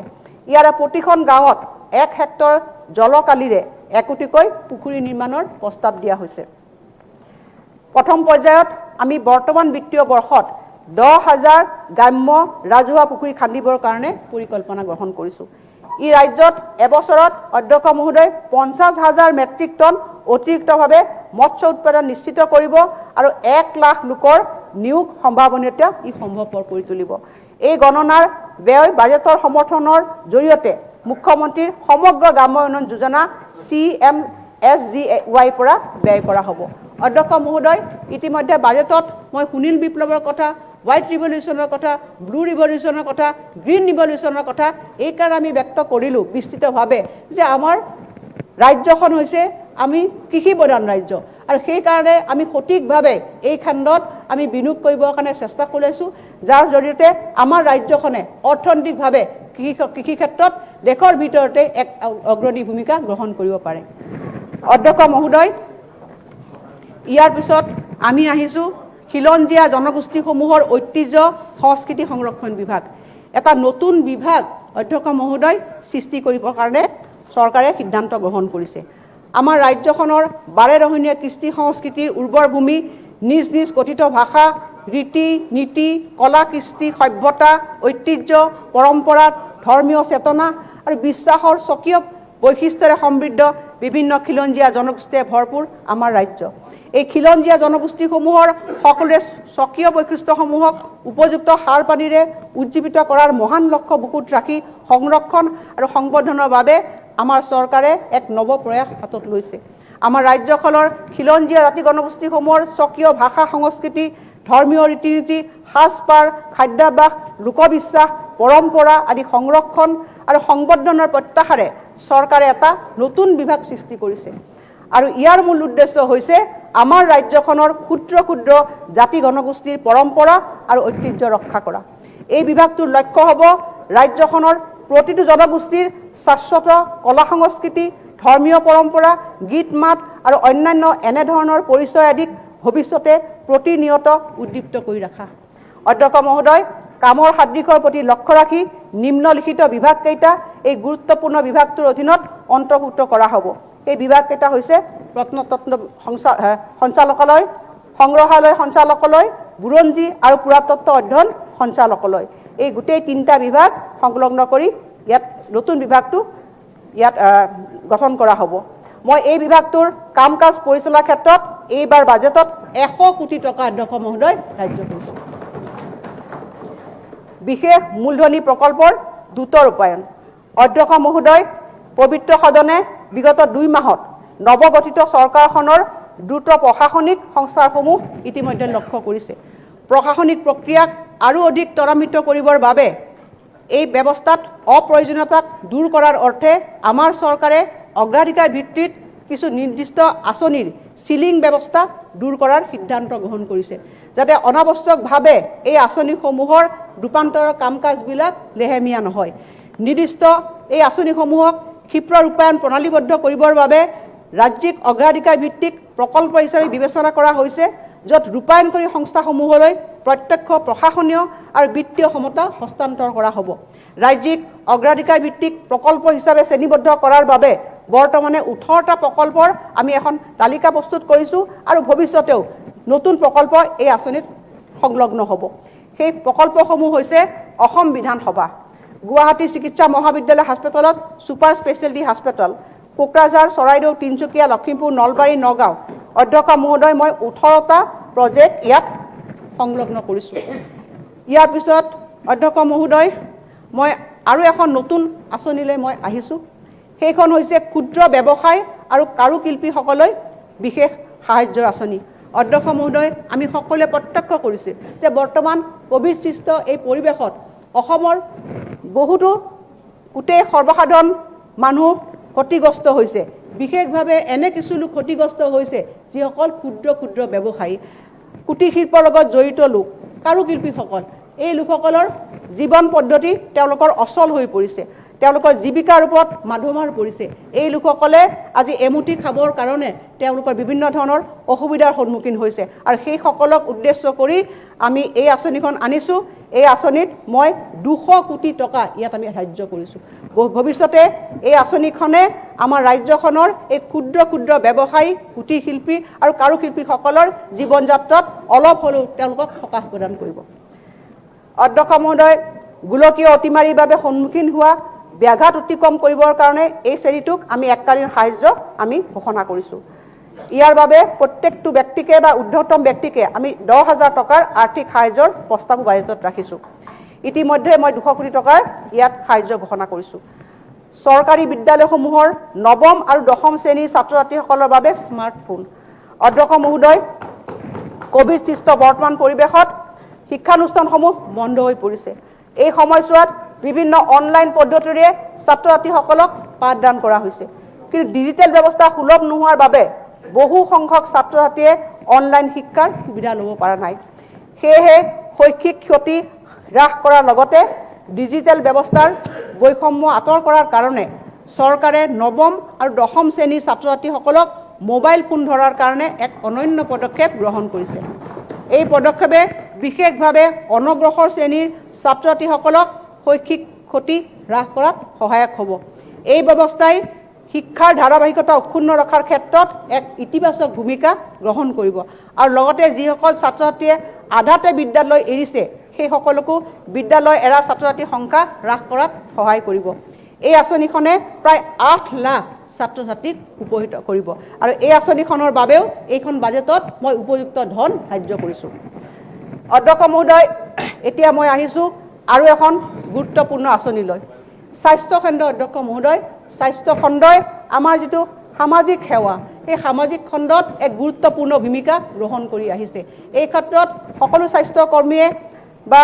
ইয়াৰে প্ৰতিখন গাঁৱত 1 হেক্টৰ জলকালিৰে একোটিকৈ পুখুৰী নিৰ্মাণৰ প্ৰস্তাৱ দিয়া হৈছে। প্ৰথম পৰ্যায়ত আমি বৰ্তমান বিত্তীয় বৰ্ষত 10,000 গ্ৰাম্য ৰাজহুৱা পুখুৰী খান্দিবৰ কাৰণে পৰিকল্পনা গ্ৰহণ কৰিছোঁ। ই ৰাজ্যত এবছৰত অধ্যক্ষ মহোদয় 50,000 মেট্ৰিক টন অতিৰিক্তভাৱে মৎস্য উৎপাদন নিশ্চিত কৰিব আৰু 1 লাখ লোকৰ নিয়োগ সম্ভাৱনীয়তা ই সম্ভৱপৰ কৰি তুলিব। এই গণনাৰ ব্যয় বাজেটৰ সমৰ্থনৰ জৰিয়তে মুখ্যমন্ত্ৰীৰ সমগ্ৰ গ্ৰাম্য উন্নয়ন যোজনা CMSGY পৰা ব্যয় কৰা হ'ব। অধ্যক্ষ মহোদয়, ইতিমধ্যে বাজেটত মই সুনীল বিপ্লৱৰ কথা, হোৱাইট ৰিভলিউশ্যনৰ কথা, ব্লু ৰিভলিউশ্যনৰ কথা, গ্ৰীণ ৰিভলিউশ্যনৰ কথা এইকাৰণে আমি ব্যক্ত কৰিলোঁ বিস্তৃতভাৱে যে আমাৰ ৰাজ্যখন হৈছে আমি কৃষি প্ৰধান ৰাজ্য আৰু সেইকাৰণে আমি সঠিকভাৱে এই খণ্ডত আমি বিনিয়োগ কৰিবৰ কাৰণে চেষ্টা কৰি আছোঁ, যাৰ জৰিয়তে আমাৰ ৰাজ্যখনে অৰ্থনৈতিকভাৱে কৃষি ক্ষেত্ৰত দেশৰ ভিতৰতে এক অগ্ৰণী ভূমিকা গ্ৰহণ কৰিব পাৰে। অধ্যক্ষ মহোদয়, ইয়াৰ পিছত আমি আহিছোঁ খিলঞ্জীয়া জনগোষ্ঠীসমূহৰ ঐতিহ্য সংস্কৃতি সংৰক্ষণ বিভাগ। এটা নতুন বিভাগ অধ্যক্ষ মহোদয় সৃষ্টি কৰিবৰ কাৰণে চৰকাৰে সিদ্ধান্ত গ্ৰহণ কৰিছে। আমাৰ ৰাজ্যখনৰ বাৰেৰহণীয়া কৃষ্টি সংস্কৃতিৰ উৰ্বৰ ভূমি, নিজ নিজ কথিত ভাষা, ৰীতি নীতি, কলা কৃষ্টি, সভ্যতা, ঐতিহ্য, পৰম্পৰা, ধৰ্মীয় চেতনা আৰু বিশ্বাসৰ স্বকীয় বৈশিষ্ট্যৰে সমৃদ্ধ বিভিন্ন খিলঞ্জীয়া জনগোষ্ঠীয়ে ভৰপূৰ আমাৰ ৰাজ্য। এই খিলঞ্জীয়া জনগোষ্ঠীসমূহৰ সকলোৰে স্বকীয় বৈশিষ্ট্যসমূহক উপযুক্ত সাৰ পানীৰে উজ্জীৱিত কৰাৰ মহান লক্ষ্য বুকুত ৰাখি সংৰক্ষণ আৰু সংবৰ্ধনৰ বাবে আমাৰ চৰকাৰে এক নৱ প্ৰয়াস হাতত লৈছে। আমাৰ ৰাজ্যখনৰ খিলঞ্জীয়া জাতি জনগোষ্ঠীসমূহৰ স্বকীয় ভাষা সংস্কৃতি, ধৰ্মীয় ৰীতি নীতি, সাজপাৰ, খাদ্যাভ্যাস, লোকবিশ্বাস, পৰম্পৰা আদি সংৰক্ষণ আৰু সংবৰ্ধনৰ প্ৰত্যাশাৰে চৰকাৰে এটা নতুন বিভাগ সৃষ্টি কৰিছে আৰু ইয়াৰ মূল উদ্দেশ্য হৈছে আমাৰ ৰাজ্যখনৰ ক্ষুদ্ৰ ক্ষুদ্ৰ জাতি জনগোষ্ঠীৰ পৰম্পৰা আৰু ঐতিহ্য ৰক্ষা কৰা। এই বিভাগটোৰ লক্ষ্য হ'ব ৰাজ্যখনৰ প্ৰতিটো জনগোষ্ঠীৰ শাশ্বত কলা সংস্কৃতি, ধৰ্মীয় পৰম্পৰা, গীত মাত আৰু অন্যান্য এনেধৰণৰ পৰিচয় আদিক ভৱিষ্যতে প্ৰতিনিয়ত উদ্দীপ্ত কৰি ৰখা। অধ্যক্ষ মহোদয়, কামৰ সাদৃশ্যৰ প্ৰতি লক্ষ্য ৰাখি নিম্নলিখিত বিভাগকেইটা এই গুৰুত্বপূৰ্ণ বিভাগটোৰ অধীনত অন্তৰ্ভুক্ত কৰা হ'ব। এই বিভাগকেইটা হৈছে প্ৰত্নতত্ত্ব সঞ্চালকালয়, সংগ্ৰহালয় সঞ্চালকালয়, বুৰঞ্জী আৰু পুৰাতত্ত্ব অধ্যয়ন সঞ্চালকালয়। এই গোটেই 3টা বিভাগ সংলগ্ন কৰি ইয়াত নতুন বিভাগটো ইয়াত গঠন কৰা হ'ব। মই এই বিভাগটোৰ কাম কাজ পৰিচালনাৰ ক্ষেত্ৰত এইবাৰ বাজেটত 100 কোটি টকা অধ্যক্ষ মহোদয় ধাৰ্য কৰিছোঁ। বিশেষ মূলধনী প্ৰকল্পৰ দ্ৰুত ৰূপায়ণ। অধ্যক্ষ মহোদয়, পবিত্ৰ সদনে বিগত 2 মাহত নৱগঠিত চৰকাৰখনৰ দ্ৰুত প্ৰশাসনিক সংস্কাৰসমূহ ইতিমধ্যে লক্ষ্য কৰিছে। প্ৰশাসনিক প্ৰক্ৰিয়াক আৰু অধিক ত্বৰান্বিত কৰিবৰ বাবে এই ব্যৱস্থাত অপ্ৰয়োজনীয়তাক দূৰ কৰাৰ অৰ্থে আমাৰ চৰকাৰে অগ্ৰাধিকাৰ ভিত্তিত কিছু নিৰ্দিষ্ট আঁচনিৰ সিলিং ব্যৱস্থা দূৰ কৰাৰ সিদ্ধান্ত গ্ৰহণ কৰিছে, যাতে অনাৱশ্যকভাৱে এই আঁচনিসমূহৰ ৰূপান্তৰৰ কাম কাজবিলাক লেহেমীয়া নহয়। নিৰ্দিষ্ট এই আঁচনিসমূহক ক্ষীপ্ৰ ৰূপায়ণ প্ৰণালীবদ্ধ কৰিবৰ বাবে ৰাজ্যিক অগ্ৰাধিকাৰ ভিত্তিক প্ৰকল্প হিচাপে বিবেচনা কৰা হৈছে, য'ত ৰূপায়ণকাৰী সংস্থাসমূহলৈ প্ৰত্যক্ষ প্ৰশাসনীয় আৰু বিত্তীয় ক্ষমতা হস্তান্তৰ কৰা হ'ব। ৰাজ্যিক অগ্ৰাধিকাৰ ভিত্তিক প্ৰকল্প হিচাপে শ্ৰেণীবদ্ধ কৰাৰ বাবে বৰ্তমানে 18টা প্ৰকল্পৰ আমি এখন তালিকা প্ৰস্তুত কৰিছোঁ আৰু ভৱিষ্যতেও নতুন প্ৰকল্প এই আঁচনিত সংলগ্ন হ'ব। সেই প্ৰকল্পসমূহ হৈছে অসম বিধানসভা, গুৱাহাটী চিকিৎসা মহাবিদ্যালয় হাস্পতালত ছুপাৰ স্পেচিয়েলিটি হাস্পতাল, কোকৰাঝাৰ, চৰাইদেউ, তিনিচুকীয়া, লখিমপুৰ, নলবাৰী, নগাঁও। অধ্যক্ষ মহোদয়, মই 18টা প্ৰজেক্ট ইয়াত সংলগ্ন কৰিছোঁ। ইয়াৰ পিছত অধ্যক্ষ মহোদয়, মই আৰু এখন নতুন আঁচনিলৈ মই আহিছোঁ। সেইখন হৈছে ক্ষুদ্ৰ ব্যৱসায় আৰু কাৰুশিল্পীসকললৈ বিশেষ সাহায্যৰ আঁচনি। অধ্যক্ষ মহোদয়, আমি সকলোৱে প্ৰত্যক্ষ কৰিছোঁ যে বৰ্তমান কোভিড সৃষ্ট এই পৰিৱেশত অসমৰ বহুতো গোটেই সৰ্বসাধাৰণ মানুহ ক্ষতিগ্ৰস্ত হৈছে। বিশেষভাৱে এনে কিছু লোক ক্ষতিগ্ৰস্ত হৈছে যিসকল ক্ষুদ্ৰ ক্ষুদ্ৰ ব্যৱসায়ী, কুটিৰ শিল্পৰ লগত জড়িত লোক, কাৰুশিল্পীসকল। এই লোকসকলৰ জীৱন পদ্ধতি তেওঁলোকৰ অচল হৈ পৰিছে, তেওঁলোকৰ জীৱিকাৰ ওপৰত মাধমাৰ পৰিছে। এই লোকসকলে আজি এমুঠি খাবৰ কাৰণে তেওঁলোকৰ বিভিন্ন ধৰণৰ অসুবিধাৰ সন্মুখীন হৈছে আৰু সেই সকলক উদ্দেশ্য কৰি আমি এই আঁচনিখন আনিছোঁ। এই আঁচনিত মই 200 কোটি টকা ইয়াত আমি ধাৰ্য কৰিছোঁ। ভৱিষ্যতে এই আঁচনিখনে আমাৰ ৰাজ্যখনৰ এই ক্ষুদ্ৰ ক্ষুদ্ৰ ব্যৱসায়ী, কুটিৰ শিল্পী আৰু কাৰুশিল্পীসকলৰ জীৱন যাত্ৰাত অলপ হ'লেও তেওঁলোকক সকাহ প্ৰদান কৰিব। অধ্যক্ষ মহোদয়, গোলকীয় অতিমাৰীৰ বাবে সন্মুখীন হোৱা ব্যাঘাত অতিক্ৰম কৰিবৰ কাৰণে এই শ্ৰেণীটোক আমি এককালীন সাহায্য আমি ঘোষণা কৰিছোঁ। ইয়াৰ বাবে প্ৰত্যেকটো ব্যক্তিকে বা ঊৰ্ধ্বতম ব্যক্তিকে আমি 10,000 টকাৰ আৰ্থিক সাহায্যৰ প্ৰস্তাৱ বাজেটত ৰাখিছোঁ। ইতিমধ্যে মই 200 কোটি টকাৰ ইয়াত সাহায্য ঘোষণা কৰিছোঁ। চৰকাৰী বিদ্যালয়সমূহৰ 9ম আৰু 10ম শ্ৰেণীৰ ছাত্ৰ ছাত্ৰীসকলৰ বাবে স্মাৰ্টফোন। অধ্যক্ষ মহোদয়, কোভিড সৃষ্ট বৰ্তমান পৰিৱেশত শিক্ষানুষ্ঠানসমূহ বন্ধ হৈ পৰিছে। এই সময়ছোৱাত বিভিন্ন অনলাইন পদ্ধতিৰে ছাত্ৰ ছাত্ৰীসকলক পাঠদান কৰা হৈছে, কিন্তু ডিজিটেল ব্যৱস্থা সুলভ নোহোৱাৰ বাবে বহু সংখ্যক ছাত্ৰ ছাত্ৰীয়ে অনলাইন শিক্ষাৰ সুবিধা ল'ব পৰা নাই। সেয়েহে শৈক্ষিক ক্ষতি হ্ৰাস কৰাৰ লগতে ডিজিটেল ব্যৱস্থাৰ বৈষম্য আঁতৰ কৰাৰ কাৰণে চৰকাৰে 9ম আৰু 10ম শ্ৰেণীৰ ছাত্ৰ ছাত্ৰীসকলক মোবাইল ফোন ধৰাৰ কাৰণে এক অনন্য পদক্ষেপ গ্ৰহণ কৰিছে। এই পদক্ষেপে বিশেষভাৱে অনগ্ৰসৰ শ্ৰেণীৰ ছাত্ৰ ছাত্ৰীসকলক শৈক্ষিক ক্ষতি হ্ৰাস কৰাত সহায়ক হ'ব। এই ব্যৱস্থাই শিক্ষাৰ ধাৰাবাহিকতা অক্ষুণ্ণ ৰখাৰ ক্ষেত্ৰত এক ইতিবাচক ভূমিকা গ্ৰহণ কৰিব আৰু লগতে যিসকল ছাত্ৰ ছাত্ৰীয়ে আধাতে বিদ্যালয় এৰিছে সেই সকলকো বিদ্যালয় এৰা ছাত্ৰ ছাত্ৰীৰ সংখ্যা হ্ৰাস কৰাত সহায় কৰিব। এই আঁচনিখনে প্ৰায় 8 লাখ ছাত্ৰ ছাত্ৰীক উপকৃত কৰিব আৰু এই আঁচনিখনৰ বাবেও এইখন বাজেটত মই উপযুক্ত ধন ধাৰ্য কৰিছোঁ। অধ্যক্ষ মহোদয়, এতিয়া মই আহিছোঁ আৰু এখন গুৰুত্বপূৰ্ণ আঁচনিলৈ, স্বাস্থ্য খণ্ড। অধ্যক্ষ মহোদয়, স্বাস্থ্য খণ্ডই আমাৰ যিটো সামাজিক সেৱা, এই সামাজিক খণ্ডত এক গুৰুত্বপূৰ্ণ ভূমিকা গ্ৰহণ কৰি আহিছে। এই ক্ষেত্ৰত সকলো স্বাস্থ্যকৰ্মীয়ে বা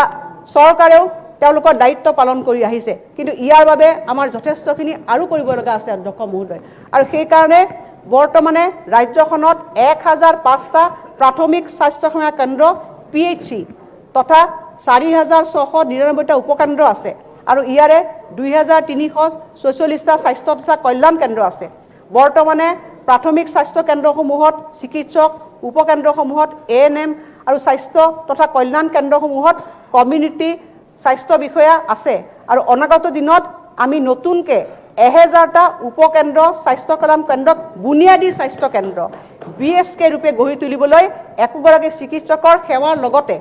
চৰকাৰেও তেওঁলোকৰ দায়িত্ব পালন কৰি আহিছে, কিন্তু ইয়াৰ বাবে আমাৰ যথেষ্টখিনি আৰু কৰিব লগা আছে অধ্যক্ষ মহোদয়। আৰু সেইকাৰণে বৰ্তমানে ৰাজ্যখনত 1005টা প্ৰাথমিক স্বাস্থ্যসেৱা কেন্দ্ৰ PHC তথা 4,699টা উপকেন্দ্ৰ আছে আৰু ইয়াৰে 2,346টা স্বাস্থ্য তথা কল্যাণ কেন্দ্ৰ আছে। বৰ্তমানে প্ৰাথমিক স্বাস্থ্য কেন্দ্ৰসমূহত চিকিৎসক, উপকেন্দ্ৰসমূহত ANM আৰু স্বাস্থ্য তথা কল্যাণ কেন্দ্ৰসমূহত কমিউনিটি স্বাস্থ্য বিষয়া আছে আৰু অনাগত দিনত আমি নতুনকৈ 1000টা উপকেন্দ্ৰ স্বাস্থ্য কল্যাণ কেন্দ্ৰক বুনিয়াদী স্বাস্থ্য কেন্দ্ৰ BSK ৰূপে গঢ়ি তুলিবলৈ একোগৰাকী চিকিৎসকৰ সেৱাৰ লগতে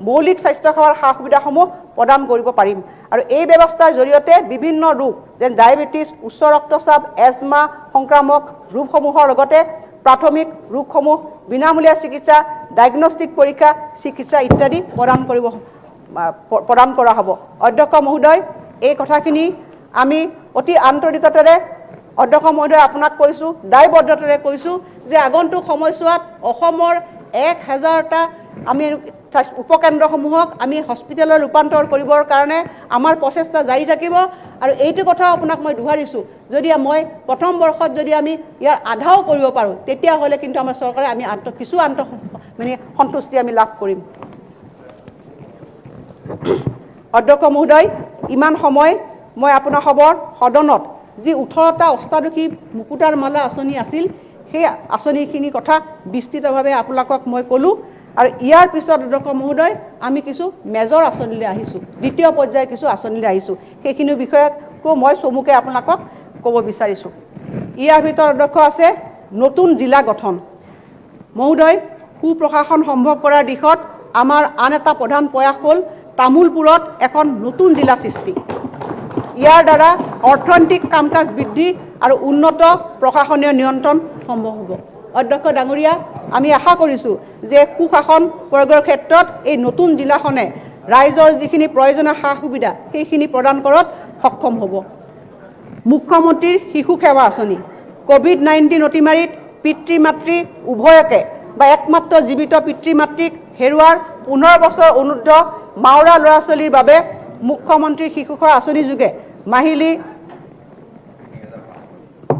মৌলিক স্বাস্থ্য সেৱাৰ সা সুবিধাসমূহ প্ৰদান কৰিব পাৰিম। আৰু এই ব্যৱস্থাৰ জৰিয়তে বিভিন্ন ৰোগ যেনে ডায়েবেটিছ, উচ্চ ৰক্তচাপ, এজমা সংক্ৰামক ৰোগসমূহৰ লগতে প্ৰাথমিক ৰোগসমূহ বিনামূলীয়া চিকিৎসা, ডায়েগনষ্টিক পৰীক্ষা, চিকিৎসা ইত্যাদি প্ৰদান কৰা হ'ব। অধ্যক্ষ মহোদয়, এই কথাখিনি আমি অতি আন্তৰিকতাৰে অধ্যক্ষ মহোদয় আপোনাক কৈছোঁ, দায়বদ্ধতাৰে কৈছোঁ যে আগন্তুক সময়ছোৱাত অসমৰ 1000টা আমি উপকেন্দ্ৰসমূহক আমি হস্পিটেললৈ ৰূপান্তৰ কৰিবৰ কাৰণে আমাৰ প্ৰচেষ্টা জাৰি থাকিব। আৰু এইটো কথা আপোনাক মই দোহাৰিছোঁ, যদি মই প্ৰথম বৰ্ষত যদি আমি ইয়াৰ আধাও কৰিব পাৰোঁ, তেতিয়াহ'লে কিন্তু আমাৰ চৰকাৰে আমি কিছু সন্তুষ্টি আমি লাভ কৰিম। অধ্যক্ষ মহোদয়, ইমান সময় মই আপোনাৰ সদনত যি 18টা অষ্টাদশী মুকুতাৰ মালা আঁচনি আছিল, সেই আঁচনিখিনিৰ কথা বিস্তৃতভাৱে আপোনালোকক মই ক'লোঁ। আৰু ইয়াৰ পিছত অধ্যক্ষ মহোদয় আমি কিছু মেজৰ আঁচনিলৈ আহিছোঁ, দ্বিতীয় পৰ্যায়ৰ কিছু আঁচনিলৈ আহিছোঁ। সেইখিনি বিষয়কো মই চমুকৈ আপোনালোকক ক'ব বিচাৰিছোঁ। ইয়াৰ ভিতৰত অধ্যক্ষ আছে নতুন জিলা গঠন। মহোদয়, সুপ্ৰশাসন সম্ভৱ কৰাৰ দিশত আমাৰ আন এটা প্ৰধান প্ৰয়াস হ'ল তামোলপুৰত এখন নতুন জিলা সৃষ্টি। ইয়াৰ দ্বাৰা অৰ্থনৈতিক কাম কাজ বৃদ্ধি আৰু উন্নত প্ৰশাসনীয় নিয়ন্ত্ৰণ সম্ভৱ হ'ব। অধ্যক্ষ ডাঙৰীয়া, আমি আশা কৰিছোঁ যে সুশাসন প্ৰয়োগৰ ক্ষেত্ৰত এই নতুন জিলাখনে ৰাইজৰ যিখিনি প্ৰয়োজনীয় সা সুবিধা সেইখিনি প্ৰদান কৰাত সক্ষম হ'ব। মুখ্যমন্ত্ৰীৰ শিশু সেৱা আঁচনি। কোভিড-19 অতিমাৰীত পিতৃ মাতৃ উভয়কে বা একমাত্ৰ জীৱিত পিতৃ মাতৃক হেৰুৱাৰ 15 বছৰ অনুৰ্ধ মাওৰা ল'ৰা ছোৱালীৰ বাবে মুখ্যমন্ত্ৰীৰ শিশু সেৱা আঁচনি যোগে মাহিলী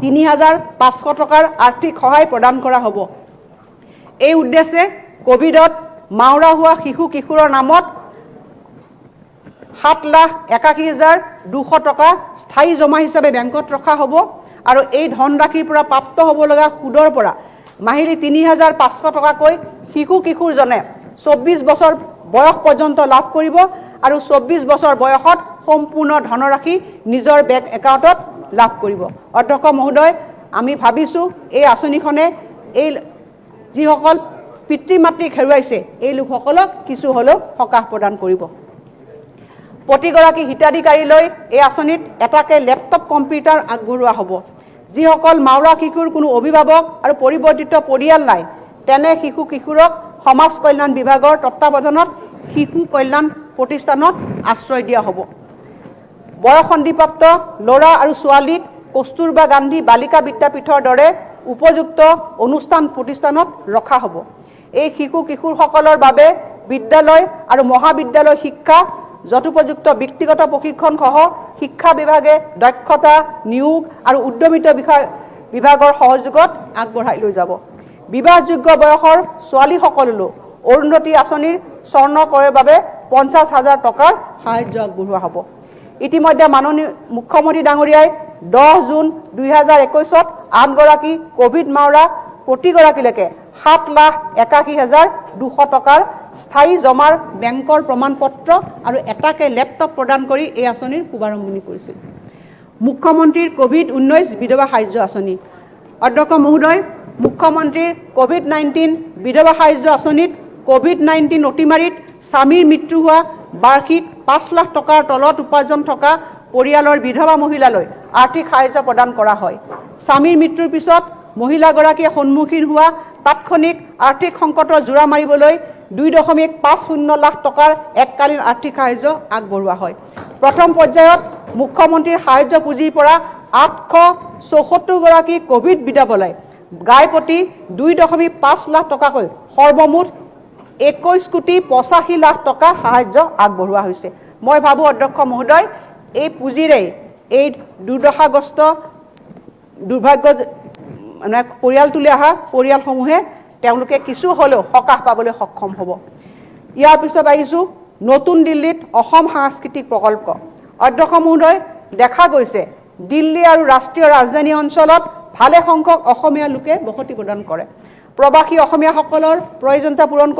৩,৫০০ টকাৰ আৰ্থিক সহায় প্ৰদান কৰা হ'ব। এই উদ্দেশ্যে কোভিডত মাওৰা হোৱা শিশু কিশোৰৰ নামত 7,81,200 টকা স্থায়ী জমা হিচাপে বেংকত ৰখা হ'ব। আৰু এই ধনৰাশিৰ পৰা প্ৰাপ্ত হ'ব লগা সুদৰ পৰা মাহিলী 3,৫০০ টকাকৈ শিশু কিশোৰজনে 24 বছৰ বয়স পৰ্যন্ত লাভ কৰিব। আৰু 24 বছৰ বয়সত সম্পূৰ্ণ ধনৰাশি নিজৰ বেংক একাউণ্টত লাভ কৰিব। অধ্যক্ষ মহোদয়, আমি ভাবিছোঁ এই আঁচনিখনে এই যিসকল পিতৃ মাতৃক হেৰুৱাইছে এই লোকসকলক কিছু হ'লেও সকাহ প্ৰদান কৰিব। প্ৰতিগৰাকী হিতাধিকাৰীলৈ এই আঁচনিত এটাকে লেপটপ কম্পিউটাৰ আগবঢ়োৱা হ'ব। যিসকল মাওৰা শিশুৰ কোনো অভিভাৱক আৰু পৰিৱৰ্তিত পৰিয়াল নাই, তেনে শিশু কিশোৰক সমাজ কল্যাণ বিভাগৰ তত্বাৱধানত শিশু কল্যাণ প্ৰতিষ্ঠানত আশ্ৰয় দিয়া হ'ব। বয়সন্ধিপ্ৰাপ্ত ল'ৰা আৰু ছোৱালীক কস্তুৰবা গান্ধী বালিকা বিদ্যাপীঠৰ দৰে উপযুক্ত অনুষ্ঠান প্ৰতিষ্ঠানত ৰখা হ'ব। এই শিশু কিশোৰসকলৰ বাবে বিদ্যালয় আৰু মহাবিদ্যালয় শিক্ষা, যথোপযুক্ত ব্যক্তিগত প্ৰশিক্ষণ সহ শিক্ষা বিভাগে দক্ষতা নিয়োগ আৰু উদ্যমিতা বিভাগৰ সহযোগত আগবঢ়াই লৈ যাব। বিবাহযোগ্য বয়সৰ ছোৱালীসকললৈ অৰুন্ধতী আঁচনিৰ স্বৰ্ণ ক্ৰয়ৰ বাবে 50,000 টকাৰ সাহায্য আগবঢ়োৱা হ'ব। ইতিমধ্যে মাননীয় মুখ্যমন্ত্ৰী ডাঙৰীয়াই 10 জুন 2021 8গৰাকী কোভিড মাওৰা প্ৰতিগৰাকীলৈকে 7,81,200 টকাৰ স্থায়ী জমাৰ বেংকৰ প্ৰমাণপত্ৰ আৰু এটাকে লেপটপ প্ৰদান কৰি এই আঁচনিৰ শুভাৰম্ভণি কৰিছিল। মুখ্যমন্ত্ৰীৰ কোভিড-19 বিধৱা সাহায্য আঁচনি। অধ্যক্ষ মহোদয়, মুখ্যমন্ত্ৰীৰ কোভিড-19 বিধৱা সাহায্য আঁচনিত কোভিড-19 অতিমাৰীত স্বামীৰ মৃত্যু হোৱা বাৰ্ষিক 5 লাখ টকাৰ তলত উপাৰ্জন থকা পৰিয়ালৰ বিধৱা মহিলালৈ আৰ্থিক সাহায্য প্ৰদান কৰা হয়। স্বামীৰ মৃত্যুৰ পিছত মহিলাগৰাকীয়ে সন্মুখীন হোৱা তাৎক্ষণিক আৰ্থিক সংকটৰ জোৰা মাৰিবলৈ 2.50 লাখ টকাৰ এককালীন আৰ্থিক সাহায্য আগবঢ়োৱা হয়। প্ৰথম পৰ্যায়ত মুখ্যমন্ত্ৰীৰ সাহায্য পুঁজিৰ পৰা 874গৰাকী কোভিড বিধৱালৈ গাই প্ৰতি 2.5 লাখ টকাকৈ সৰ্বমুঠ 21,85 লাখ টকা সাহায্য আগবঢ়োৱা হৈছে। মই ভাবোঁ অধ্যক্ষ মহোদয়, এই পুঁজিৰে এই দুৰ্দশাগ্ৰস্ত দুৰ্ভাগ্য পৰিয়াল তুলি অহা পৰিয়ালসমূহে তেওঁলোকে কিছু হ'লেও সকাহ পাবলৈ সক্ষম হ'ব। ইয়াৰ পিছত আহিছোঁ নতুন দিল্লীত অসম সাংস্কৃতিক প্ৰকল্প। অধ্যক্ষ মহোদয়, দেখা গৈছে দিল্লী আৰু ৰাষ্ট্ৰীয় ৰাজধানী অঞ্চলত ভালে সংখ্যক অসমীয়া লোকে বসতি প্ৰদান কৰে। প্ৰবাসী অসমীয়াসকলৰ প্ৰয়োজনীয়তা পূৰণ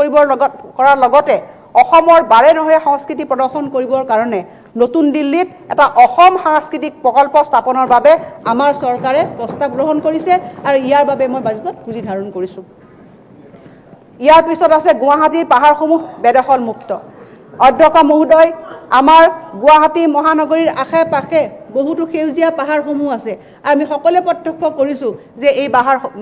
কৰাৰ লগতে অসমৰ বাৰে নহয় সংস্কৃতি প্ৰদৰ্শন কৰিবৰ কাৰণে নতুন দিল্লীত এটা অসম সাংস্কৃতিক প্ৰকল্প স্থাপনৰ বাবে আমাৰ চৰকাৰে প্ৰস্তাৱ গ্ৰহণ কৰিছে আৰু ইয়াৰ বাবে মই বাজেটত পুঁজি ধাৰণ কৰিছোঁ। ইয়াৰ পিছত আছে গুৱাহাটীৰ পাহাৰসমূহ বেদখল মুক্ত। অধ্যক্ষ মহোদয়, আমাৰ গুৱাহাটী মহানগৰীৰ আশে পাশে বহুতো সেউজীয়া পাহাৰসমূহ আছে আৰু আমি সকলোৱে প্ৰত্যক্ষ কৰিছোঁ যে এই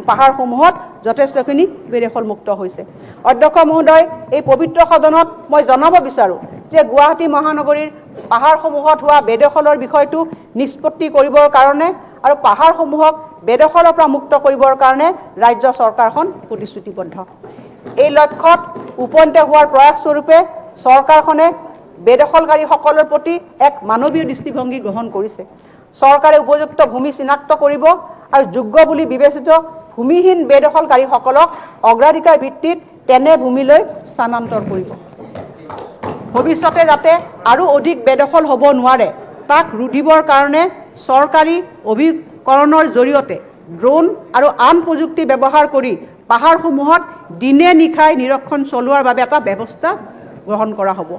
পাহাৰসমূহত যথেষ্টখিনি বেদখল মুক্ত হৈছে। অধ্যক্ষ মহোদয়, এই পবিত্ৰ সদনত মই জনাব বিচাৰোঁ যে গুৱাহাটী মহানগৰীৰ পাহাৰসমূহত হোৱা বেদখলৰ বিষয়টো নিষ্পত্তি কৰিবৰ কাৰণে আৰু পাহাৰসমূহক বেদখলৰ পৰা মুক্ত কৰিবৰ কাৰণে ৰাজ্য চৰকাৰখন প্ৰতিশ্ৰুতিবদ্ধ। এই লক্ষ্যত উপনীত হোৱাৰ প্ৰয়াস স্বৰূপে চৰকাৰখনে বেদখলকাৰীসকলৰ প্ৰতি এক মানৱীয় দৃষ্টিভংগী গ্ৰহণ কৰিছে। চৰকাৰে উপযুক্ত ভূমি চিনাক্ত কৰিব আৰু যোগ্য বুলি বিবেচিত ভূমিহীন বেদখলকাৰীসকলক অগ্ৰাধিকাৰ ভিত্তিত তেনে ভূমিলৈ স্থানান্তৰ কৰিব। ভৱিষ্যতে যাতে আৰু অধিক বেদখল হ'ব নোৱাৰে তাক ৰুধিবৰ কাৰণে চৰকাৰী অভিকৰণৰ জৰিয়তে ড্ৰোন আৰু আন প্ৰযুক্তি ব্যৱহাৰ কৰি পাহাৰসমূহত দিনে নিশাই নিৰীক্ষণ চলোৱাৰ বাবে এটা ব্যৱস্থা গ্ৰহণ কৰা হ'ব।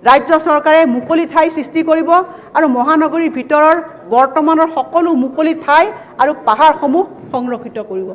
ৰাজ্য চৰকাৰে মুকলি ঠাই সৃষ্টি কৰিব আৰু মহানগৰীৰ ভিতৰৰ বৰ্তমানৰ সকলো মুকলি ঠাই আৰু পাহাৰসমূহ সংৰক্ষিত কৰিব।